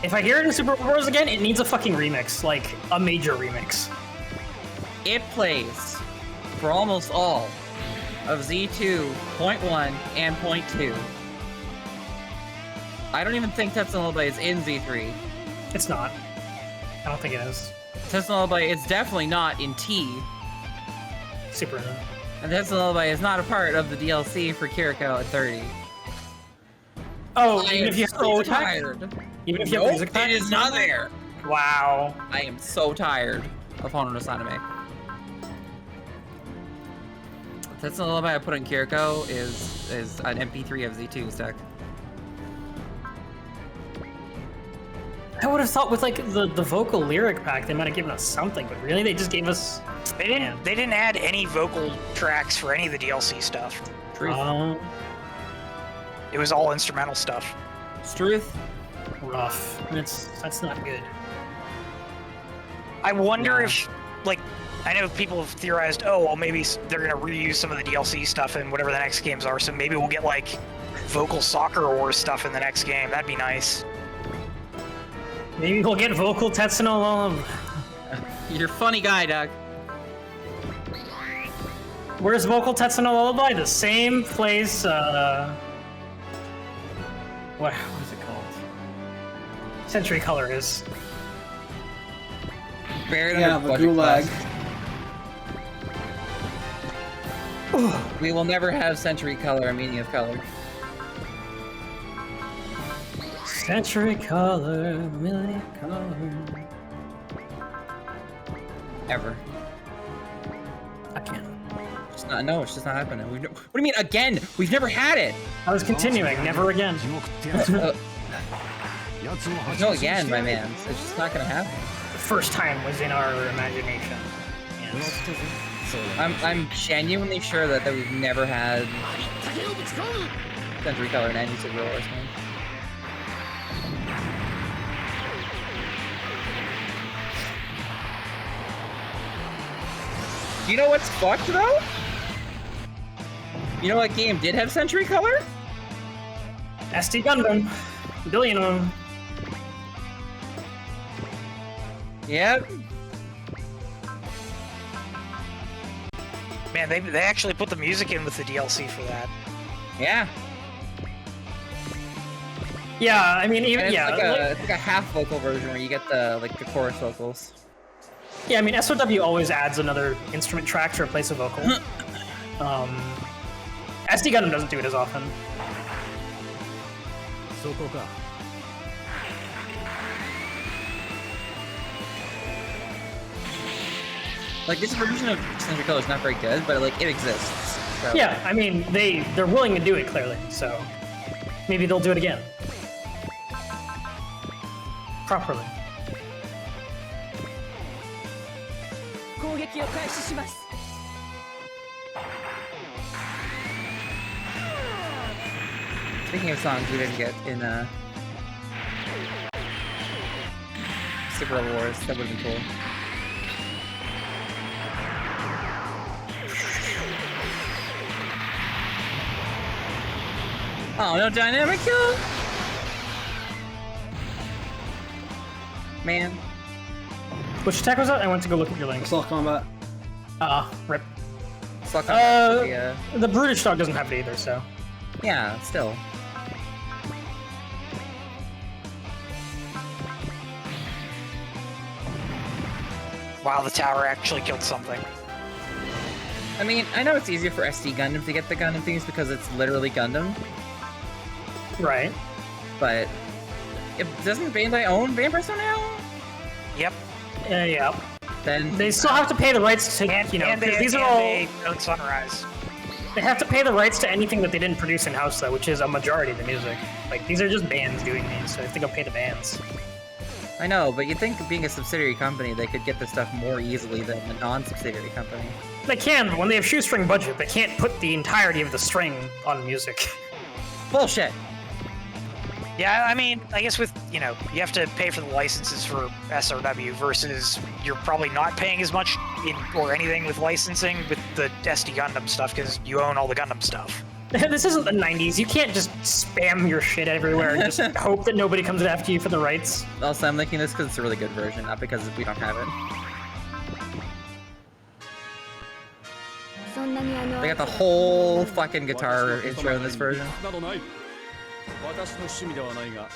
If I hear it in Super Wars again, it needs a fucking remix, like a major remix. It plays for almost all of Z2.1 and .2. I don't even think Tetsuno Lullaby is in Z3. It's not. I don't think it is. Tetsuno Lullaby is definitely not in T. Super isn't. And Tetsuno Lullaby is not a part of the DLC for Kiriko at 30. Oh, I even am if you have so music pack? tired. Even if you have music pack? It is not there. Wow. I am so tired of Hono no Sadame. Tetsuno Lullaby I put in Kiriko is an MP3 of Z2 stack. I would have thought with like the vocal lyric pack they might have given us something, but really they just gave us. They didn't add any vocal tracks for any of the DLC stuff. Truth. It was all instrumental stuff. It's truth. Rough. That's not good. I wonder if, like, I know people have theorized, oh, well, maybe they're gonna reuse some of the DLC stuff in whatever the next games are, so maybe we'll get like vocal Soccer Wars stuff in the next game. That'd be nice. Maybe we'll get vocal Tetsuno Lullaby. You're a funny guy, Doug. Where's vocal Tetsuno Lullaby? The same place. What is it called? Century Color is. Buried Yeah, under the budget gulag. class. We will never have Century Color, a meaning of color. Century Color, million color. Ever. Again. It's not. No, it's just not happening. What do you mean again? We've never had it. I was continuing. Never again. There's no again, my man. It's just not gonna happen. The first time was in our imagination. Yes. I'm genuinely sure that we've never had Century Color in any Super Wars game. You know what's fucked though? You know what game did have Century Color? SD Gundam. Billion of them. Yep. Man, they actually put the music in with the DLC for that. Yeah. Yeah, I mean, even And yeah. it's like a half vocal version where you get the chorus vocals. Yeah, I mean, SOW always adds another instrument track to replace a vocal. SD Gundam doesn't do it as often. Like, this version of Century Color is not very good, but like it exists. So. Yeah, I mean, they're willing to do it clearly, so maybe they'll do it again. Properly. 攻撃を開始します Speaking of songs we didn't get in Super Rebel Wars, that would have been cool. Oh, no dynamic kill? Man. Which attack was that? I went to go look at your links. Soul Combat. Rip. Suck The Brutish Dog doesn't have it either, so. yeah, still. Wow, the tower actually killed something. I mean, I know it's easier for SD Gundam to get the Gundam things because it's literally Gundam, Right. but doesn't Bandai own Vampire now? Yep. Yeah. Then They still have to pay the rights to, you know, and 'cause they, these are and all. they own Sunrise. They have to pay the rights to anything that they didn't produce in house, though, which is a majority of the music. Like, these are just bands doing these, so I think I'll pay the bands. I know, but you'd think being a subsidiary company, they could get this stuff more easily than a non-subsidiary company. They can, but when they have shoestring budget, they can't put the entirety of the string on music. Bullshit. Yeah, I mean, I guess with, you know, you have to pay for the licenses for SRW versus you're probably not paying as much or anything with licensing with the SD Gundam stuff because you own all the Gundam stuff. This isn't the 90s. You can't just spam your shit everywhere and just hope that nobody comes after you for the rights. Also, I'm making this because it's a really good version, not because we don't have it. そんなに They got the whole fucking guitar intro in this version. などない私の趣味ではないが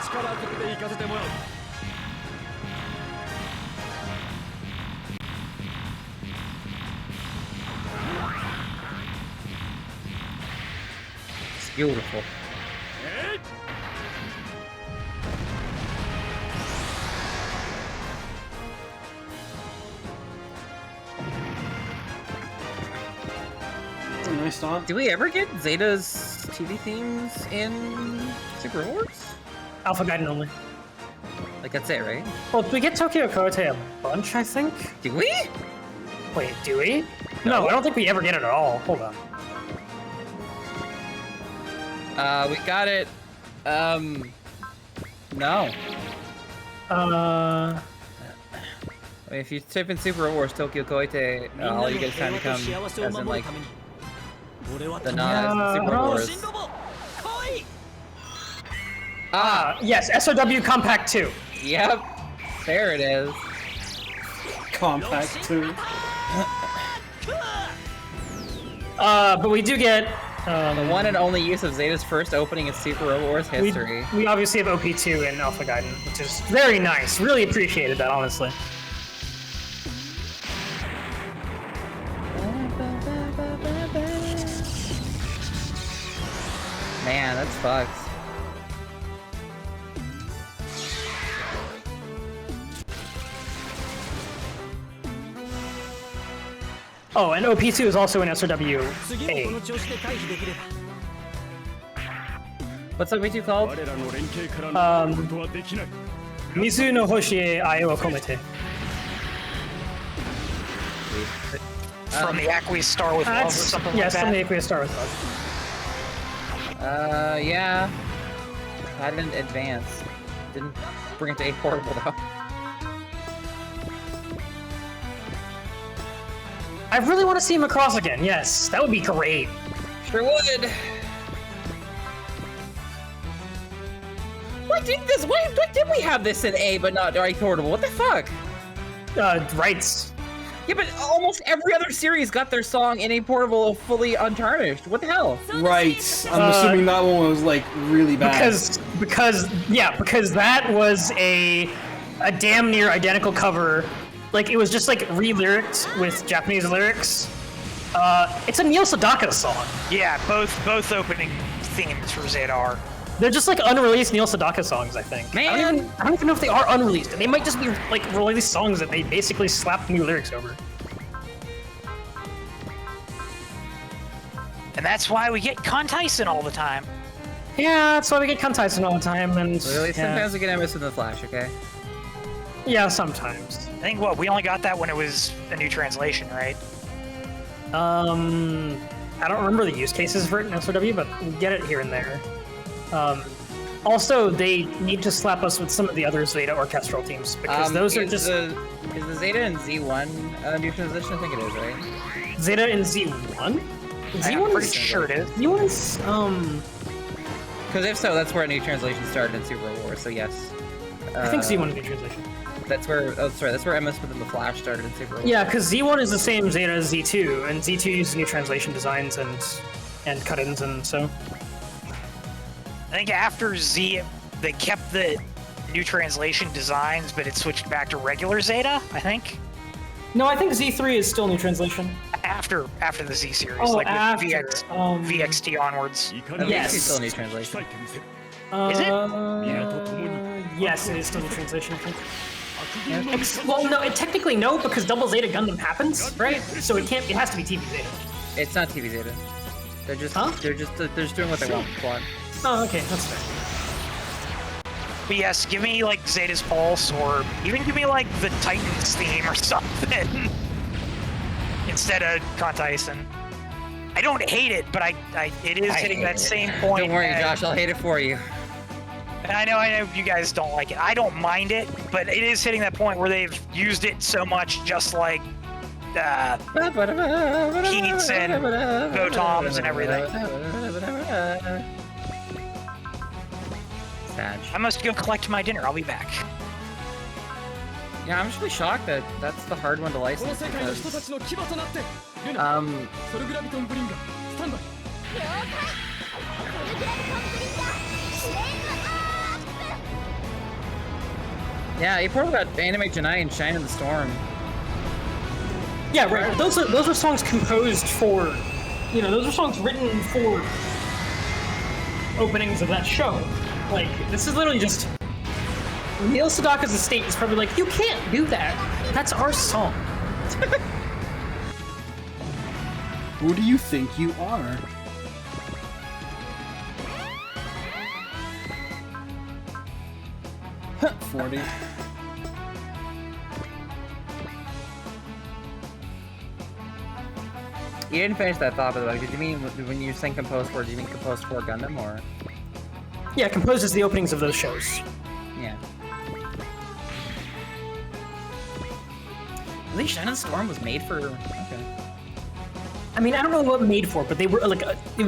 力ずくで行かせてもらう It's beautiful. That's a nice song. Do we ever get Zeta's TV themes in Super Wars? Alpha Gaiden only. Like, that's it, right? Well, we get Tokyo Kote a bunch, I think. Do we? Wait, do we? No, I don't think we ever get it at all. Hold on. We got it. No. If you type in Super Wars Tokyo Koite, all you get is time to come, as in, like, the non-Super Wars. Yes, SOW Compact 2. Yep. There it is. Compact 2. But we do get... The one and only use of Zeta's first opening in Super Robo Wars history. We obviously have OP2 in Alpha Gaiden, which is very nice. Really appreciated that, honestly. Man, that's fucked. Oh, and OP2 is also in SOW 次もこ A. の調子で回避できれば What's OP2 called? 我らの連携から抜くことはできない Mizu no hoshi e ai wa komete. From the Aqueous Star with Love or something Yes, like from that. the Aqueous Star with Love. Yeah. I didn't advance. Didn't bring it to A portable though. I really want to see him across again. Yes, that would be great. Sure would. Why did we have this in A but not A portable? What the fuck? Rights. Yeah, but almost every other series got their song in A portable fully untarnished. What the hell? Right. I'm assuming that one was like really bad. Because that was a damn near identical cover. Like it was just like re-lyrics with Japanese lyrics. It's a Neil Sedaka song. Yeah, both opening themes for Zeta are. They're just like unreleased Neil Sedaka songs, I think. Man. I don't even know if they are unreleased. They might just be like released songs that they basically slapped new lyrics over. And that's why we get Con Tyson all the time. Yeah, that's why we get Tyson all the time, and Really? yeah. Sometimes we get MS in the Flash, okay? Yeah, sometimes. I think we only got that when it was a new translation, right? I don't remember the use cases for it in SOW, but we get it here and there. Also, they need to slap us with some of the other Zeta orchestral teams because those are just Is the Zeta and Z1 new transition? I think it is, right? Zeta and Z1. I'm pretty sure it is. Z1 is Because if so, that's where a new translation started in Super War. So yes. I think Z1 is new translation. That's where. Oh, sorry. That's where MS within the Flash started in Super War. Yeah, because Z1 is the same Zeta as Z2, and Z2 uses new translation designs and cut-ins, and so. I think after Z, they kept the new translation designs, but it switched back to regular Zeta, I think. No, I think Z3 is still new translation. After the Z series, Oh, like after, with VXT onwards. Yes. It's still a new translation. Is it? Yes, it is still new translation, I think. Well, no, technically no, because Double Zeta Gundam happens, right? So it can't. It has to be TV Zeta. It's not TV Zeta. They're just. Huh? They're just doing what they want. Plot. Oh, okay, that's fair. But yes, give me like Zeta's Pulse, or even give me like the Titans theme or something instead of Con Tyson. I don't hate it, but it is hitting that same point. Don't worry, Josh. I'll hate it for you. I know you guys don't like it. I don't mind it, but it is hitting that point where they've used it so much, just like Heats and Votoms and everything. Sad. I must go collect my dinner. I'll be back. Yeah, I'm just really shocked that that's the hard one to この license 世界の人た because ちの牙となってルナ um ソルグラビトンブリンガースタンバイ yeah, A portable got Animate Janai and Shine in the Storm. Yeah, right. Those are songs composed for, those are songs written for openings of that show. Like, this is literally just Neil Sedaka's estate is probably like, you can't do that. That's our song. Who do you think you are? Huh, 40. You didn't finish that thought, by the way. Did you mean when you saying composed for? Do you mean composed for Gundam or? Yeah, composes the openings of those shows. Yeah. At least Shine in the Storm was made for. Okay. I mean, I don't know what made for, but they were like, there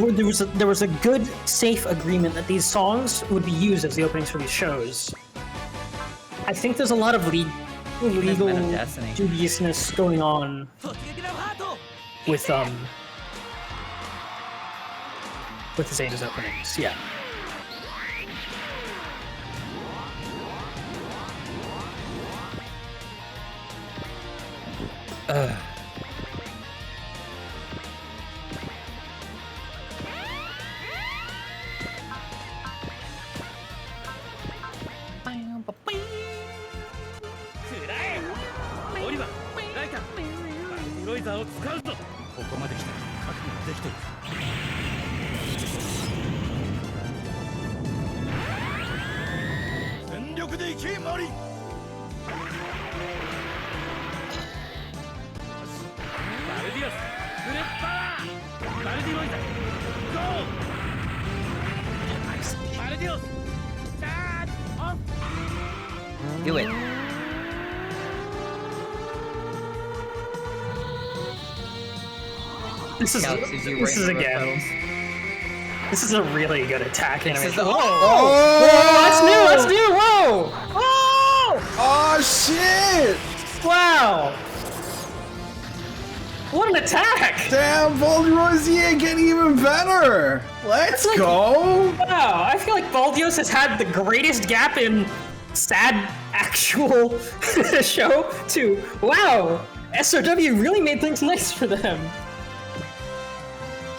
was a good, safe agreement that these songs would be used as the openings for these shows. I think there's a lot of legal Men of Destiny. dubiousness going on with Zeta's openings. Yeah. ザーを使うぞ。ここまで来たら覚悟できてる。全力で行けマリン。バルディオスフルパワー。バルディロイザゴー。バルディオスチャージオン。 Do it. This is Counts as you this is raise both again. pedals. This is a really good attack This is animation. the- Whoa! Oh! Whoa! That's new! That's new! Whoa! Whoa! Oh shit! Wow! What an attack! Damn, Baldy Rosier getting even better! Let's That's like- go! Wow, I feel like Baldios has had the greatest gap in sad actual show to wow, SRW really made things nice for them.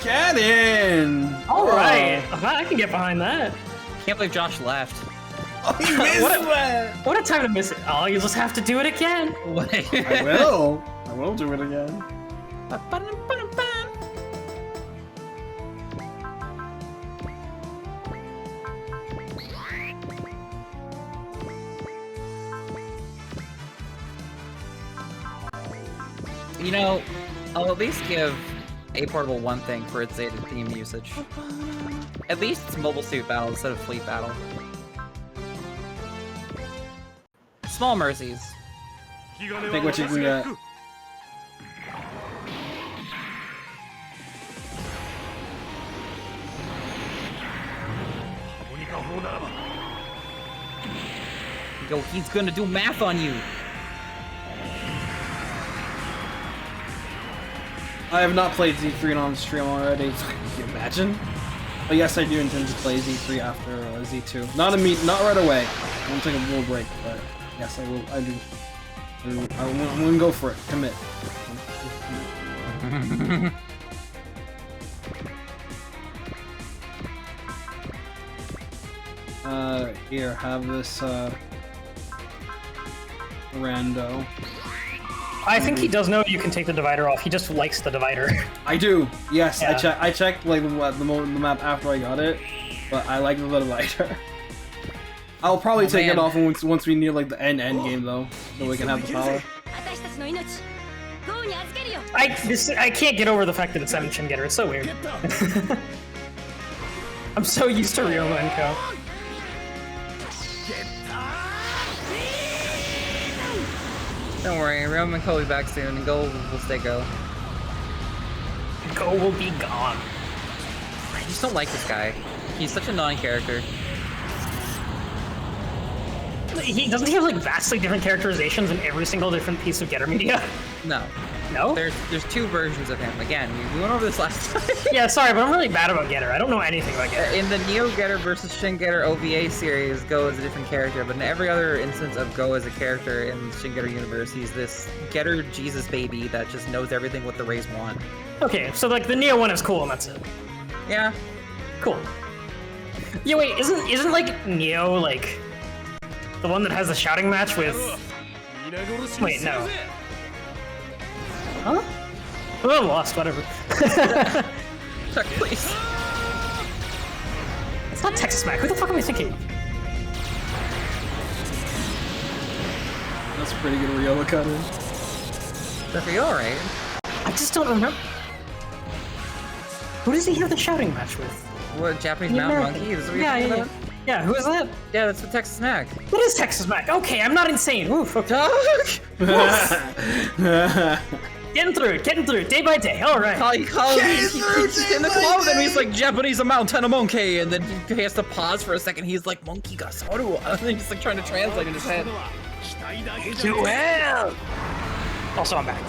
Get in! All right, I can get behind that. Can't believe Josh left. Oh, he missed that! What a time to miss it. Oh, you just have to do it again. I will. I will do it again. You know, I'll at least give A Portable one thing for its Zeta theme usage. At least it's mobile suit battle instead of fleet battle. Small mercies. Think what you can get. Yo, he's gonna do math on you. I have not played Z3 on stream already. Can you imagine? But yes, I do intend to play Z3 after Z2. Not right away. I'm gonna take a little break, but yes, I will. I do. I'm gonna go for it. Commit. Here, have this rando. I think he does know you can take the divider off. He just likes the divider. I do. Yes, Yeah. I checked like the map after I got it, but I like the divider. I'll probably take it man. off once we near like the end game though, so we can have the power. 私たちの命ゴーに預けるよ。 I can't get over the fact that it's Seven Chin Getter. It's so weird. I'm so used to Ryoma and Co. Don't worry, Roman will be back soon, and Go will stay Go. Go will be gone. I just don't like this guy. He's such a non-character. Doesn't he have like vastly different characterizations in every single different piece of Getter media? No. No? There's two versions of him. Again, we went over this last time. Yeah, sorry, but I'm really bad about Getter. I don't know anything about Getter. In the Neo Getter versus Shin Getter OVA series, Go is a different character, but in every other instance of Go as a character in the Shin Getter universe, he's this Getter Jesus baby that just knows everything what the Rays want. Okay, so like the Neo one is cool and that's it. Yeah. Cool. Yeah, wait, isn't like Neo like the one that has the shouting match with? Wait, no. Huh? Oh, I'm lost. Whatever. Chuck, please. It's not Texas Mac. Who the fuck am I thinking? That's a pretty good Ryola cut in. Chuck, are you alright? I just don't remember. Who does he have the shouting match with? What, Japanese The mountain American. monkey? Is this what you're Yeah, talking yeah, about? yeah. Who is that? Yeah, that's what Texas Mac. That is Texas Mac. Okay, I'm not insane. Oof. Okay. Getting through it, day by day. All right. He's in the clothes and he's like Japanese mountain a monkey, and then he has to pause for a second. He's like monkey ga soru, and then he's like trying to translate in his head. Well. Also, I'm back.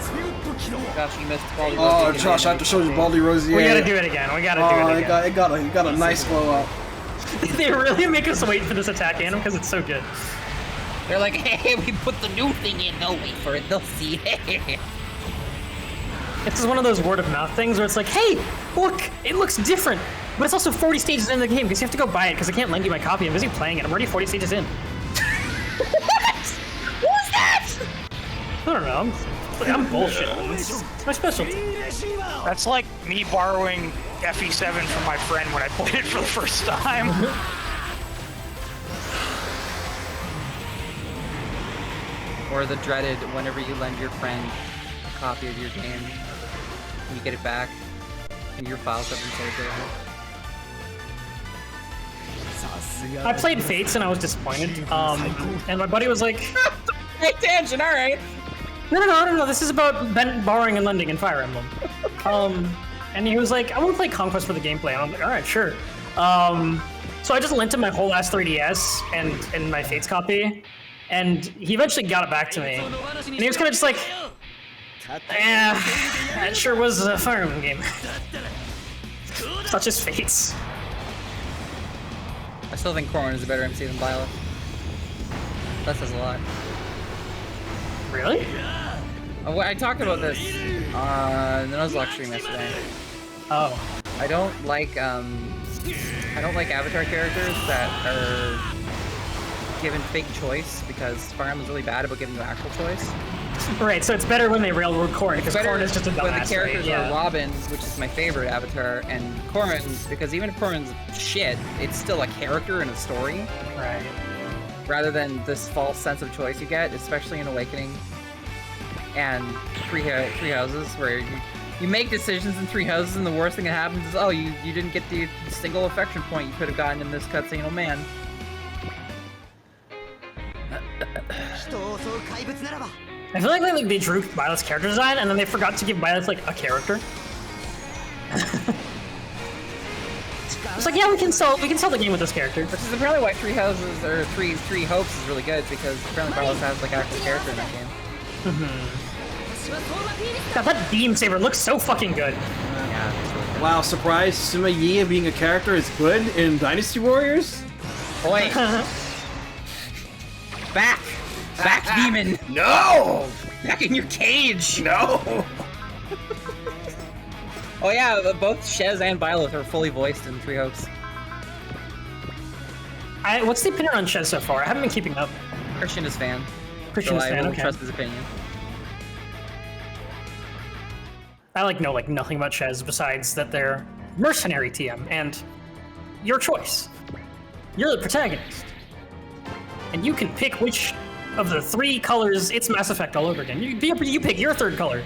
Gosh, you missed Baldy. Oh, Josh, I have to show you Baldy Rosier. We gotta do it again. We gotta do Oh, it again. it got a nice glow up. They really make us wait for this attack animation because it's so good. They're like, hey, we put the new thing in. They'll wait for it. They'll see. It's just one of those word of mouth things where it's like, hey, look, it looks different. But it's also 40 stages in the game because you have to go buy it because I can't lend you my copy. I'm busy playing it. I'm already 40 stages in. What was that? I don't know. I'm bullshitting. It's my specialty. That's like me borrowing FE7 from my friend when I played it for the first time. Or the dreaded whenever you lend your friend a copy of your game and you get it back and your files have been saved over. I played Fates and I was disappointed. And my buddy was like, Great tangent, alright. No. This is about borrowing and lending in Fire Emblem. And he was like, I want to play Conquest for the gameplay. And I'm like, all right, sure. So I just lent him my whole last 3DS and my Fates copy. And he eventually got it back to me. And he was kind of just like, that sure was a Fire Emblem game. It's not just Fates. I still think Corrin is a better MC than Violet. That says a lot. Really? I talked about this on the Nuzlocke stream yesterday. Oh. I don't like Avatar characters that are given fake choice because Fire Emblem's really bad about giving you actual choice. Right, so it's better when they railroad Corrin because Corrin is just a dumbass. When the characters right? are Robin's, which is my favorite Avatar, and Corrin's, because even if Corrin's shit, it's still a character in a story. Right. Rather than this false sense of choice you get, especially in Awakening and Three Houses, where you make decisions in Three Houses and the worst thing that happens is, oh, you didn't get the single affection point you could have gotten in this cutscene, oh man. I feel like they drew Violet's character design and then they forgot to give Violet like a character. It's like, yeah, we can sell the game with this character. Which is apparently why Three Houses or Three Hopes is really good, because apparently Violet has like actual character in that game. God, that beam saber looks so fucking good. Yeah. It's really good. Wow, surprise! Sima Yi being a character is good in Dynasty Warriors. Boy. Back, demon. No. Back in your cage. No. Oh yeah, both Shez and Violet are fully voiced in Three Hopes. What's the opinion on Shez so far? I haven't been keeping up. Christian is fan. Christian's so fan, I will okay. trust his opinion. I know nothing about Shez besides that they're mercenary TM and your choice. You're the protagonist. And you can pick which of the 3 colors. It's Mass Effect all over again. You pick your 3rd color.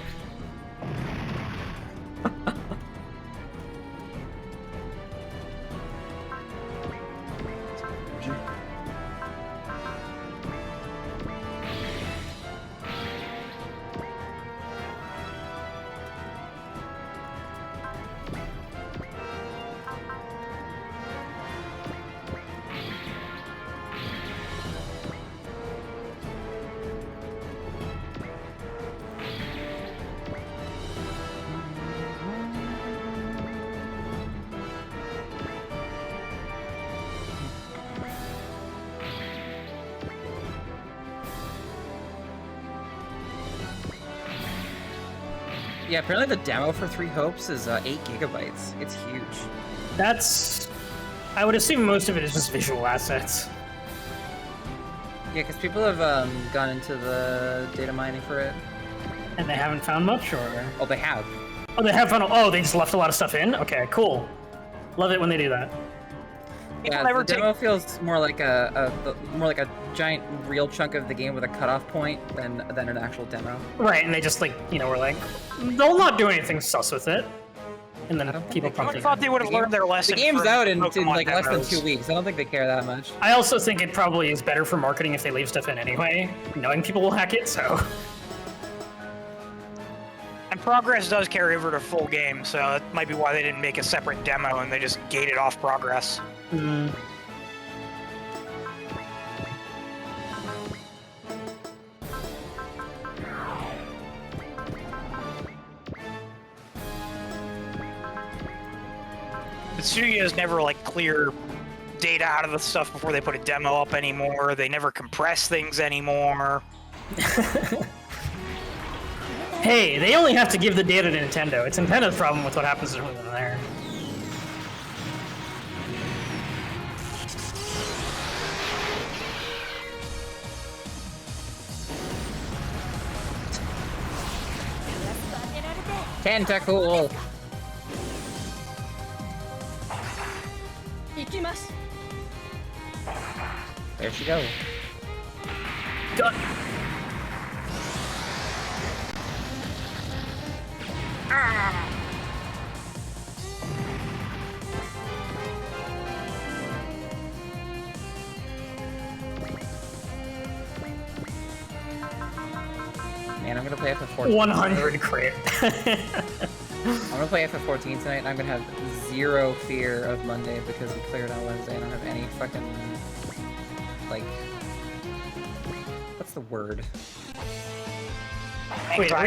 Yeah, apparently the demo for Three Hopes is 8 gigabytes. It's huge. That's... I would assume most of it is just visual assets. Yeah, because people have gone into the data mining for it. And they haven't found much, or...? Oh, they have. Oh, they have found... Oh, they just left a lot of stuff in? Okay, cool. Love it when they do that. Yeah, the demo feels more like a giant real chunk of the game with a cutoff point than an actual demo. Right, and they just were like, they'll not do anything sus with it. And then people I thought they would have learned their lesson. The game's out in like less than demos. 2 weeks. I don't think they care that much. I also think it probably is better for marketing if they leave stuff in anyway, knowing people will hack it, so... And progress does carry over to full game, so that might be why they didn't make a separate demo and they just gated off progress. Mm. The studios never clear data out of the stuff before they put a demo up anymore. They never compress things anymore. Hey, they only have to give the data to Nintendo. It's Nintendo's problem with what happens in there. Tentacle. There she goes. God. Man, I'm gonna play FF14. 100 crit. I'm gonna play FF14 tonight, and I'm gonna have zero fear of Monday because we cleared on Wednesday. I don't have any fucking like, what's the word? Wait, are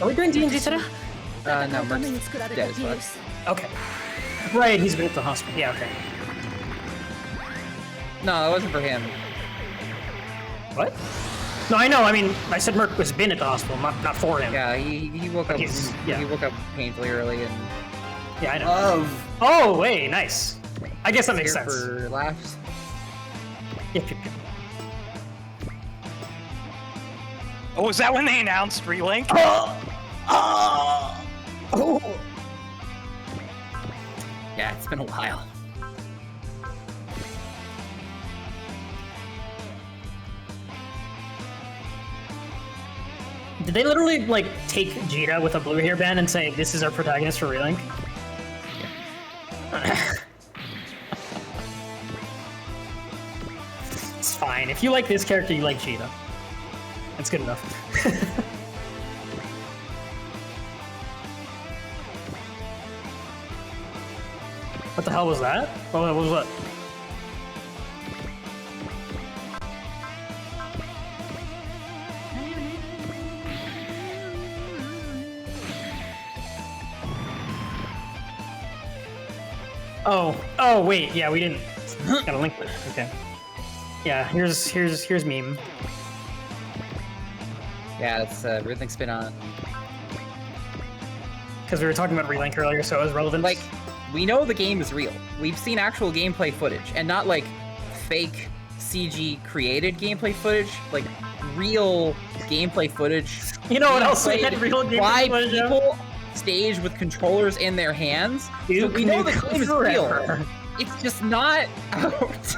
we doing D&D today? No, Merc's dead as fuck. Okay. Right, he's been at the hospital. Yeah, okay. No, it wasn't for him. What? No, I know. I mean, I said Merc was been at the hospital, not for him. Yeah, he woke up. Yeah. He woke up painfully early and. Yeah, I know. Oh, wait, nice. I guess that makes here sense. For laughs. Yep. Oh, is that when they announced Relink? Yeah, it's been a while. Did they literally, like, take Jita with a blue hairband and say, this is our protagonist for Relink? It's fine. If you like this character, you like Jita. That's good enough. What the hell was that? What was that? Oh, wait, yeah, we didn't. Gotta link it. Okay. Yeah, here's meme. Yeah, it's everything's been on. Because we were talking about Relink earlier, so it was relevant. Like, we know the game is real. We've seen actual gameplay footage, and not like fake CG created gameplay footage. Like real gameplay footage. You know what else we had real gameplay footage of? People stage with controllers in their hands. So we know the game is real. It's just not out.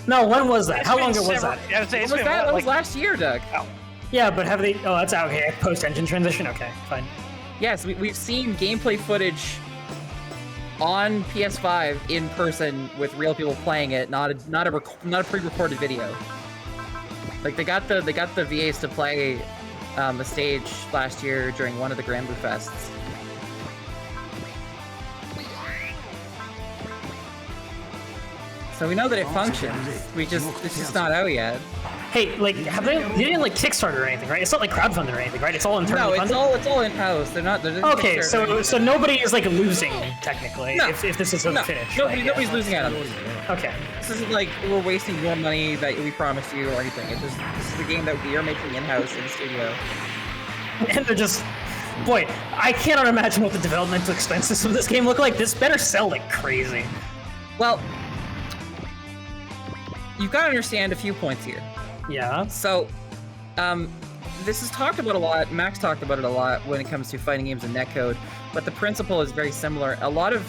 No, when was that? How long ago was that? That was last year, Doug. Oh. Yeah, but have they? Oh, that's out. Okay, post-engine transition. Okay, fine. Yes, we've seen gameplay footage on PS5 in person with real people playing it, not a pre-recorded video. Like they got the VAs to play a stage last year during one of the Grand Blue Fests. So we know that it functions. It's just not out yet. Hey, like, they didn't like Kickstarter or anything, right? It's not like crowdfunding or anything, right? It's all internally funded? No, it's all in-house. They're okay, so nobody is like losing technically if this isn't finished. Nobody's losing out on this. Okay. This isn't like we're wasting your money that we promised you or anything. This is a game that we are making in-house in the studio. And they're just, boy, I cannot imagine what the developmental expenses of this game look like. This better sell like crazy. Well, you've got to understand a few points here. Yeah. So, this is talked about a lot. Max talked about it a lot when it comes to fighting games and netcode, but the principle is very similar. A lot of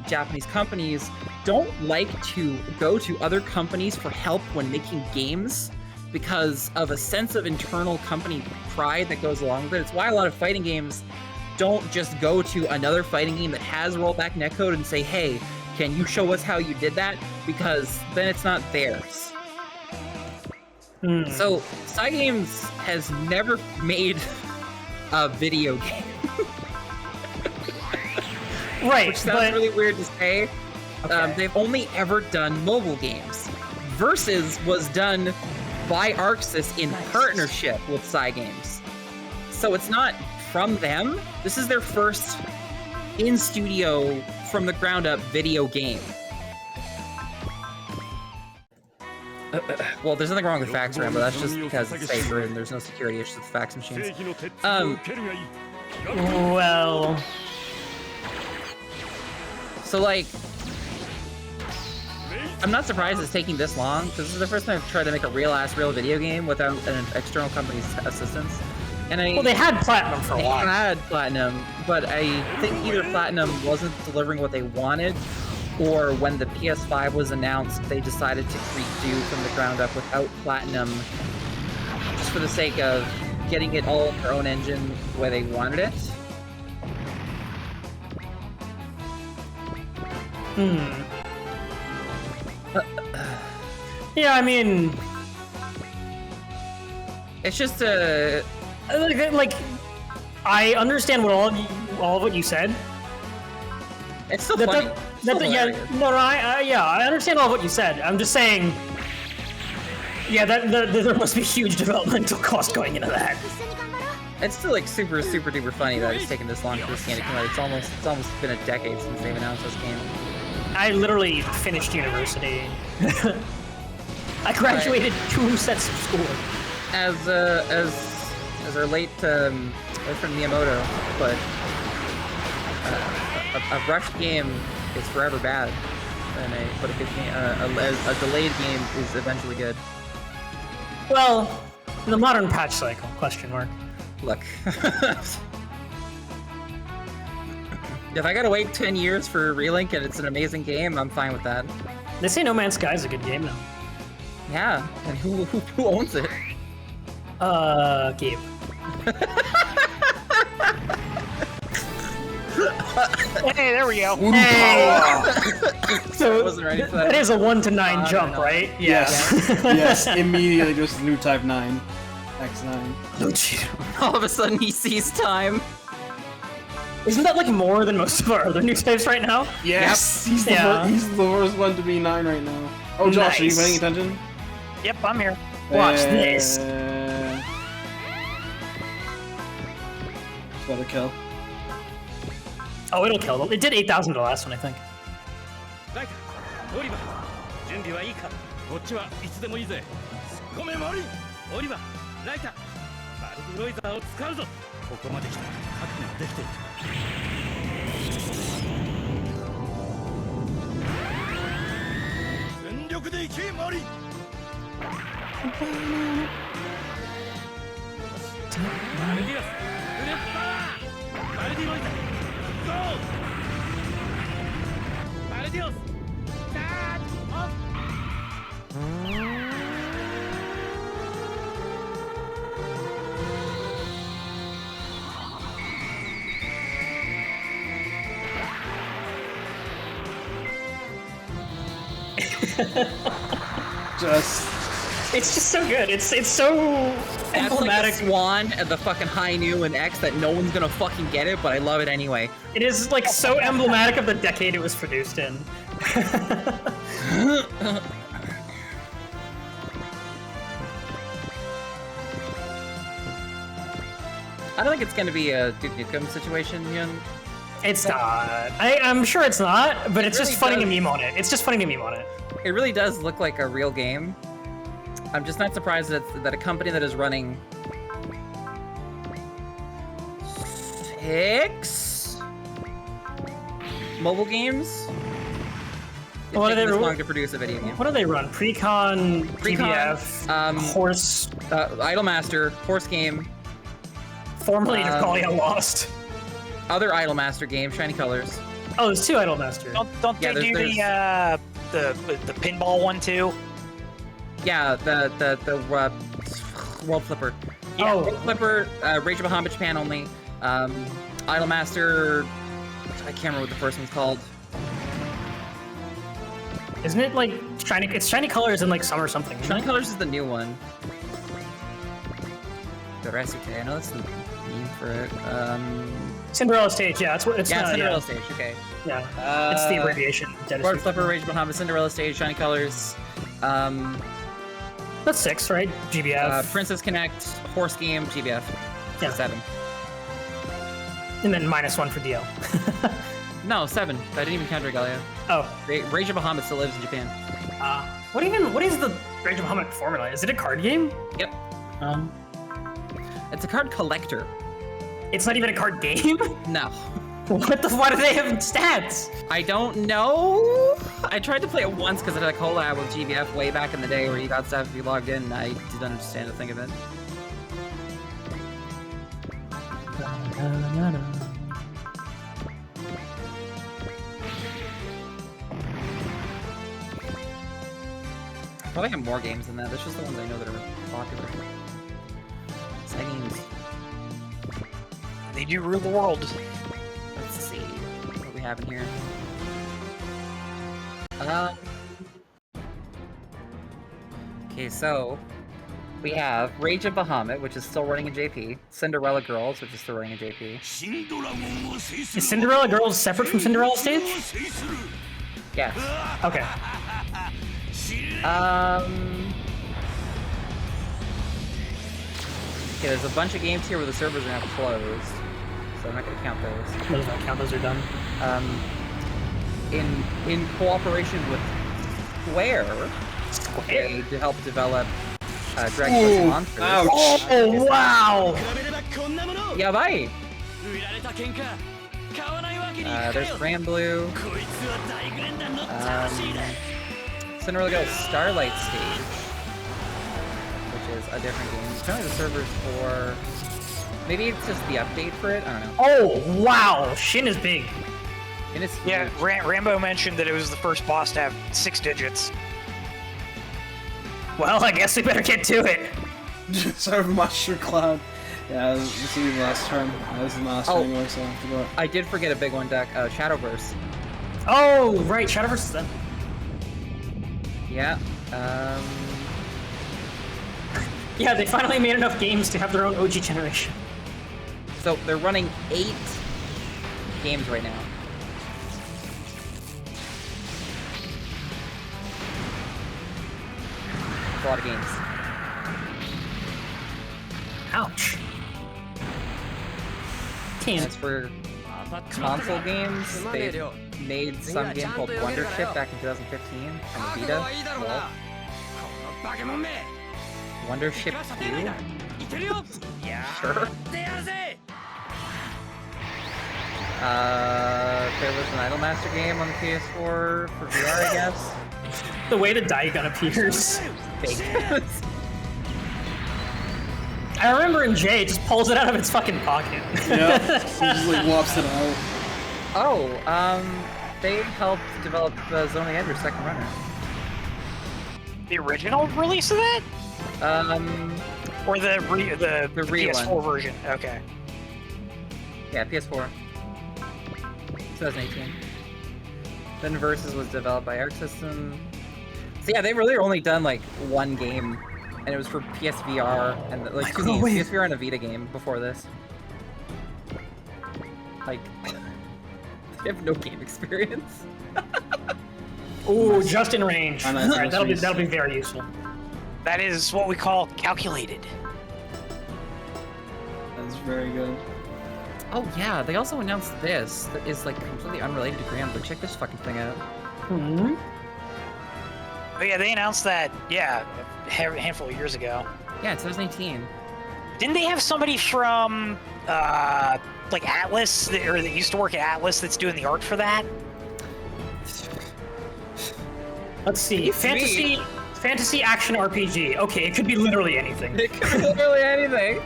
Japanese companies don't like to go to other companies for help when making games because of a sense of internal company pride that goes along with it. It's why a lot of fighting games don't just go to another fighting game that has rollback netcode and say, hey, can you show us how you did that? Because then it's not theirs. So, Cygames has never made a video game. Right, which sounds really weird to say. Okay. They've only ever done mobile games. Versus was done by Arxis in partnership with Cygames. So it's not from them. This is their first in-studio, from the ground up video game. Well, there's nothing wrong with fax RAM, but that's just because it's safer and there's no security issues with fax machines. Well... So, like... I'm not surprised it's taking this long, because this is the first time I've tried to make a real video game without an external company's assistance. And Well, they had platinum for a they while. had platinum, but I think either platinum wasn't delivering what they wanted, or when the PS5 was announced, they decided to redo from the ground up without platinum, just for the sake of getting it all in their own engine the way they wanted it. Yeah, I mean, It's just like I understand what all of what you said. it's still funny. It's still Yeah, hilarious. no, I understand all of what you said. I'm just saying, yeah, there must be huge developmental cost going into that. It's still like super duper funny that it's taken this long for this game to come out. It's almost been a decade since they've announced this game. I literally finished university. I graduated 2 sets of school. As our late friend Miyamoto, but a rushed game is forever bad, and a good game, a delayed game is eventually good. Well, in the modern patch cycle, question mark. Look, if I gotta wait 10 years for Relink and it's an amazing game, I'm fine with that. They say No Man's Sky is a good game now. Yeah, and who owns it? Gabe. Hey, there we go. So I wasn't ready for that that. is a 1 to 9 jump, no. right? Yes. Yes. Immediately goes to new type 9. X9. All of a sudden he sees time. Isn't that like more than most of our other new types right now? Yes. Yep. He's the Yeah. he's the worst one to be 9 right now. Oh, Josh, are you Nice. paying attention? Yep, I'm here. Watch this. Is that a kill? Oh, it'll kill. It did 8,000 to the last one, I think. ライカオリバー準備はいいかこっちはいつでもいいぜ突っ込めモリオリバーライカバルディロイザーを使うぞここまで来たら覚悟できている全力で行けモリバルディオスフルパワーバルディロイザーゴーバルディオススタートオフ It's just so good. It's so That's emblematic. like a swan and the fucking high new and X that no one's gonna fucking get it, but I love it anyway. It is like so emblematic of the decade it was produced in. I don't think it's gonna be a Duke Nukem situation, Yun. It's not. I'm sure it's not, but it's really just funny to does. meme on it. It's just funny to meme on it. It really does look like a real game. I'm just not surprised that a company that is running 6 mobile games is What do taking they this ru- long to produce a video game. What do they run? Precon, Precon, GBF, Horse, Idolmaster, Horse Game, formerly Natalia Lost. other Idolmaster game, Shiny Colors. Oh, there's 2 Idolmasters. Don't Yeah, they do there's- the pinball one too? Yeah, the World Flipper. Yeah. Oh. World Flipper, Rage of Bahamut Japan only. Idolmaster, I can't remember what the first one's called. Isn't it like shiny? It's Shiny Colors in like summer something. isn't Shiny it? Colors is the new one. The Resuke, I know that's the name for it. Cinderella Stage. Yeah, that's what it's. Cinderella Stage, okay. Yeah, it's the abbreviation. World Flipper, Rage of Bahamut, Cinderella Stage, Shiny Colors. That's 6, right? GBF. Princess Connect, Horse Game, GBF. Yeah. 7. And then -1 for DL. No, 7. I didn't even count Regalia. Oh. Rage of Bahamut still lives in Japan. What is the Rage of Bahamut formula? Is it a card game? Yep. It's a card collector. It's not even a card game? No. Why do they have stats? I don't know. I tried to play it once because it had a collab with GBF way back in the day where you got stuff if you logged in, and I didn't understand a thing of it. Probably have more games than that. That's just the ones I know that are popular. Settings. They do rule the world. Let's see what we have in here. Okay, so we have Rage of Bahamut, which is still running in JP. Cinderella Girls, which is still running in JP. Is Cinderella Girls separate from Cinderella Stage? Yes. Okay. Okay, there's a bunch of games here where the servers are now closed, so I'm not gonna count those. Those don't count. Those are done. In cooperation with Square, they help develop Dragon Quest Monsters. Ouch. Oh wow! Yeah, bye. There's Granblue. Cinderella Girls Starlight Stage, which is a different game. Apparently the servers for... Maybe it's just the update for it? I don't know. Oh wow! Shin is big. And it's Yeah, Rambo mentioned that it was the first boss to have 6 digits. Well, I guess we better get to it. Server Master Cloud. Yeah, this will be the last turn. This is the last turn anyway, so I have to go. I did forget a big one, Deck. Shadowverse. Oh right, Shadowverse is done. Yeah. Yeah, they finally made enough games to have their own OG generation. So they're running 8 games right now. That's a lot of games. Ouch. As for console games, they made some game called Wondership back in 2015 on the Vita. Well, Wondership 2? Yeah. Sure. There was an Idolmaster game on the PS4 for VR, I guess. The way the Daigon appears. Fake. I remember in J, it just pulls it out of its fucking pocket. Yeah, it just like whops it out. Oh, they helped develop Zone of the Enders Second Runner. The original release of that? Or the PS4 one. version? Okay. Yeah, PS4. 2018. Then Versus was developed by Arc System. So yeah, they really only done like one game, and it was for PSVR and like 2 games, PSVR and a Vita game before this. Like, they have no game experience. Ooh, just in range. Oh, nice. Alright, that'll be very useful. That is what we call calculated. That's very good. Oh yeah, they also announced this that is like completely unrelated to Granblue. Check this fucking thing out. Hmm. Oh yeah, they announced that, yeah, a handful of years ago. Yeah, 2018. Didn't they have somebody from, like Atlas, or that used to work at Atlas that's doing the art for that? Let's see. Fantasy action RPG. Okay, it could be literally anything. It could be literally anything.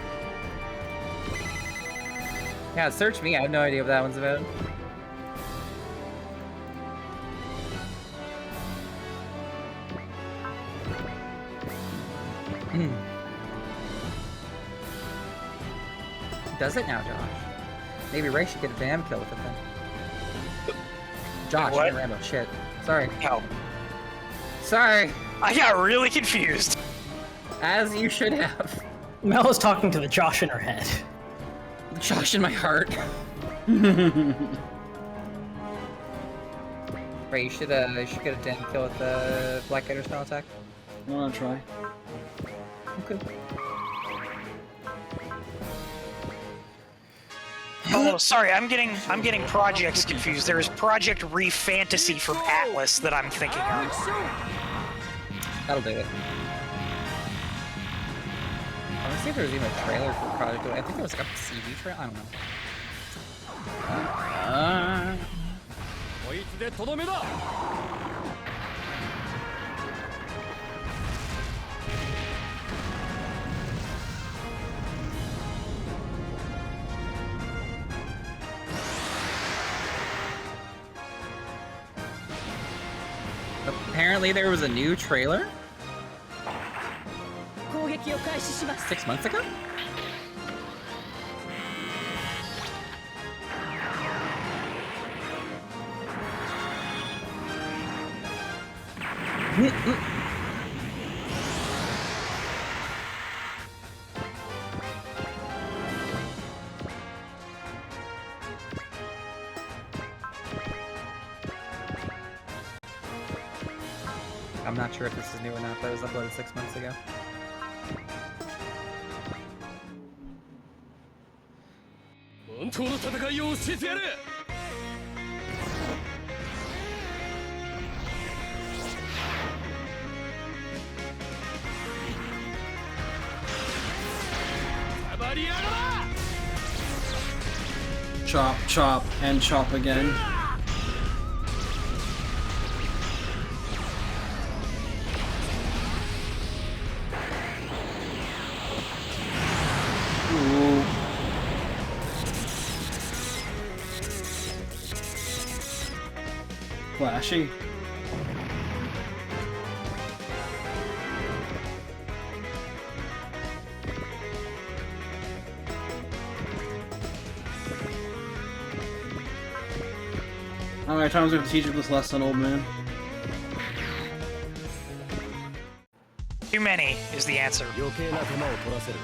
Yeah, search me. I have no idea what that one's about. Does it now, Josh? Maybe Ray should get a damn kill with it then. Josh, What? you're Rambo. Shit. Sorry. No. Sorry. I got really confused. As you should have. Mel is talking to the Josh in her head. Josh in my heart. Ray, you should get a damn kill with the Black Gator spell attack. I wanna try. Okay. Oh, sorry, I'm getting projects confused. There is Project Reef Fantasy from Atlas that I'm thinking of. That'll do it. I want to see if there was even a trailer for Project. I think there was like a CV trailer. I don't know. こいつでとどめだ I Apparently there was a new trailer 攻撃を開始します 6 months ago? I'm not sure if this is new or not, but it was uploaded 6 months ago. Chop, chop, and chop again. Ooh. Flashy. How many times do I have to teach you this lesson, old man? Too many is the answer. 余計な手間を取らせる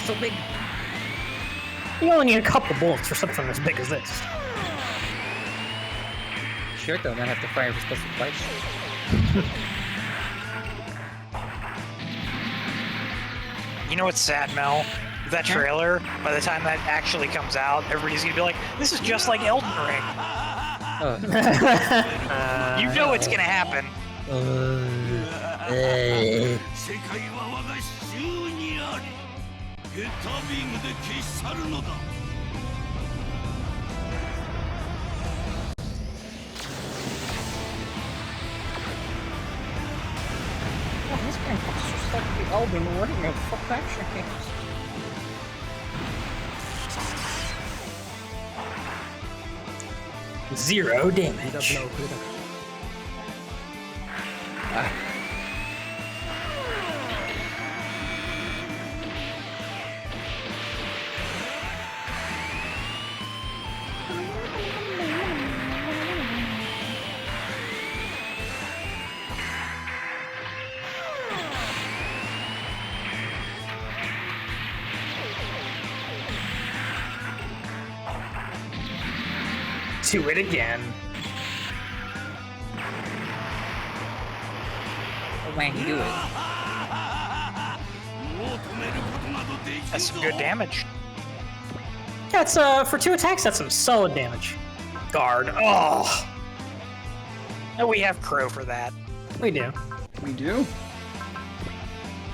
So big. You only need a couple bullets for something as big as this. Sure, though, might have to fire for special fights. You know what's sad, Mel? That trailer, by the time that actually comes out, everybody's gonna be like, this is just like Elden Ring. You know it's gonna happen. 世界は我が手中にありゲッタービームで消し去るのだ Oh, this game looks just like the Elden Ring of fuck action games. Zero いた damage. ずらをくれたか To it again. Oh man, you do it. もう止めることなどでき That's ん some ぞ good damage. That's for 2 attacks, that's some solid damage. Guard. Oh, And we have Crow for that. we do. We do?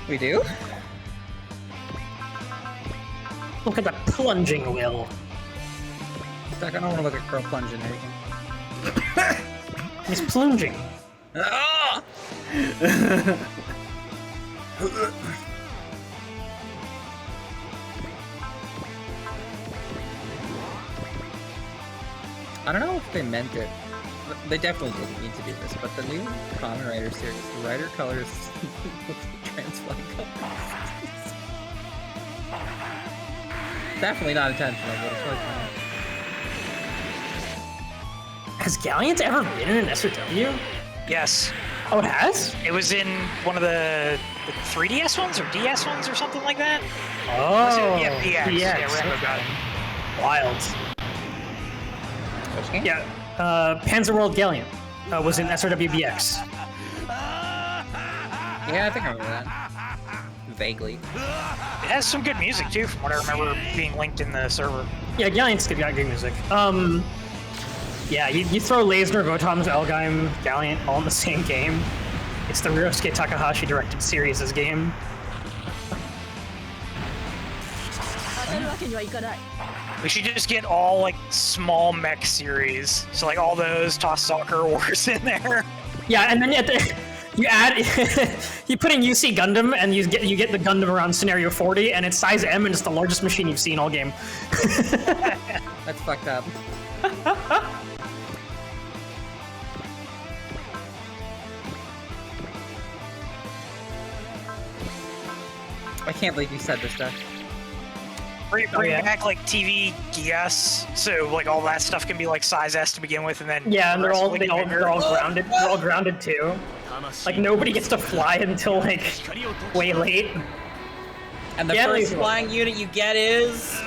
We do? Look at the plunging will. Like, I don't want to look at Crow plunging anything. He's plunging. Ah! I don't know if they meant it. They definitely didn't mean to do this, but the new Kamen Rider series, the Rider colors look like trans-flag colors. Definitely not intentional, but it's really funny. Has Galliant ever been in an SOW? Yes. Oh, it has? It was in one of the 3DS ones or DS ones or something like that. Oh, Yeah, PX. Yeah, Rambo okay. got it. Wild. Which game? Yeah, Panzerworld Galliant was in SRWBX. Yeah, I think I remember that. Vaguely. It has some good music too, from what I remember being linked in the server. Yeah, Galliant's got good music. Yeah, you throw Lasner, Votoms, Elgheim, Galliant all in the same game. It's the Ryosuke Takahashi directed series' game. 当たるわけにはいかない We should just get all like small mech series. So like all those, toss Soccer Wars in there. Yeah, and then You add, you put in UC Gundam, and you get the Gundam around scenario 40, and it's size M, and it's the largest machine you've seen all game. That's fucked up. I can't believe you said this stuff. Bring back like TV GS, so like all that stuff can be like size S to begin with, and then Yeah, and they're all grounded. They're all grounded too. Like nobody gets to fly until like way late. And the first flying unit you get is...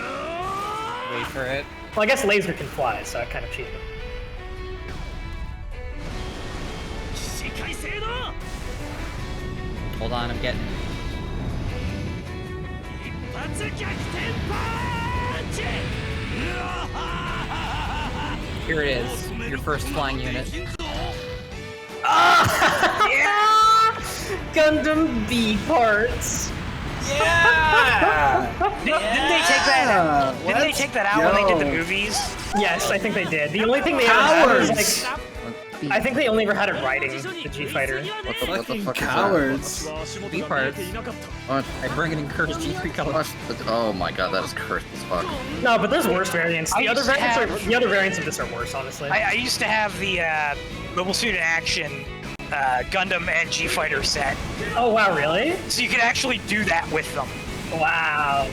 Wait for it. Well, I guess Laser can fly, so I kind of cheated. Hold on, I'm getting it. Here it is, your first flying unit. Yeah! Gundam B parts. Yeah! Didn't they take that out? Didn't they take that out when they did the movies? Yes, I think they did. The only thing they ever had was like... I think they only ever had it riding, the G-Fighter. What the fuck Cowards. B parts. What? I bring it in cursed G3 colors. Oh my god, that is cursed as fuck. No, but there's worse variants. The other variants of this are worse, honestly. I used to have the Mobile Suit in Action Gundam and G-Fighter set. Oh wow, really? So you could actually do that with them. Wow.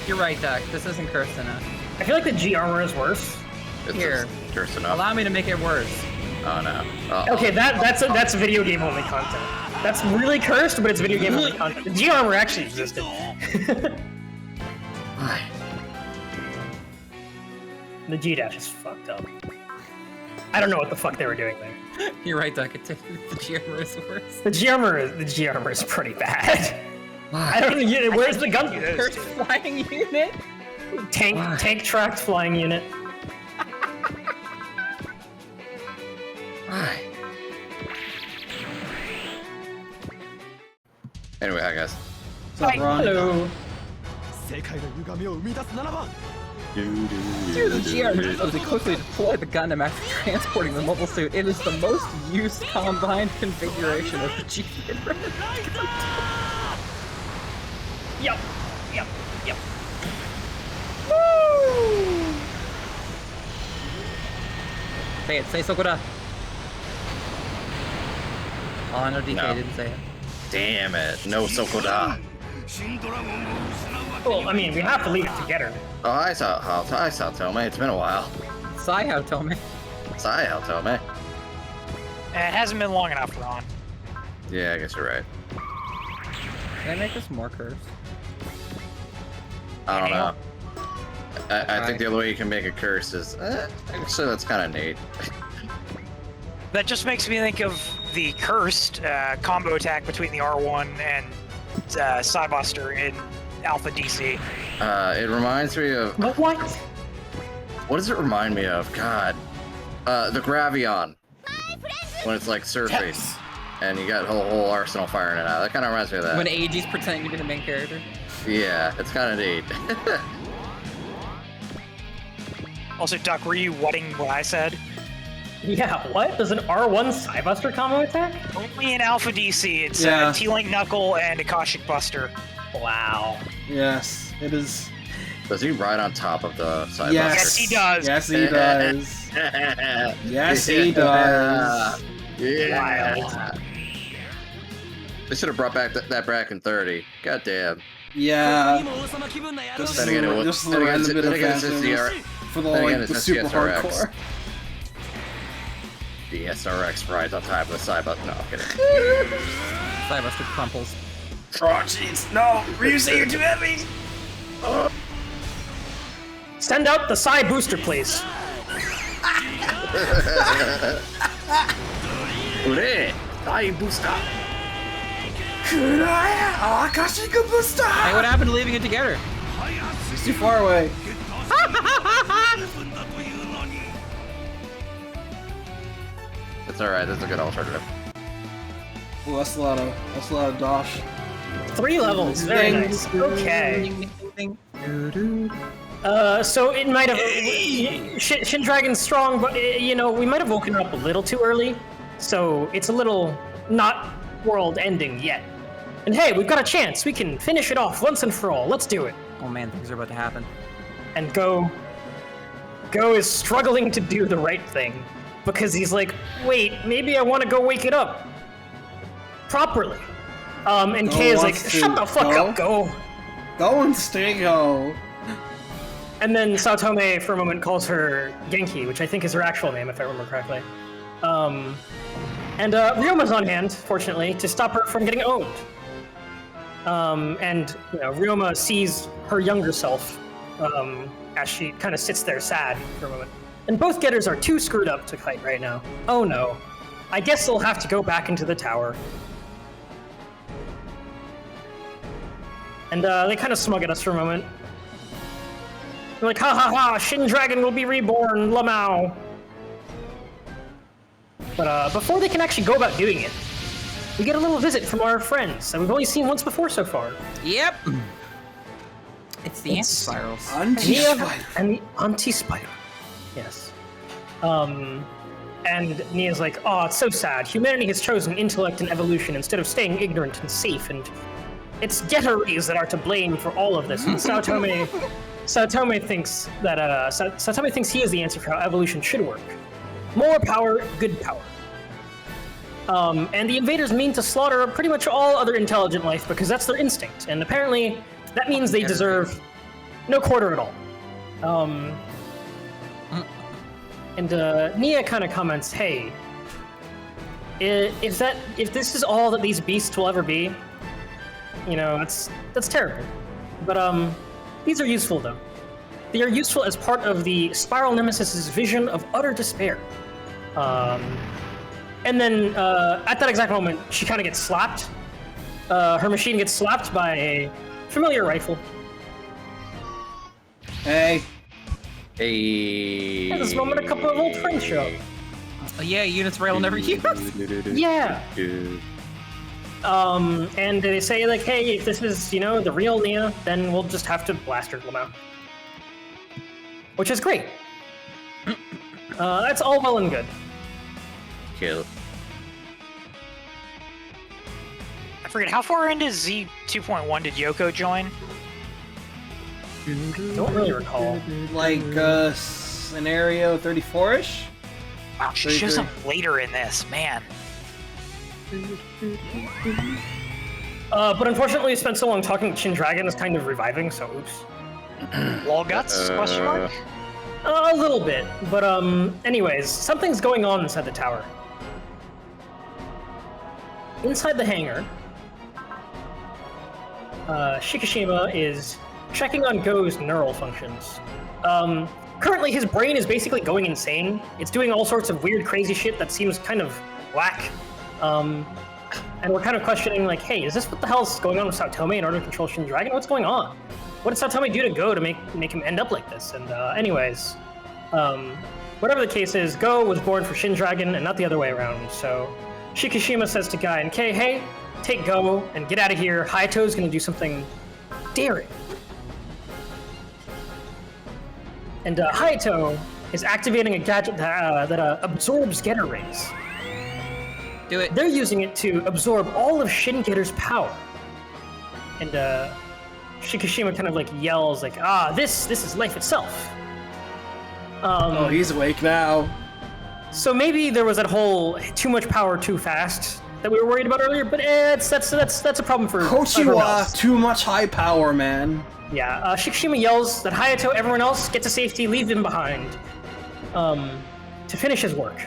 You're right, Doc. This isn't cursed enough. I feel like the G armor is worse. Here, cursed enough. allow me to make it worse. Oh no. Okay, that's video game only content. That's really cursed, but it's video game only content. The G armor actually existed. Why? The G dash is fucked up. I don't know what the fuck they were doing there. You're right, Doc. The G armor is worse. The G armor is pretty bad. I don't know. Where's the gun? Cursed flying unit. Tank tracked flying unit. Why? Anyway, hi guys. What's up, Ron? Hello. Use the G armor to quickly deploy the Gundam after transporting the mobile suit. It is the most used combined configuration of the G armor. Yep. Woo! Say it. Say Sokoda. Oh, I know DK didn't say it. Damn it. No Sokoda. Well, I mean, we have to leave it together. Oh, I saw Tome. It's been a while. Saisei-hen told me. Saisei-hen Tome. It hasn't been long enough, Ron. Yeah, I guess you're right. Can I make this more cursed? I don't know. I think the only way you can make a curse is... actually, that's kind of neat. That just makes me think of the cursed combo attack between the R1 and Psybuster in Alpha DC. It reminds me of... What? What does it remind me of? God. The Gravion. When it's like surface. And you got a whole arsenal firing it out. That kind of reminds me of that. When AG's pretending to be the main character? Yeah, it's kind of neat. Also, Duck, were you whatting what I said? Yeah, what? Does an R1 Psybuster combo attack? Only in Alpha DC, it's Yeah. T-Link Knuckle and Akashic Buster. Wow. Yes, it is. Does he ride on top of the Cybuster? Yes, he does. Yes, he does. Yes, he does. Yeah. Wild. They should have brought back that back in 30. God damn. Yeah. Just Then again, it was- just then again, a bit of then again, it's fast the moves for the then again, like the it's super SRX. hardcore. The SRX rides on top of the Cybuster. No, I'm kidding. Psybuster crumples. Oh jeez, no! Ryusei, you're too heavy! Send out the Psy booster, please. Ure! Die booster! Hey, what happened to leaving it together? It's too far away. It's alright, that's a good alternative. Well, that's a lot of dosh. 3 levels. Very nice. Okay. So it might have... Shin Dragon's strong, but, you know, we might have woken her up a little too early. So it's a little not world-ending yet. And hey, we've got a chance. We can finish it off once and for all. Let's do it. Oh man, things are about to happen. And Go is struggling to do the right thing. Because he's like, wait, maybe I want to go wake it up. Properly. And Kay is like, shut the fuck up, Go. Go and stay Go. And then Saotome, for a moment, calls her Genki, which I think is her actual name, if I remember correctly. And Ryoma's on hand, fortunately, to stop her from getting owned. And, you know, Ryoma sees her younger self as she kind of sits there sad for a moment. And both getters are too screwed up to fight right now. Oh no. I guess they'll have to go back into the tower. And they kind of smug at us for a moment. They're like, ha ha ha, Shin Dragon will be reborn, Lamau. But before they can actually go about doing it, we get a little visit from our friends that we've only seen once before so far. Yep. It's the anti-spirals. Anti-spiral. And the anti-spiral. Yes. And Nia's like, oh, it's so sad. Humanity has chosen intellect and evolution instead of staying ignorant and safe, and it's getteries that are to blame for all of this. And Saotome thinks that Saotome thinks he is the answer for how evolution should work. More power, good power. And the invaders mean to slaughter pretty much all other intelligent life because that's their instinct, and apparently that means they deserve no quarter at all. And Nia kind of comments, "Hey, if this is all that these beasts will ever be, you know, that's terrible. But these are useful though. They are useful as part of the Spiral Nemesis's vision of utter despair." And then at that exact moment, she kind of gets slapped. Her machine gets slapped by a familiar rifle. Hey. Hey. At this moment, a couple of old friends show up. Oh, yeah, units Rail never used. Yeah. And they say like, hey, if this is, you know, the real Nia, then we'll just have to blast her out. Which is great. That's all well and good. Kill. I forget, how far into Z 2.1 did Yoko join? Don't really recall. Like, scenario 34-ish? Wow, she shows up later in this, man. But unfortunately, we spent so long talking, Shin Dragon is kind of reviving, so oops. Wall guts? Question mark? A little bit, but anyways, something's going on inside the tower. Inside the hangar, Shikishima is checking on Go's neural functions. Currently, his brain is basically going insane. It's doing all sorts of weird, crazy shit that seems kind of whack. And we're kind of questioning, like, hey, is this what the hell's going on with Saotome in order to control Shin Dragon? What's going on? What did Saotome do to Go to make him end up like this? And anyways, whatever the case is, Go was born for Shin Dragon and not the other way around. So Shikishima says to Guy and Kei, hey, take Go and get out of here. Hayato's gonna do something daring. And Hayato is activating a gadget that absorbs Getter Rays. Do it. They're using it to absorb all of Shin Getter's power. And Shikishima kind of like yells like, this is life itself. Oh, he's awake now. So maybe there was that whole too much power too fast that we were worried about earlier, but that's a problem for everyone Kochiwa, else. too much high power, man. Yeah, Shikishima yells that Hayato, everyone else, get to safety, leave him behind, to finish his work.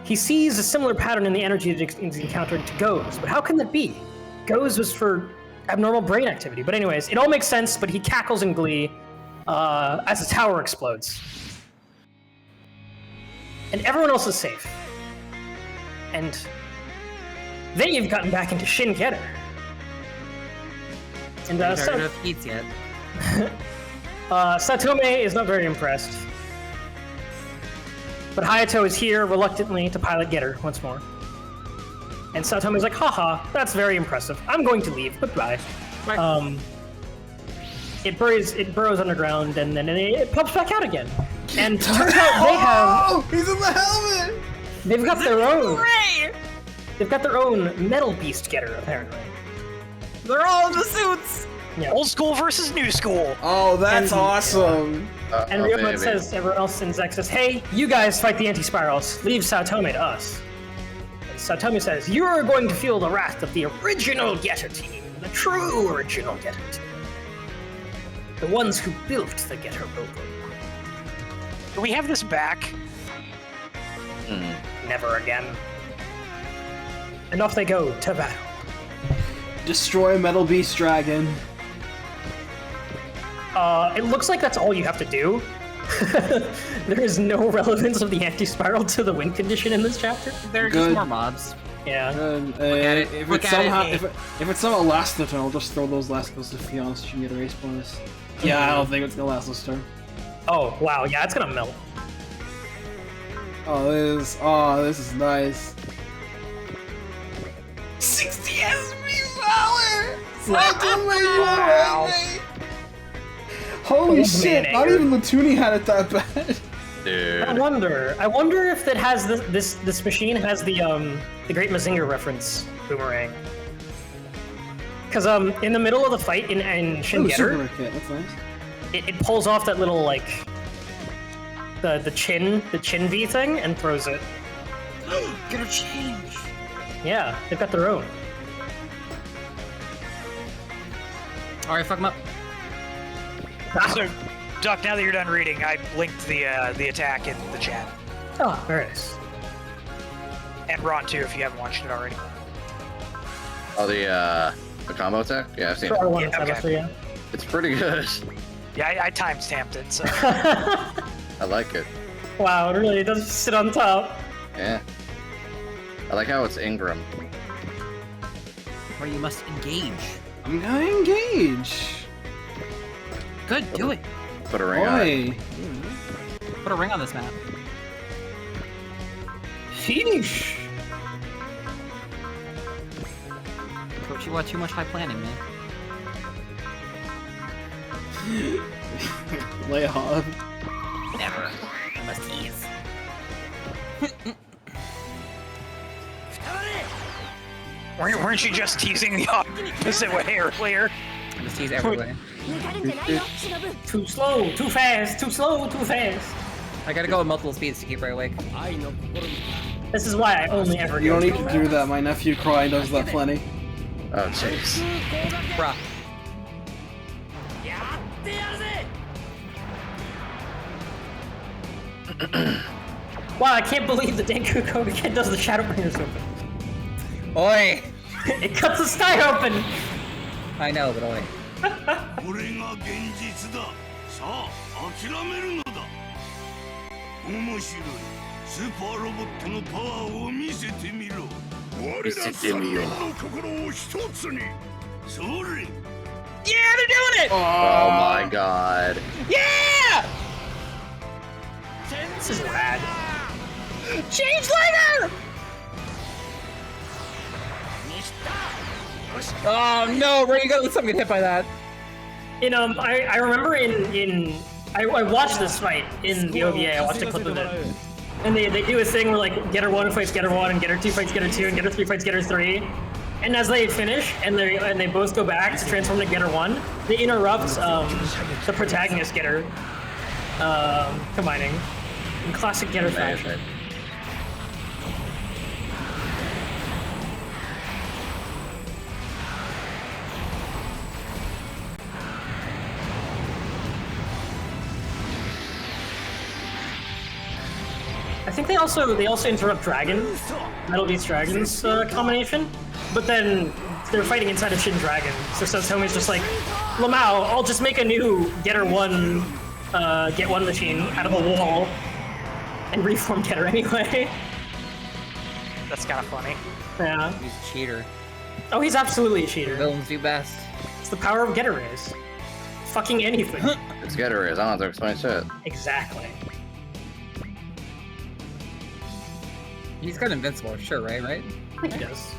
He sees a similar pattern in the energy that he's encountered to Go's, but how can that be? Go's was for abnormal brain activity. But anyways, it all makes sense, but he cackles in glee as the tower explodes. And everyone else is safe. And they've gotten back into Shin Getter. And Heats yet. Saotome is not very impressed. But Hayato is here reluctantly to pilot Getter once more. And Saotome is like, haha, that's very impressive. I'm going to leave. Goodbye. it burrows underground, and then it pops back out again. And turns out they have. Oh, he's in the helmet. They've got their own. They've got their own metal beast getter, apparently. They're all in the suits. Yeah. Old school versus new school. Oh, that's And- awesome. And Ryomon says, everyone else in Zek says, hey, you guys fight the anti-spirals. Leave Saotome to us. And Saotome says, you are going to feel the wrath of the original Getter team. The true original Getter team. The ones who built the Getter logo. Can we have this back? Never again. And off they go to battle. Destroy Metal Beast Dragon. It looks like that's all you have to do. There is no relevance of the anti-spiral to the win condition in this chapter. They're Good. just more mobs. Yeah. If Look it's at it, somehow hey. if it's somehow Elastos, I'll just throw those Elastos to Fiona so she can get a race bonus. Yeah, I don't think it's gonna Elastos turn. Oh, wow. Yeah, it's gonna melt. This is nice. 60 SP power! Wow. Holy Old shit! man Not anger. even Latuni had it that bad. Dude. I wonder if it has this machine has the Great Mazinger reference boomerang. Because in the middle of the fight in Shin Ooh, Getter, super kit. That's nice. it pulls off that little like the chin V thing and throws it. Gonna change. Yeah, they've got their own. All right, fuck them up. So, Duck, now that you're done reading, I linked the attack in the chat. Oh, very nice. And Ron, too, if you haven't watched it already. Oh, the combo attack? Yeah, I've seen Sure, I it. want Yeah, to okay. for you. It's pretty good. Yeah, I timestamped it, so. I like it. Wow, it really does sit on top. Yeah. I like how it's Ingram. Where you must engage. I'm gonna engage. Good, do it. Put a ring on it. Boy. Put a ring on this map. Sheesh. Don't you want too much high planning, man? Lay off. Never. I must tease. Weren't you just teasing the opposite way earlier? I must tease every way. 抜かるんじゃないよ忍 Too slow, too fast, too slow, too fast. I gotta go with multiple speeds to keep right awake. This is why I only ever You go don't need to to do that. My nephew Cry does that plenty. Oh, jeez. Bruh. Wow, I can't believe the Denku Kogaken does the Shadowbringers open. Oi! It cuts the sky open! I know, but oi. これが現実だ。さあ、諦めるのだ。面白い。スーパーロボットのパワーを見せてみろ。我ら三人の心を一つに。それ。 Yeah, they're doing it! Oh my god. Yeah! This is rad. Change later! Oh no, Ray, you gotta let someone get hit by that. I remember I watched this fight in the OVA. I watched a clip of it, and they do a thing where like Getter 1 fights Getter 1, and Getter 2 fights Getter 2, and Getter 3 fights Getter 3. And as they finish, and they both go back to transform to Getter 1, they interrupt the protagonist Getter combining in classic Getter fashion. I think they also interrupt Dragon, Metal Beast Dragon's combination, but then they're fighting inside of Shin Dragon. So Satomi's just like, Lamau, I'll just make a new Getter 1, Get 1 machine out of a wall and reform Getter anyway. That's kind of funny. Yeah. He's a cheater. Oh, he's absolutely a cheater. Villains do best. It's the power of Getter Rays. Fucking anything. It's Getter is. I don't have to explain shit. Exactly. He's got invincible, sure, right? I think he does.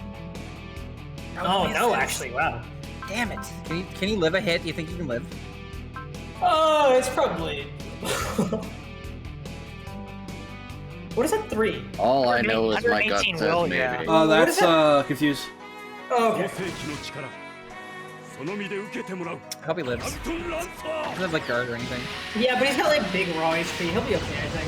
Oh no, actually, wow. Damn it. Can he live a hit? Do you think he can live? Oh, it's probably. What is that 3? All I know is my gut 118 says will, maybe. yeah. Oh, What is that's confused. Oh, okay. 世紀の力その身で受けてもらう I hope he lives. アルトンランサ He doesn't have like guard or anything. Yeah, but he's got like big raw HP. He'll be okay, I think.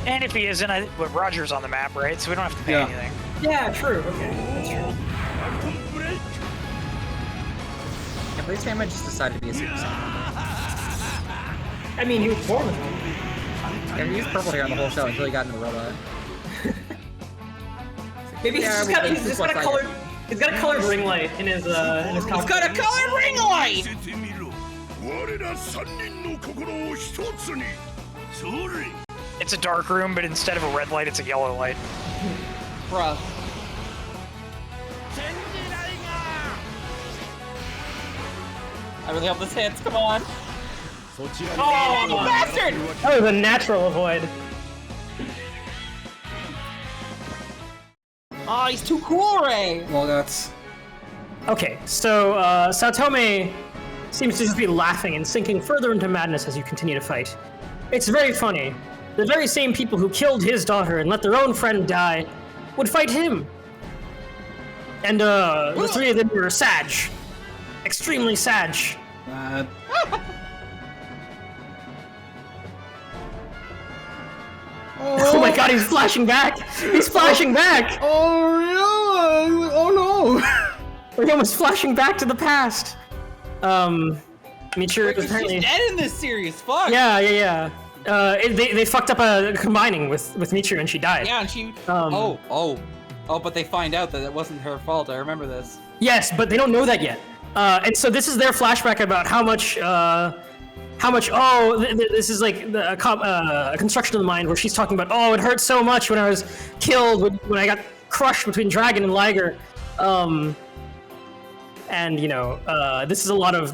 And if he isn't, but Roger's on the map, right? So we don't have to pay Yeah. anything. Yeah, true. Okay, that's true. アルトンブレイク Yeah, Blaze Famine just decided to be a Super Saiyan. I mean, he was born with one. Yeah, he used purple hair on the whole show until he got into robot. Maybe he's Yeah, just we- got, we- he's we just got a plus colored. He's got a colored ring light in his He's costume. got a colored ring light! 見せてみろ我ら三人の心を一つにそれ It's a dark room, but instead of a red light, it's a yellow light. Bruh. I really hope this hits, come on! そちらに Oh, bastard! That was a natural avoid. Oh, he's too cool, Ray! Well, that's Okay, so Saotome seems to just be laughing and sinking further into madness as you continue to fight. It's very funny. The very same people who killed his daughter and let their own friend die would fight him. And the 3 of them were Sag. Extremely Sag. Oh my god, he's flashing back! He's flashing back! Oh, really? Oh no! We're almost flashing back to the past. Michiru is apparently She's dead in this series, fuck! Yeah. They fucked up combining with Michiru and she died. Yeah, and she... Um, Oh, but they find out that it wasn't her fault, I remember this. Yes, but they don't know that yet. And so this is their flashback about how much, this is like a construction of the mind where she's talking about, oh, it hurt so much when I was killed, when I got crushed between Dragon and Liger. And you know, this is a lot of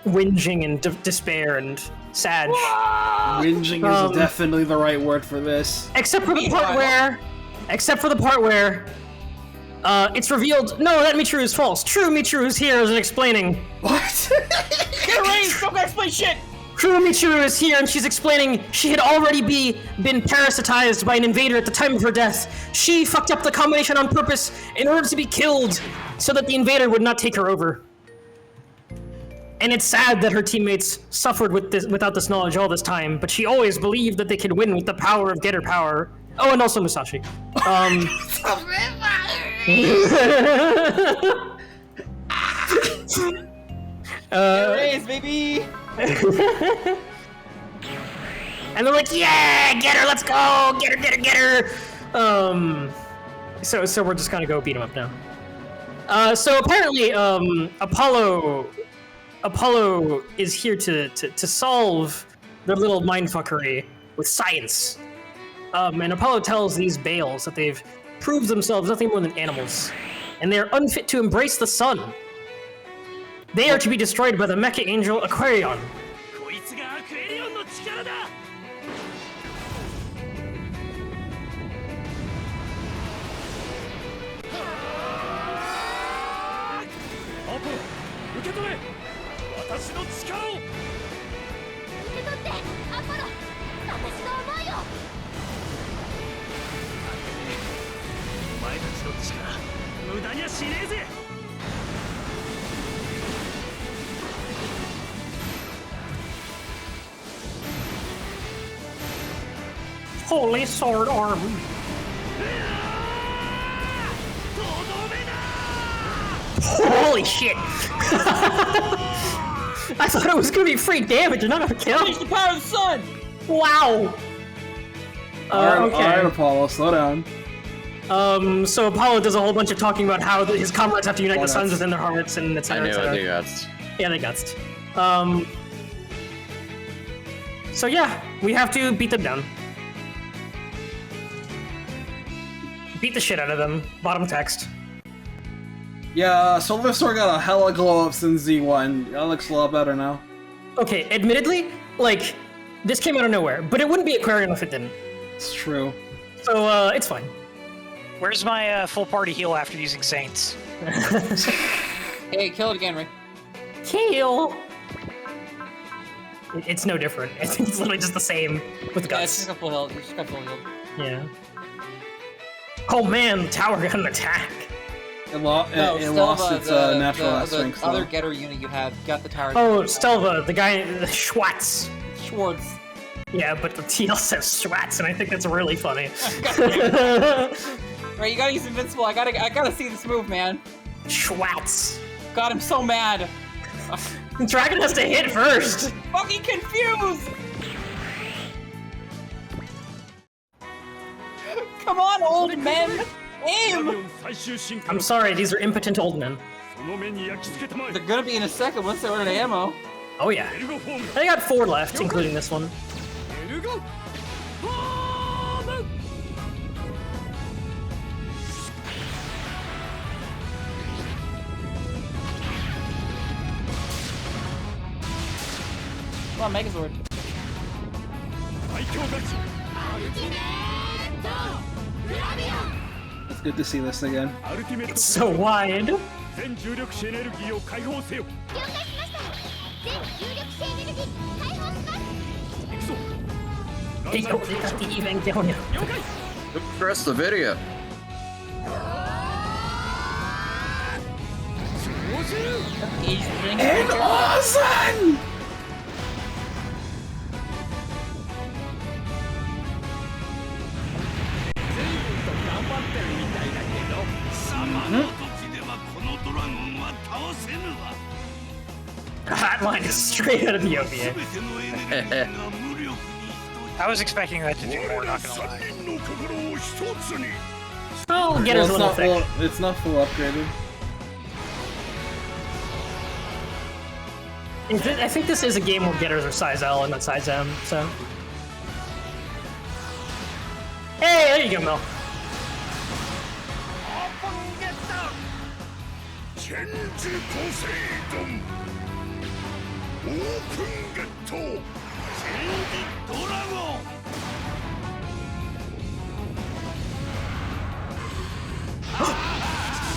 whinging and despair and sad. Whinging is definitely the right word for this. Except for the part where it's revealed, no, that Michiru is false. True Michiru is here and explaining. What? Get raised! Don't explain shit! True Michiru is here and she's explaining she had already been parasitized by an invader at the time of her death. She fucked up the combination on purpose in order to be killed so that the invader would not take her over. And it's sad that her teammates suffered without this knowledge all this time, but she always believed that they could win with the power of Getter power. Oh, and also Musashi. Get raised, baby! And they're like, yeah, get her, let's go, get her. So we're just gonna go beat him up now. So apparently, Apollo is here to solve their little mindfuckery with science. And Apollo tells these Bales that they've proved themselves nothing more than animals, and they are unfit to embrace the sun. They are to be destroyed by the mecha angel Aquarion. こいつがアクエリオンの力だアポロ受け止め私の力を受け取ってアポロ私の思いをお前たちの力無駄にはしねえぜ Holy sword arm. とどめだ Holy shit! I thought it was gonna be free damage and not a kill. Unleash the power of the sun! Wow. Alright, Apollo, slow down. So Apollo does a whole bunch of talking about how his comrades have to unite Oh, the suns that's- within their hearts and I etc. knew it, etc. you guys. Yeah, they gutsed. So yeah, we have to beat them down. Beat the shit out of them. Bottom text. Yeah, Silver Sword got a hella glow up since Z1. That looks a lot better now. Okay, admittedly, like, this came out of nowhere, but it wouldn't be Aquarion if it didn't. It's true. So, it's fine. Where's my full party heal after using Saints? Hey, kill it again, Rick. Kill. It's no different. It's literally just the same with Yeah, it's guts. just got full health. You just got full health. Yeah. Oh man, the tower got an attack. It lost its natural strength. The other getter unit you have got the tower. Oh, Stelva, the guy, the Schwartz. Schwartz. Yeah, but the TL says Schwartz, and I think that's really funny. Right, you gotta use Invincible. I gotta see this move, man. Schwartz. God, I'm so mad. The dragon has to hit first. Fucking confused. Come on, old men. Aim. I'm sorry, these are impotent old men. They're gonna be in a second once they run out of ammo. Oh yeah. I got 4 left, including this one. Come on, Megazord. It's good to see this again. It's so wide. 全重力子エネルギーを解放せよ。了解しました。全重力子エネルギー解放します。行くぞ。 Hey, yo, we got the Evangelion. Press the video. And awesome! Hotline is straight out of the OVA. I was expecting that to do more, not gonna lie. Oh, get his little thick. It's not full upgraded. I think this is a game where getters are size L and not size M, so. Hey, there you go, Mel.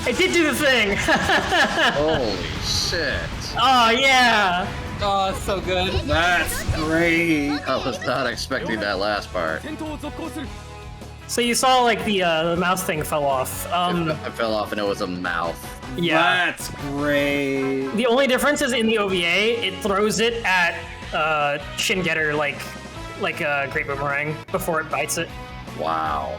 I did do the thing! Holy shit. Oh, yeah! Oh, it's so good. That's great. I was not expecting that last part. So you saw, like, the mouse thing fell off. It fell off and it was a mouth. Yeah. That's great. The only difference is in the OVA, it throws it at Shin Getter like a Great Boomerang before it bites it. Wow.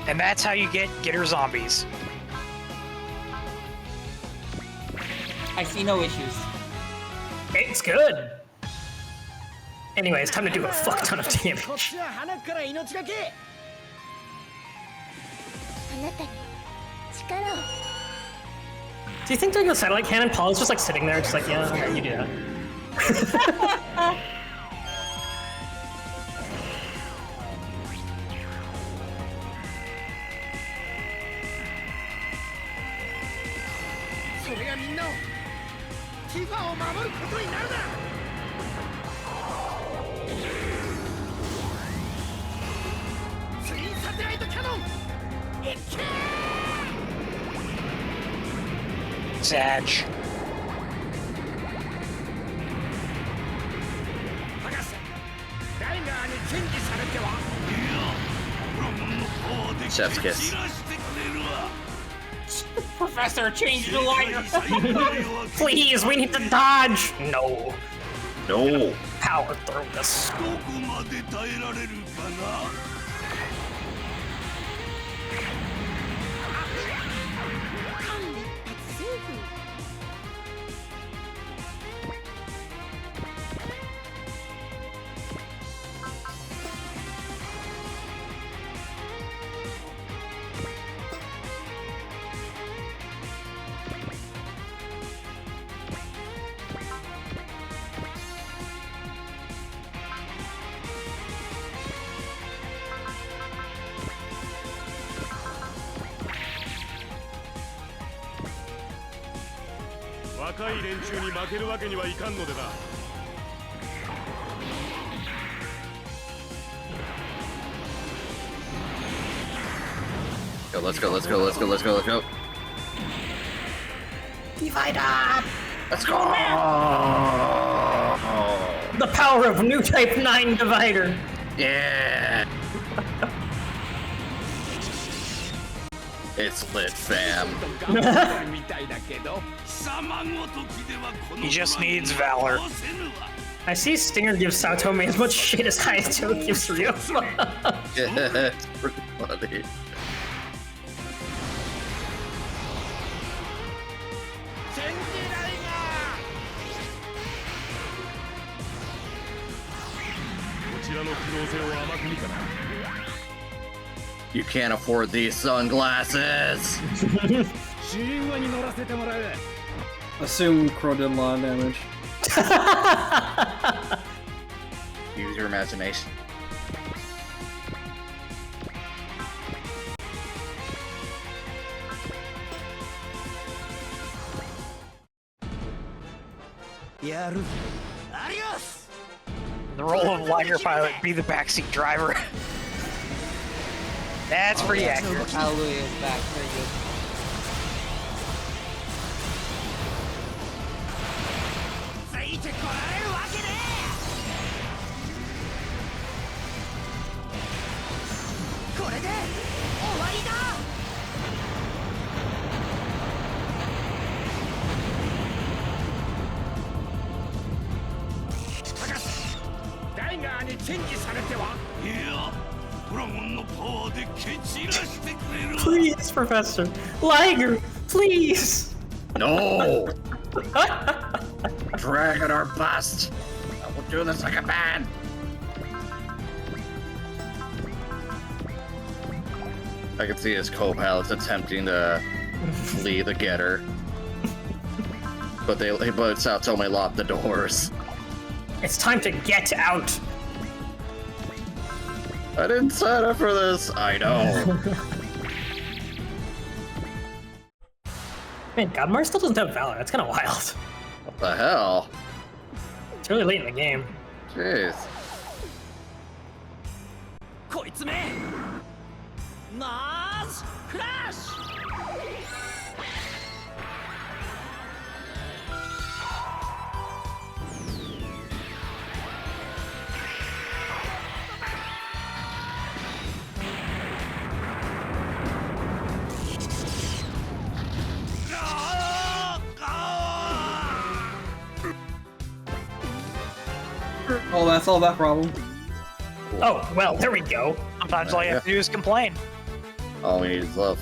And that's how you get getter zombies. I see no issues. It's good. Anyway, it's time to do a fuck ton of damage. あなたに力を。 Do you think doing the satellite cannon, Paul is just like sitting there, just like, yeah, okay, you do that. それがみんなをティファを守ることになるだ。ツインサテライトキャノン。いけー。 Sag. 博士、ダイガーにチェンジされては。 Chef's kiss. Professor, change the lighter. Please, we need to dodge! No. No. Power through this. go, let's go, let's go, let's go, let's go, let's go. Divider! Let's go! The power of new type 9 divider. Yeah! It's lit, fam. He just needs valor. I see Stinger gives Saotome as much shit as Hayato gives Ryo. Yeah, it's pretty funny. You can't afford these sunglasses. Assume Crow did a lot of damage. Use your imagination. The role of Liger pilot, be the backseat driver. That's pretty accurate. Hallelujah is back. Very good. Please, Professor. Liger, please. No! Dragon or bust! We're doing this like a man! I can see his co-pilots attempting to flee the getter. But Saotome locked the doors. It's time to get out. I didn't sign up for this. I know. Man, Godmar still doesn't have Valor. That's kind of wild. What the hell? It's really late in the game. Jeez. Oh, that's all that problem. Oh, well, there we go. Sometimes all you have to do is complain. All we need is love.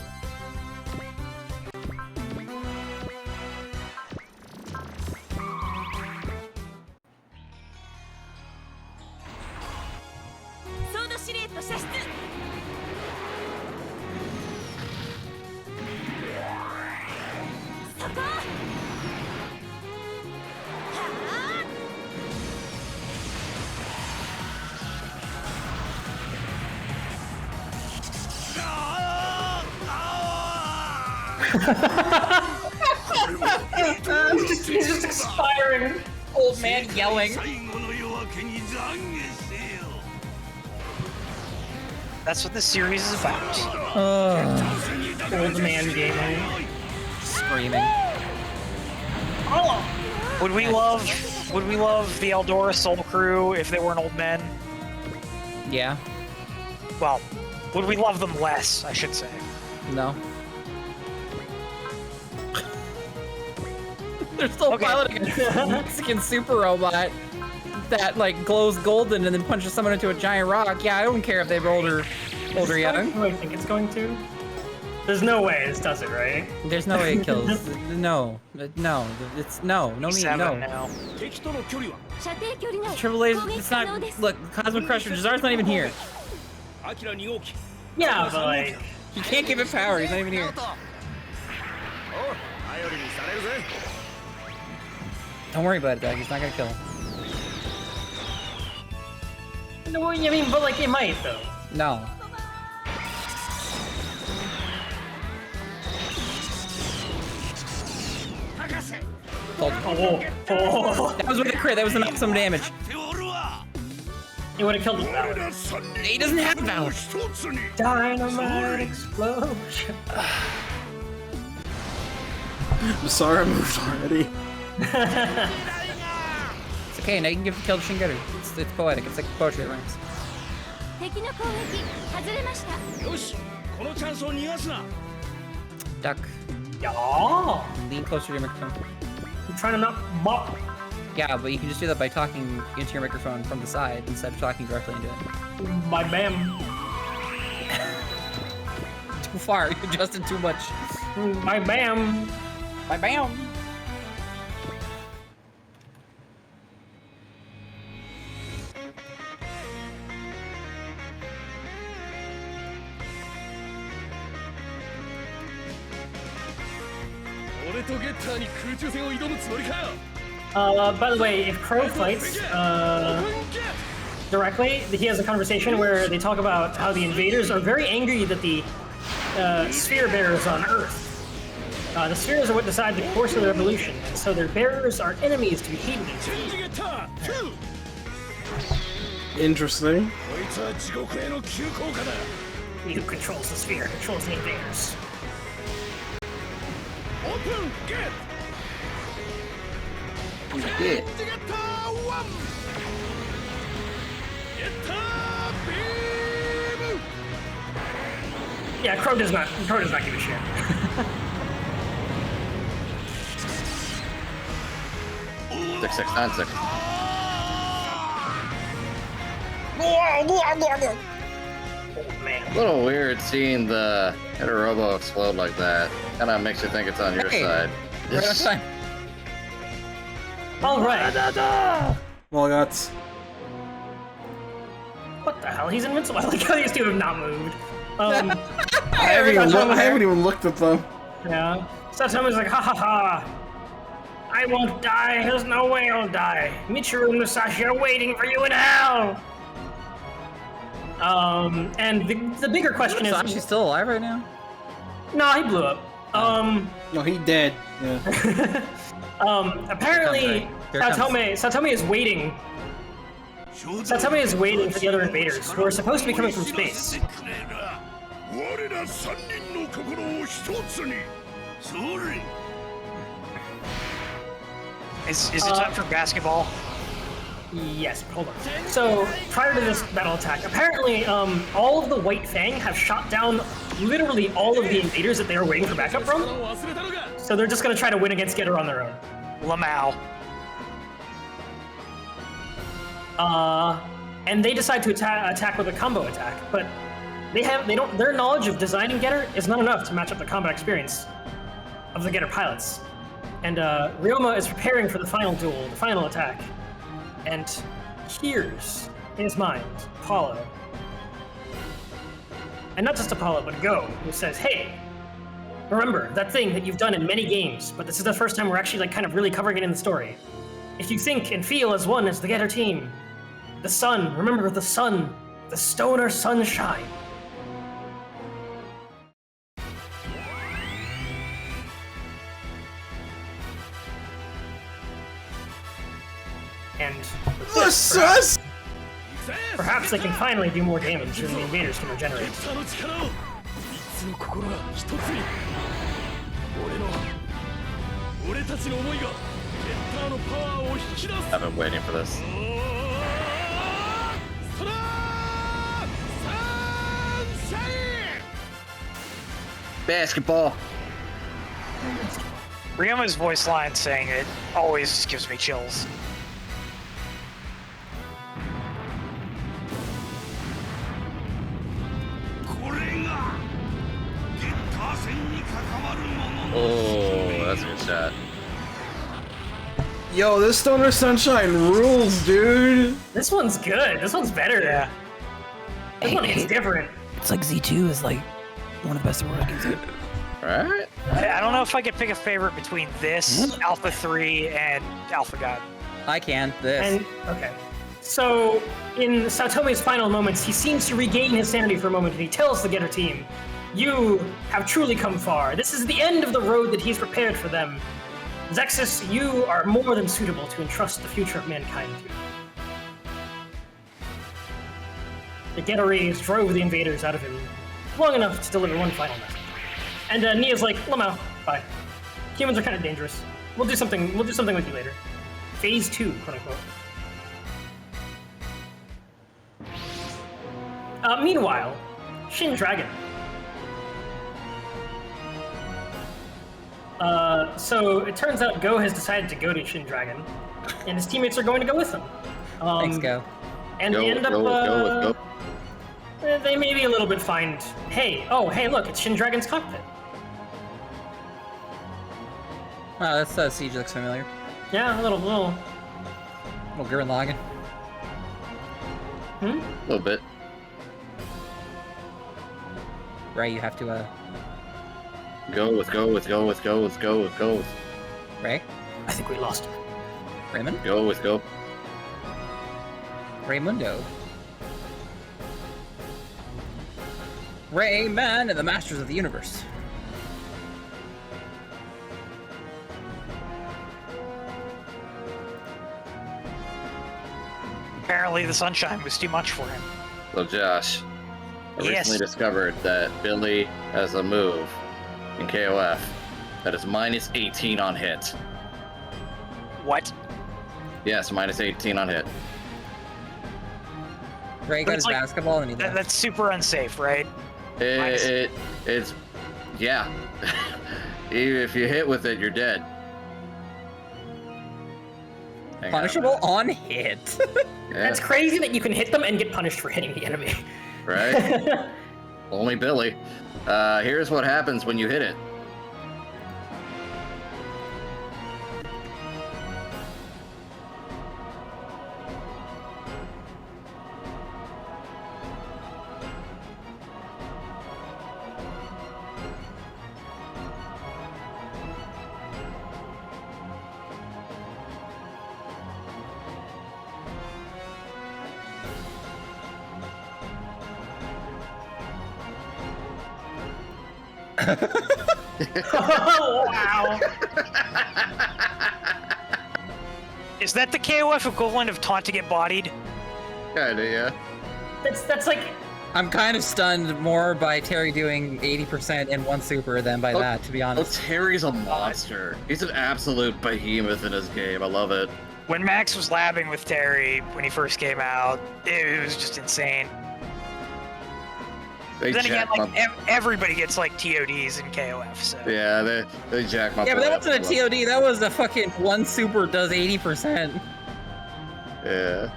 He's just expiring. Old man yelling. That's what this series is about. Old man gaming. Screaming. Oh! Would we love the Eldora Soul Crew if they weren't old men? Yeah. Well, would we love them less, I should say. No. They're still piloting a Mexican super robot that like glows golden and then punches someone into a giant rock. Yeah, I don't care if they're older young. Who I think it's going to? There's no way this does it, right? There's no way it kills. No. It's no. No me. No. Now. Triple A's. It's not. Look, Cosmic Crusher. Jazar's not even here. Yeah, but like. He can't give it power. He's not even here. Don't worry about it, Doug. He's not gonna kill him. No, I mean, but like it might though. No. Oh. That was with a crit. That was enough some damage. He would have killed his valor. He doesn't have valor. Dynamite explosion. Basara moved already. It's okay, now you can give the kill to Shingeru. It's poetic, it's like poetry lines. 敵の攻撃外れました。よし、このチャンスを逃がすな。 Duck. Yeah. Lean closer to your microphone. I'm trying to not mock. Yeah, but you can just do that by talking into your microphone from the side instead of talking directly into it. My bam. Too far, you adjusted too much. My bam. My bam. By the way, if Crow fights, directly, he has a conversation where they talk about how the invaders are very angry that the sphere bearers on Earth. The spheres are what decide the course of the revolution, and so their bearers are enemies to be hated. Interesting. He who controls the sphere controls the invaders. Open gate. Yeah. Yeah, Crow does not give a shit. Six, 9, 6. Oh man. A little weird seeing the Robo explode like that. Kind of makes you think it's on your side. Right on time. All right. Well, got. What the hell? He's invincible. I like how these two have not moved. I haven't even looked at them. Yeah. Satomu's like, ha ha ha. I won't die. There's no way I'll die. Michiru and Musashi are waiting for you in hell. And the bigger question is... Musashi's still alive right now? No, he blew up. No, he dead. Yeah. Apparently, Satome is waiting. Satome is waiting for the other invaders, who are supposed to be coming from space. Is it time for basketball? Yes, hold on. So, prior to this battle attack, apparently, all of the White Fang have shot down literally all of the invaders that they were waiting for backup from. So they're just gonna try to win against Getter on their own. Lamau. And they decide to attack with a combo attack, but their knowledge of designing Getter is not enough to match up the combat experience of the Getter pilots. And Ryoma is preparing for the final duel, the final attack, and hears in his mind Apollo. And not just Apollo, but Go, who says, hey, remember that thing that you've done in many games, but this is the first time we're actually like kind of really covering it in the story. If you think and feel as one as the Getter team, the sun, remember the sun, the stoner sunshine. And with this, perhaps they can finally do more damage than the invaders can regenerate. I've been waiting for this. Basketball. Ryoma's voice line saying it always just gives me chills. Oh, that's a good shot. Yo, this Stoner Sunshine rules, dude. This one's good. This one's better. Yeah. This one is different. It's like Z2 is like one of the best Aurora games ever. Right? I don't know if I could pick a favorite between this, Alpha 3, and Alpha God. I can. This. And okay. So in Satome's final moments, he seems to regain his sanity for a moment, and he tells the Getter team, "You have truly come far. This is the end of the road that he's prepared for them. Zexus, you are more than suitable to entrust the future of mankind to." The Geta Rays drove the invaders out of him long enough to deliver one final message. And Nia's like, Lamau, bye. Humans are kind of dangerous. We'll do something with you later. Phase 2, quote unquote. Meanwhile, Shin Dragon. So it turns out Go has decided to go to Shin Dragon, and his teammates are going to go with him. Thanks, Go. And they end up, they may be a little bit fined. Hey, look, it's Shin Dragon's cockpit. Wow, that's Siege looks familiar. Yeah, a little Gurren Lagann. A little bit. Right, you have to Go with. Ray? I think we lost him. Raymond? Go with. Raymundo. Rayman and the Masters of the Universe. Apparently the sunshine was too much for him. So Josh, I recently discovered that Billy has a move in KOF that is minus 18 on hit. What? Yes, minus 18 on hit. Ray got his basketball and he left. That's super unsafe, right? It's yeah. If you hit with it, you're dead. Punishable on hit. That's crazy that you can hit them and get punished for hitting the enemy. Right? Only Billy. Here's what happens when you hit it. Oh, wow. Is that the KOF equivalent of taunt to get bodied? Kinda, yeah. That's like... I'm kind of stunned more by Terry doing 80% in one super than by that, to be honest. Terry's a monster. He's an absolute behemoth in his game. I love it. When Max was labbing with Terry when he first came out, it was just insane. Then again, like everybody gets like TODs in KOF, so yeah, they jack my. Yeah, but that wasn't a TOD. That was a fucking one super does 80%. Yeah.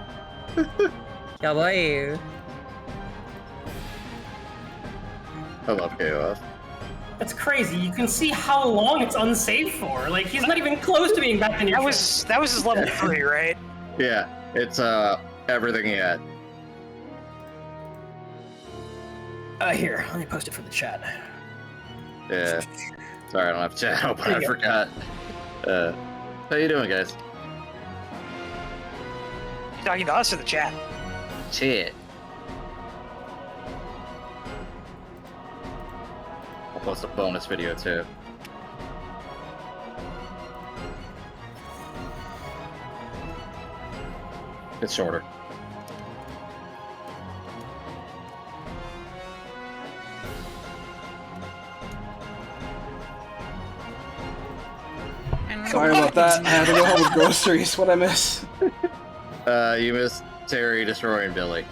Yeah, boy. I love KOF. That's crazy. You can see how long it's unsafe for. Like he's not even close to being back in your. That was his level 3, right? Yeah, it's everything he had. Here, let me post it for the chat. Yeah. Sorry, I don't have chat open. I forgot. How you doing, guys? You talking to us or the chat? Chat. I'll post a bonus video too. It's shorter. Sorry about that. I had to go home with groceries. What'd I miss? You missed Terry destroying Billy.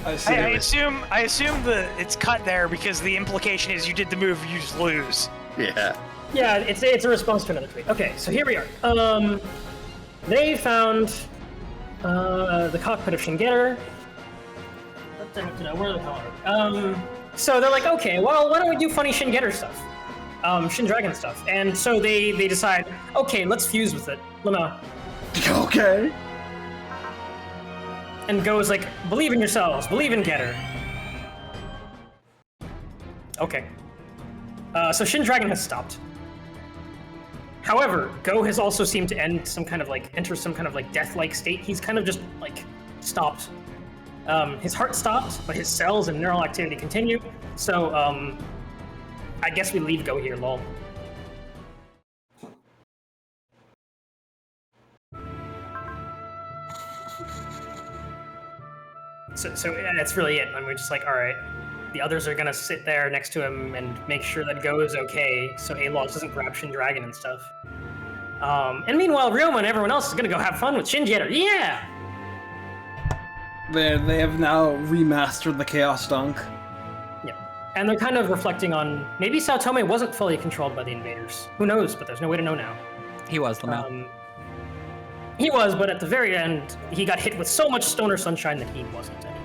I assume that it's cut there because the implication is you did the move, you just lose. Yeah. Yeah, it's a response to another tweet. Okay, so here we are. They found the cockpit of Shingetter. Where are the color? So they're like, okay, well, why don't we do funny Shingetter stuff? Shin Dragon stuff. And so they decide, okay, let's fuse with it. Luna. Okay. And goes like, believe in yourselves, believe in Getter. Okay. So Shin Dragon has stopped. However, Go has also seemed to enter some kind of like death-like state. He's kind of just like stopped. His heart stopped, but his cells and neural activity continue. So I guess we leave Go here, lol. So yeah, that's really it. And we're just like, all right, the others are gonna sit there next to him and make sure that Go is okay, so Aloz doesn't grab Shin Dragon and stuff. And meanwhile, Ryoma and everyone else is gonna go have fun with Shinji Etter. Yeah! They have now remastered the Chaos Dunk. Yeah. And they're kind of reflecting on maybe Sao Tome wasn't fully controlled by the invaders. Who knows? But there's no way to know now. He was, Lamau. He was, but at the very end, he got hit with so much Stoner Sunshine that he wasn't any.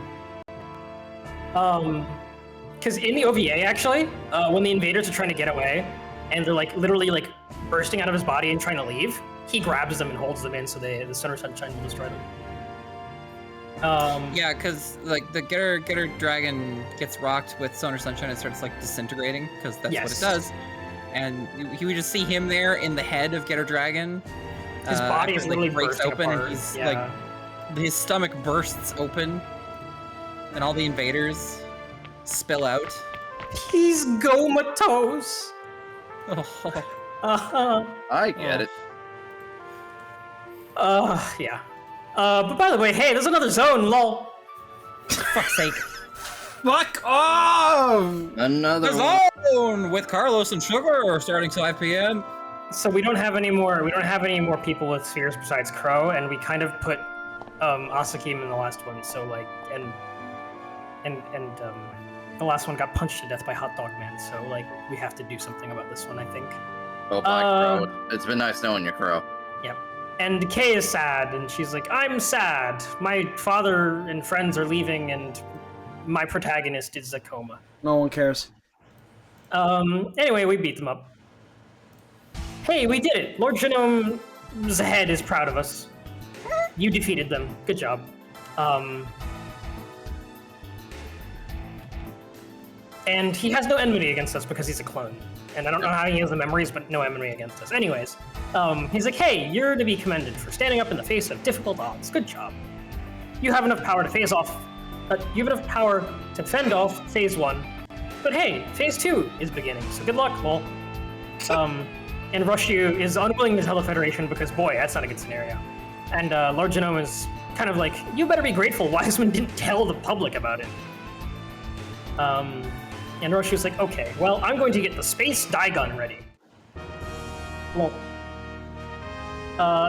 Because in the OVA, actually, when the invaders are trying to get away, and they're like literally like bursting out of his body and trying to leave, he grabs them and holds them in so the Stoner Sunshine will destroy them. Yeah, because like the Getter Dragon gets rocked with Sonar Sunshine and starts like disintegrating, because that's what it does. And we just see him there in the head of Getter Dragon. His body is literally breaks open, apart. and he's like, his stomach bursts open, and all the invaders spill out. He's comatose. I get it. Yeah. But by the way, hey, there's another zone, lol. For fuck's sake. Fuck off! Another zone with Carlos and Sugar starting 5 p.m. So we don't have any more people with spheres besides Crow, and we kind of put Asakim in the last one, so like and the last one got punched to death by Hot Dog Man, so like we have to do something about this one, I think. Oh, Black Crow. It's been nice knowing you, Crow. Yep. And Kay is sad, and she's like, I'm sad. My father and friends are leaving, and my protagonist is a coma. No one cares. Anyway, we beat them up. Hey, we did it! Lord Genome's head is proud of us. You defeated them. Good job. And he has no enmity against us because he's a clone. And I don't know how he has the memories, but no enmity against us. Anyways, he's like, hey, you're to be commended for standing up in the face of difficult odds. Good job. You have enough power to phase off. You have enough power to fend off Phase 1. But hey, Phase 2 is beginning, so good luck, lol. And Roshu is unwilling to tell the Federation because, boy, that's not a good scenario. And Lord Genome is kind of like, you better be grateful Wiseman didn't tell the public about it. And Roshu's like, okay, well, I'm going to get the space die gun ready. Well,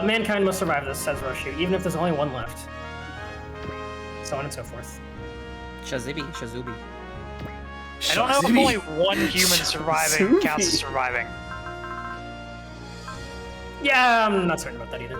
mankind must survive this, says Roshu, even if there's only one left. So on and so forth. Shazubi. I don't know if only one human surviving counts as surviving. Yeah, I'm not certain about that either.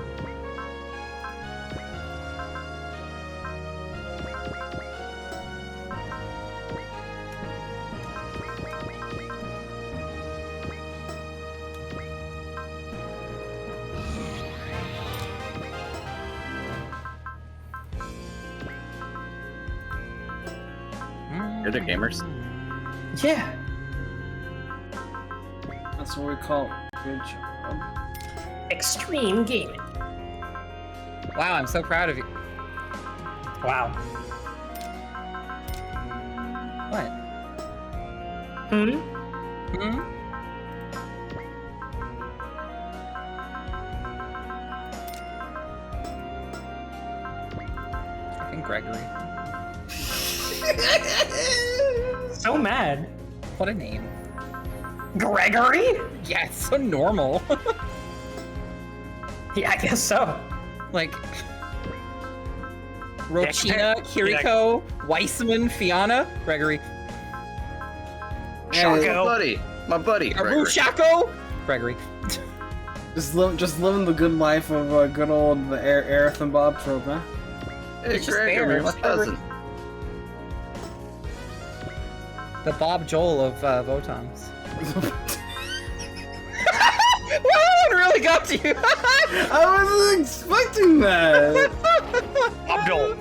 You're the gamers. Yeah. That's what we call it. Good job. Extreme gaming. Wow, I'm so proud of you. Wow. What? Fucking Gregory. So mad. What a name. Gregory? Yeah, it's so normal. Yeah, I guess so. Like, Rochina, Kiriko, Weissman, Fiona, Gregory. Shako. My buddy. Aru Shako, Gregory. Just living the good life of good old Aerith and Bob trope, man. Hey, It's just Gregory, fair. my cousin. The Bob Joel of Votons. Well, that one really got to you. I wasn't expecting that. Bob Joel.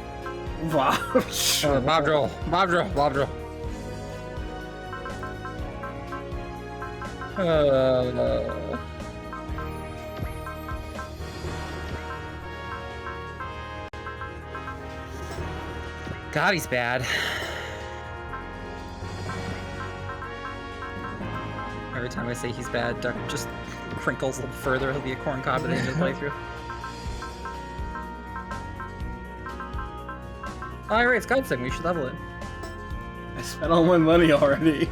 Wow. Bob Joel. God, he's bad. Every time I say he's bad, Duck just crinkles a little further. He'll be a corn cob at the end of the playthrough. Oh, right, it's Godsing. We should level it. I spent all my money already.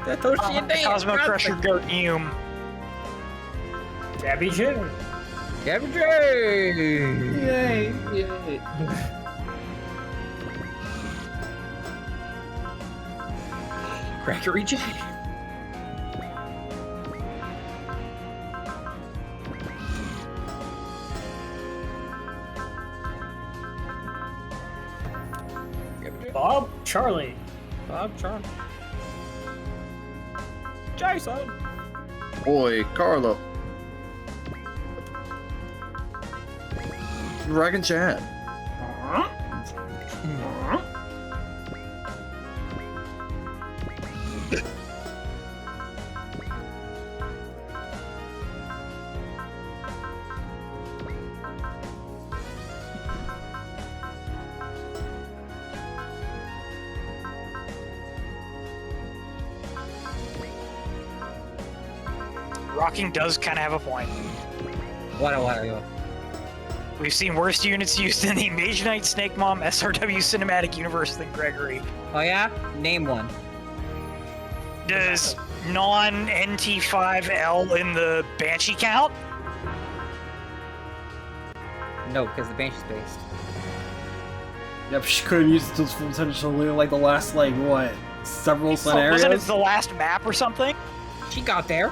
That Toshi and Cosmo Crusher Goat Hume. Gabby J. Gabby J. Yay! Yay! Crackery J. Bob Charlie. Bob Charlie. Jason. Boy, Carlo. Dragon Chan. Rocking does kind of have a point. What? We've seen worse units used in the Mage Knight Snake Mom SRW cinematic universe than Gregory. Oh yeah? Name one. Does non-NT5L in the Banshee count? No, because the Banshee's based. Yep, she couldn't use it to its full potential in like the last, like, what, several scenarios? Wasn't it the last map or something? She got there.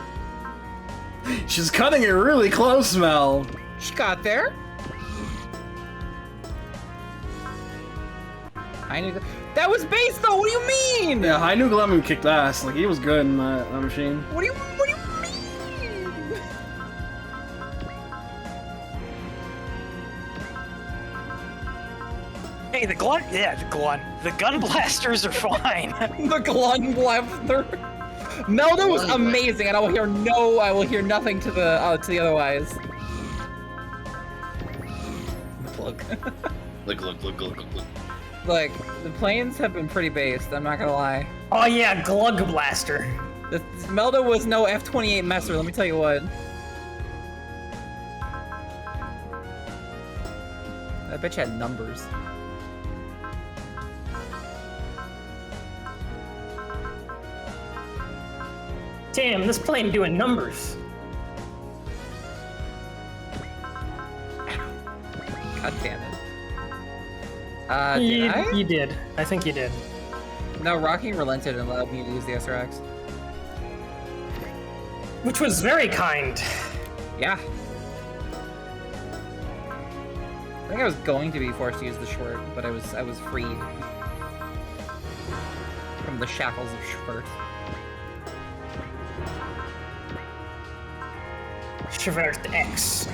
She's cutting it really close, Mel. She got there. I knew that was based though. What do you mean? Yeah, I knew Lemon kicked ass. Like, he was good in that machine. What do you mean? Hey, the gun blasters are fine. The Glun Blaster. Melda was amazing, and I will hear nothing to the otherwise. Look. Look. Look, the planes have been pretty based, I'm not gonna lie. Oh yeah, Glug Blaster. Melda was no F-28 messer, let me tell you what. I bet you had numbers. Damn, this plane doing numbers. God damn it. Did I? You did. I think you did. No, Rocking relented and allowed me to use the SRX. Which was very kind. Yeah. I think I was going to be forced to use the short, but I was freed from the shackles of short. Chevert X.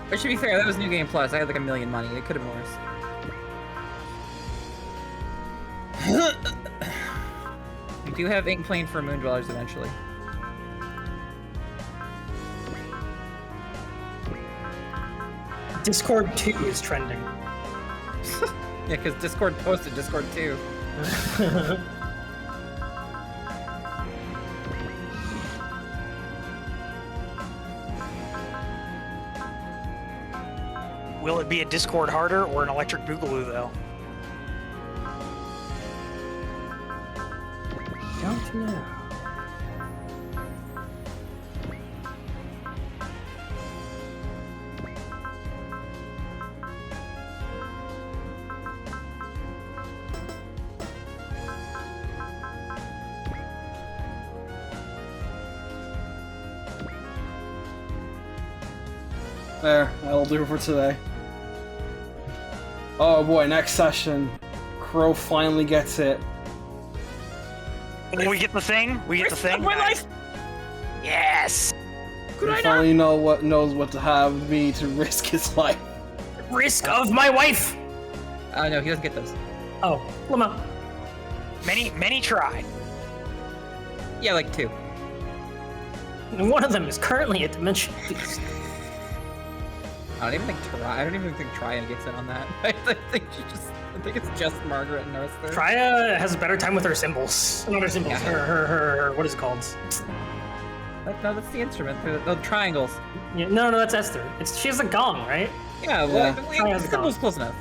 But to be fair, that was New Game Plus. I had like $1 million money. It could have been worse. We do have Ink Plane for Moon Dwellers eventually. Discord 2 is trending. Yeah, because Discord posted Discord 2. Will it be a Discord harder or an electric boogaloo though? Don't know. There, that'll do it for today. Oh boy, next session. Crow finally gets it. We get the thing? We get the thing? My life! Yes! He finally knows what to have me to risk his life. Risk of my wife! No, he doesn't get those. Oh, Lama. Many try. Yeah, like 2. And one of them is currently a Dimension Beast. I don't even think Trya gets in on that. I think it's just Margaret and Arthur. Trya has a better time with her symbols. Not her symbols. Yeah. Her what is it called? No, that's the instrument. The triangles. Yeah, no, that's Esther. She has a gong, right? Yeah, Yeah. well, the symbol's close enough.